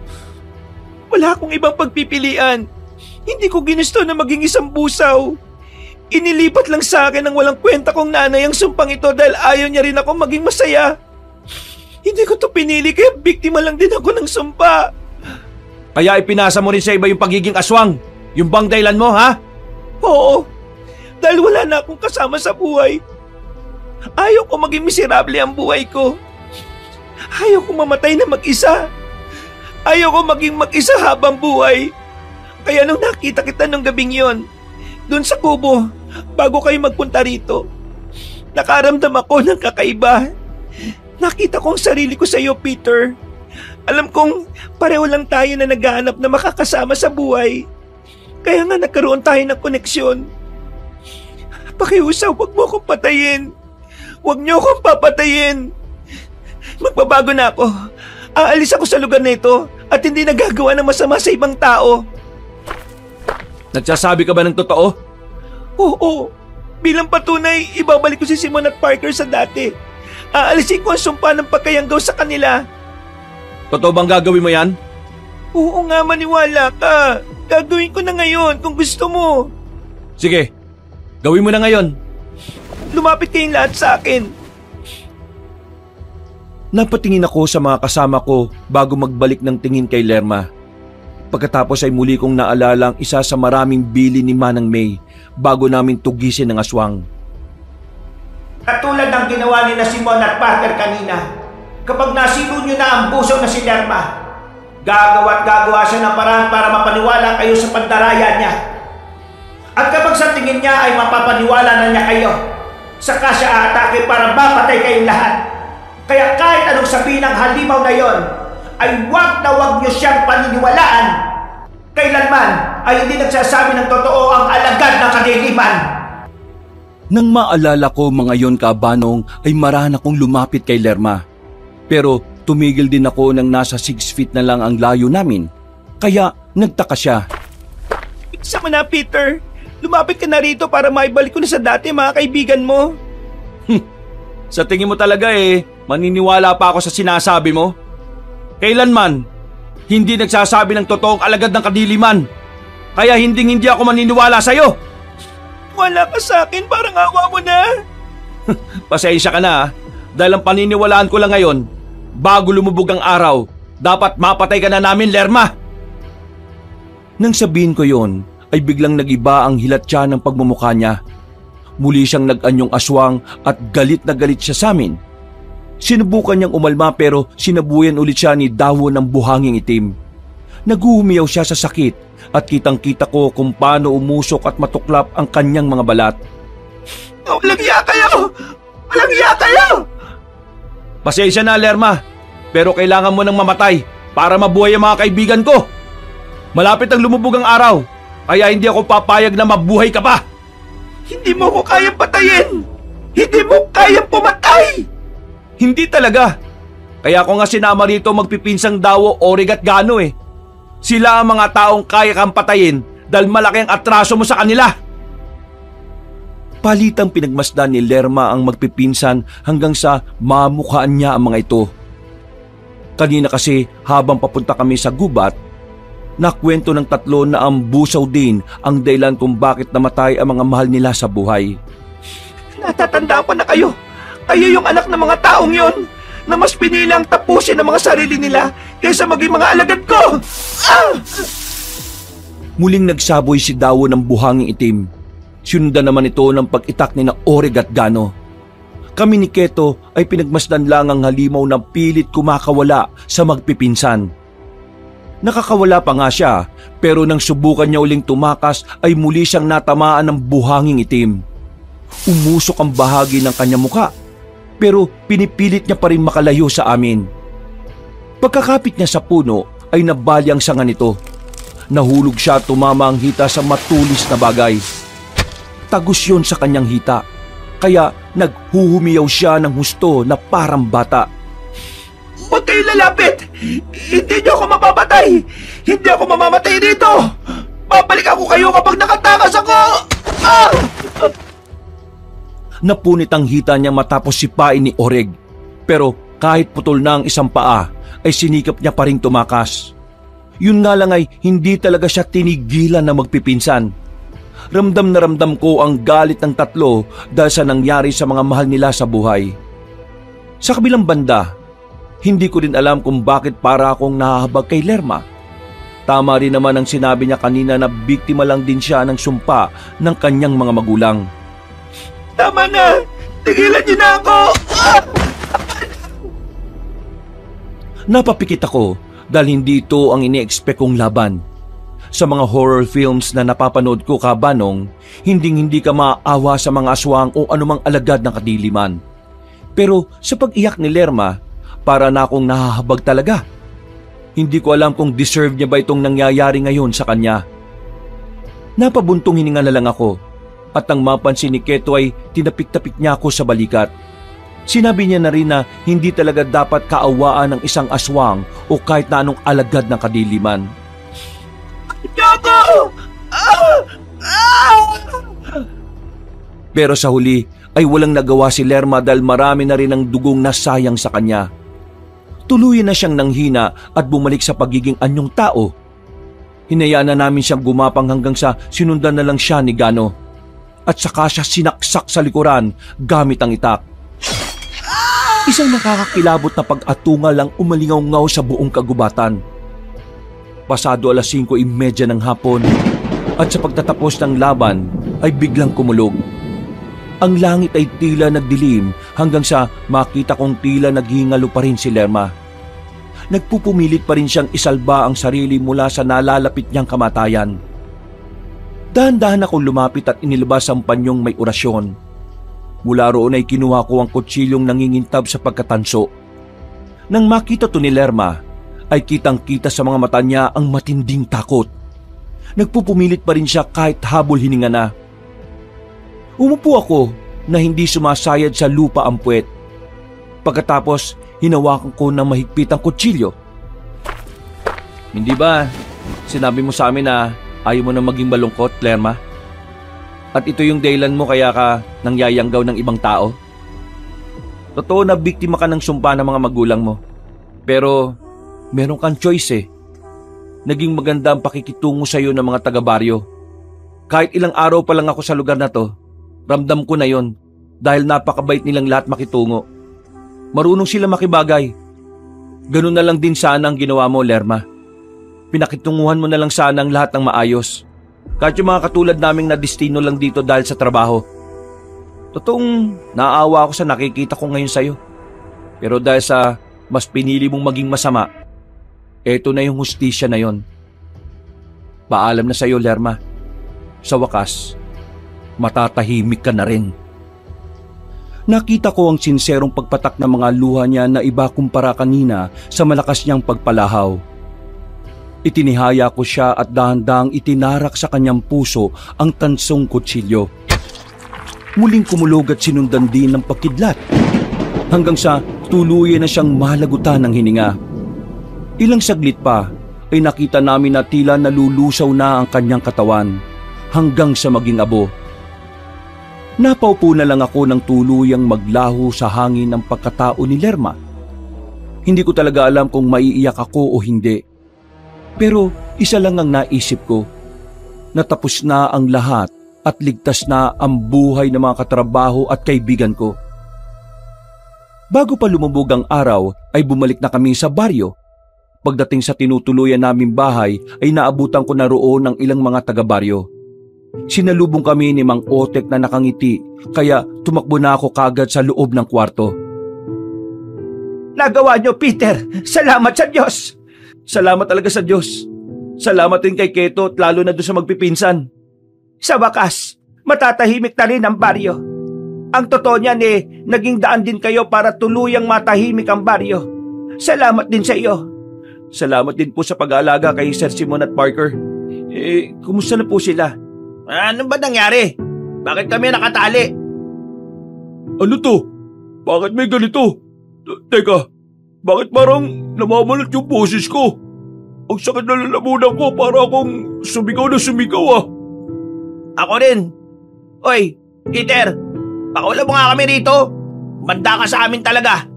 Speaker 2: Wala akong ibang pagpipilian. Hindi ko ginusto na maging isang busaw. Inilipat lang sa akin ng walang kwenta kong nanay ang sumpang ito dahil ayaw niya rin ako maging masaya. Hindi ko to pinili kaya biktima lang din ako ng sumpa.
Speaker 1: Kaya ipinasa mo rin sa iba yung pagiging aswang? Yung bang dahilan mo, ha?
Speaker 2: Oo, dahil wala na akong kasama sa buhay. Ayaw ko maging miserable ang buhay ko. Ayaw ko mamatay na mag-isa. Ayaw ko maging mag-isa habang buhay. Kaya nung nakita kita nung gabing yon, dun sa kubo, bago kayo magpunta rito, nakaramdam ako ng kakaiba. Nakita ko ang sarili ko sa iyo, Peter. Alam kong pareho lang tayo na naghahanap na makakasama sa buhay. Kaya nga nagkaroon tayo ng koneksyon. Pakiusap, huwag mo akong patayin. Huwag niyo akong papatayin. Magbabago na ako. Aalis ako sa lugar na ito at hindi nagagawa ng masama sa ibang tao.
Speaker 1: Nagsasabi ka ba ng totoo?
Speaker 2: Oo. Bilang patunay, ibabalik ko si Simon at Parker sa dati. Aalisin ko ang sumpa ng pagkayanggaw sa kanila.
Speaker 1: Totoo bang gagawin mo yan?
Speaker 2: Oo nga, maniwala ka. Gagawin ko na ngayon kung gusto mo.
Speaker 1: Sige, gawin mo na ngayon. Lumapit kayong lahat sa akin. Napatingin ako sa mga kasama ko bago magbalik ng tingin kay Lerma. Pagkatapos ay muli kong naalala ang isa sa maraming bili ni Manang May bago namin tugisin ng aswang.
Speaker 2: Katulad ng ginawa ni na Simon at Parker kanina, kapag nasilo nyo na ang puso na si Lerma, gagawa siya ng paraan para mapaniwala kayo sa pagdaraya niya. At kapag sa tingin niya ay mapapaniwala na niya kayo, saka siya aatake para mapatay kayong lahat. Kaya kahit anong sabihin ng halimaw na yon, ay wag na wag niyo siyang paniniwalaan. Kailanman ay hindi nagsasabi ng totoo ang alagad ng kadiliman.
Speaker 1: Nang maalala ko mga yon, Kabanong, ay marahan akong lumapit kay Lerma. Pero tumigil din ako nang nasa 6 feet na lang ang layo namin. Kaya nagtaka siya. Isa mo na, Peter. Lumapit ka na rito para maibalik ko na sa dati mga kaibigan mo. Sa tingin mo talaga maniniwala pa ako sa sinasabi mo? Kailanman, hindi nagsasabi ng totoong alagad ng kadiliman. Kaya hindi ako maniniwala sa'yo. Wala ka sa akin, parang awa mo na. Pasensya ka na dahil ang paniniwalaan ko lang ngayon, bago lumubog ang araw, dapat mapatay ka na namin, Lerma. Nang sabihin ko yon, ay biglang nagiba ang hilatya ng pagmumukha niya. Muli siyang nag-anyong aswang at galit na galit siya sa amin. Sinubukan niyang umalma pero sinabuyan ulit siya ni dahon ng buhanging itim. Naguhumiyaw siya sa sakit at kitang-kita ko kung paano umusok at matuklap ang kanyang mga balat. Walang iya kayo! Walang iya kayo! Pasensya na, Lerma, pero kailangan mo nang mamatay para mabuhay ang mga kaibigan ko. Malapit ang lumubog ang araw, kaya hindi ako papayag na mabuhay ka pa. Hindi mo ko kayang patayin! Hindi mo kayang pumatay! Hindi talaga. Kaya ako nga sinama rito magpipinsang Dawo, Orig at Gano Sila ang mga taong kaya kang patayin dahil malaki ang atraso mo sa kanila. Palitang pinagmasdan ni Lerma ang magpipinsan hanggang sa mamukhaan niya ang mga ito. Kanina kasi habang papunta kami sa gubat, nakwento ng tatlo na ang busaw din ang dahilan kung bakit namatay ang mga mahal nila sa buhay. Natatanda pa na kayo. Kayo yung anak ng mga taong yon na mas pinilang tapusin ang mga sarili nila kaysa maging mga alagad ko! Ah! Muling nagsaboy si Dawo ng buhanging itim. Sinundan naman ito ng pag-itak ni na Orig at Gano. Kami ni Keto ay pinagmasdan lang ang halimaw na pilit kumakawala sa magpipinsan. Nakakawala pa nga siya, pero nang subukan niya uling tumakas ay muli siyang natamaan ng buhanging itim. Umusok ang bahagi ng kanyang mukha, pero pinipilit niya pa rin makalayo sa amin. Pagkakapit niya sa puno ay nabali ang sanga nito. Nahulog siya at tumama ang hita sa matulis na bagay. Tagos yun sa kanyang hita, kaya naghuhumiyaw siya ng husto na parang bata. Huwag kayo lalapit! Hindi niyo ako mapapatay! Hindi ako mamamatay dito! Babalik ako kayo kapag nakatakas ako! Ah! Napunit ang hita niya matapos sipain ni Orig. Pero kahit putol na ang isang paa, ay sinikap niya pa rin tumakas. Yun nga lang ay hindi talaga siya tinigilan na magpipinsan. Ramdam na ramdam ko ang galit ng tatlo dahil sa nangyari sa mga mahal nila sa buhay. Sa kabilang banda, hindi ko rin alam kung bakit para akong nahahabag kay Lerma. Tama rin naman ang sinabi niya kanina na biktima lang din siya ng sumpa ng kanyang mga magulang. Tama na! Tigilan niyo na ako! Napapikit ako dahil hindi ito ang ini-expect kong laban. Sa mga horror films na napapanood ko, Kabanong, hindi ka maawa sa mga aswang o anumang alagad ng kadiliman. Pero sa pag-iyak ni Lerma, para na akong nahahabag talaga. Hindi ko alam kung deserve niya ba itong nangyayari ngayon sa kanya. Napabuntong hininga na lang ako at nang mapansin ni Keto ay tinapik-tapik niya ako sa balikat. Sinabi niya na rin na hindi talaga dapat kaawaan ng isang aswang o kahit na anong alagad ng kadiliman. Yoko! Pero sa huli ay walang nagawa si Lerma dahil marami na rin ang dugong nasayang sa kanya. Tuluyan na siyang nanghina at bumalik sa pagiging anyong tao. Hinayaan na namin siyang gumapang hanggang sa sinundan na lang siya ni Gano. at saka siya sinaksak sa likuran gamit ang itak. Isang nakakakilabot na pag-atungal ang umalingaw-ngaw sa buong kagubatan. Pasado 5:30 ng hapon at sa pagtatapos ng laban ay biglang kumulog. Ang langit ay tila nagdilim hanggang sa makita kong tila naghingalo pa rin si Lerma. Nagpupumilit pa rin siyang isalba ang sarili mula sa nalalapit niyang kamatayan. Dahan-dahan akong lumapit at inilabas ang panyong may orasyon. Mula roon ay kinuha ko ang kutsilyong nangingintab sa pagkatanso. Nang makita to ni Lerma, ay kitang-kita sa mga mata niya ang matinding takot. Nagpupumilit pa rin siya kahit habol hininga na. Umupo ako na hindi sumasayad sa lupa ang puwet. Pagkatapos, hinawakan ko ng mahigpit ang kutsilyo. Hindi ba sinabi mo sa amin na ayaw mo na maging malungkot, Lerma? At ito yung dahilan mo kaya ka nangyayanggaw ng ibang tao? Totoo na biktima ka ng sumpa ng mga magulang mo. Pero meron kang choice eh. Naging maganda ang pakikitungo sa iyo ng mga taga-baryo. Kahit ilang araw pa lang ako sa lugar na to, ramdam ko na yon dahil napakabait nilang lahat makitungo. Marunong sila makibagay. Ganun na lang din sana ang ginawa mo, Lerma. Pinakitunguhan mo na lang sana ang lahat ng maayos. Kahit yung mga katulad naming na destino lang dito dahil sa trabaho. Totoong naaawa ako sa nakikita ko ngayon sa'yo. Pero dahil sa mas pinili mong maging masama, eto na yung hustisya na yon. Paalam na sa'yo, Lerma. Sa wakas, matatahimik ka na rin. Nakita ko ang sinserong pagpatak ng mga luha niya na iba kumpara kanina sa malakas niyang pagpalahaw. Itinihaya ko siya at dahan-dahang itinarak sa kanyang puso ang tansong kutsilyo. Muling kumulog at sinundan din ng pakidlat hanggang sa tuluyan na siyang malagutan ng hininga. Ilang saglit pa ay nakita namin na tila nalulusaw na ang kanyang katawan hanggang sa maging abo. Napaupo na lang ako ng tuluyang maglaho sa hangin ng pagkatao ni Lerma. Hindi ko talaga alam kung maiiyak ako o hindi. Pero isa lang ang naisip ko, natapos na ang lahat at ligtas na ang buhay ng mga katrabaho at kaibigan ko. Bago pa lumubog ang araw ay bumalik na kami sa baryo. Pagdating sa tinutuluyan naming bahay ay naabutan ko na roon ng ilang mga taga-baryo. Sinalubong kami ni Mang Otek na nakangiti kaya tumakbo na ako kagad sa loob ng kwarto.
Speaker 2: Nagawa niyo, Peter! Salamat sa Diyos!
Speaker 1: Salamat talaga sa Diyos. Salamat din kay Keto at lalo na doon sa magpipinsan.
Speaker 2: Sa wakas, matatahimik na rin ang baryo. Ang totoo niyan naging daan din kayo para tuluyang matahimik ang baryo. Salamat din sa iyo.
Speaker 1: Salamat din po sa pag-aalaga kay Sir Simon at Parker. Kumusta na po sila?
Speaker 2: Ano ba nangyari? Bakit kami nakatali?
Speaker 3: Ano to? Bakit may ganito? Teka, bakit parang namamalat yung boses ko? Ang sakit na lalamunan ko para akong sumigaw na sumigaw ah.
Speaker 2: Ako rin. Oy, Peter, pakawala mo nga kami rito. Banda ka sa amin talaga.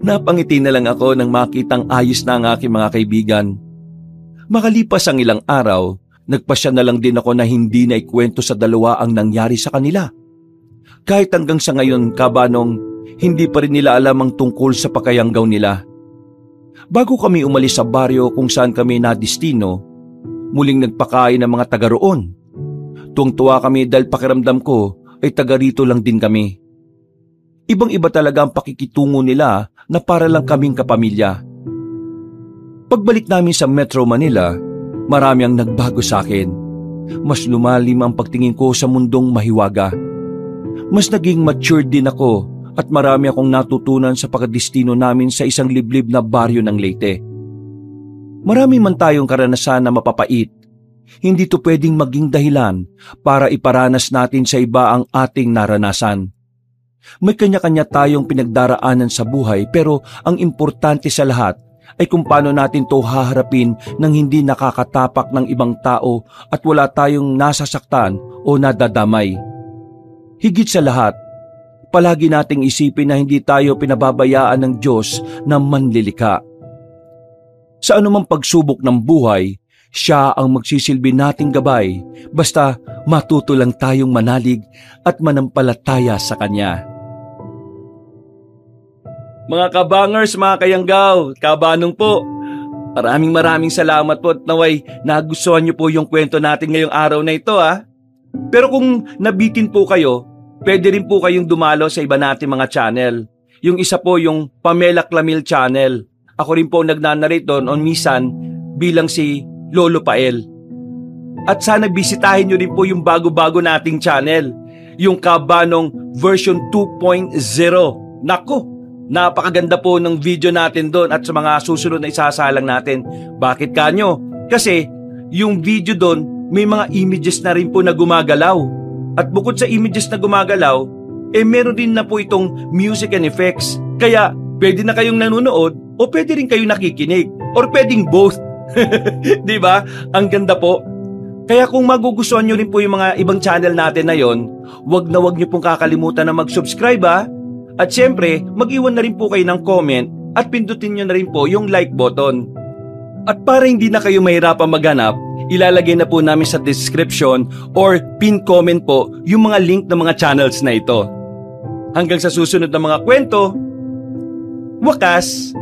Speaker 1: Napangiti na lang ako nang makitang ayos na ang aking mga kaibigan. Makalipas ang ilang araw, nagpasya na lang din ako na hindi na ikwento sa dalawa ang nangyari sa kanila. Kahit hanggang sa ngayon, kabanong, hindi pa rin nila alam ang tungkol sa pakayanggaw nila. Bago kami umalis sa baryo kung saan kami nadistino, muling nagpakain ng mga taga roon. Tuwang-tuwa kami dahil pakiramdam ko ay taga rito lang din kami. Ibang-iba talaga ang pakikitungo nila na para lang kaming kapamilya. Pagbalik namin sa Metro Manila, marami ang nagbago sa akin. Mas lumalim ang pagtingin ko sa mundong mahiwaga. Mas naging mature din ako at marami akong natutunan sa pagkadestino namin sa isang liblib na baryo ng Leyte. Marami man tayong karanasan na mapapait, hindi to pwedeng maging dahilan para iparanas natin sa iba ang ating naranasan. May kanya-kanya tayong pinagdaraanan sa buhay pero ang importante sa lahat ay kung paano natin to haharapin nang hindi nakakatapak ng ibang tao at wala tayong nasasaktan o nadadamay. Higit sa lahat, palagi nating isipin na hindi tayo pinababayaan ng Diyos na manlilikha. Sa anumang pagsubok ng buhay, Siya ang magsisilbi nating gabay basta matuto lang tayong manalig at manampalataya sa Kanya. Mga kabangers, mga kayanggaw, kabanong po, maraming salamat po at naway nagustuhan niyo po yung kwento natin ngayong araw na ito Pero kung nabitin po kayo, pwede rin po kayong dumalo sa iba nating mga channel. Yung isa po yung Pamela Clamil channel. Ako rin po nagnanarate doon on minsan bilang si Lolo Pael. At sana bisitahin nyo rin po yung bago-bago nating channel, yung Kabanong version 2.0. Nako, napakaganda po ng video natin doon at sa mga susunod na isasalang natin. Bakit kanyo? Kasi yung video doon may mga images na rin po na gumagalaw. At bukod sa images na gumagalaw, meron din na po itong music and effects. Kaya pwede na kayong nanonood o pwede rin kayong nakikinig or pwedeng both. Di ba? Ang ganda po. Kaya kung magugustuhan nyo rin po yung mga ibang channel natin na yon, wag nyo pong kakalimutan na mag-subscribe At syempre, mag-iwan na rin po kayo ng comment at pindutin nyo na rin po yung like button. At para hindi na kayo mahirapang maghanap, ilalagay na po namin sa description or pin comment po yung mga link ng mga channels na ito. Hanggang sa susunod na mga kwento, wakas!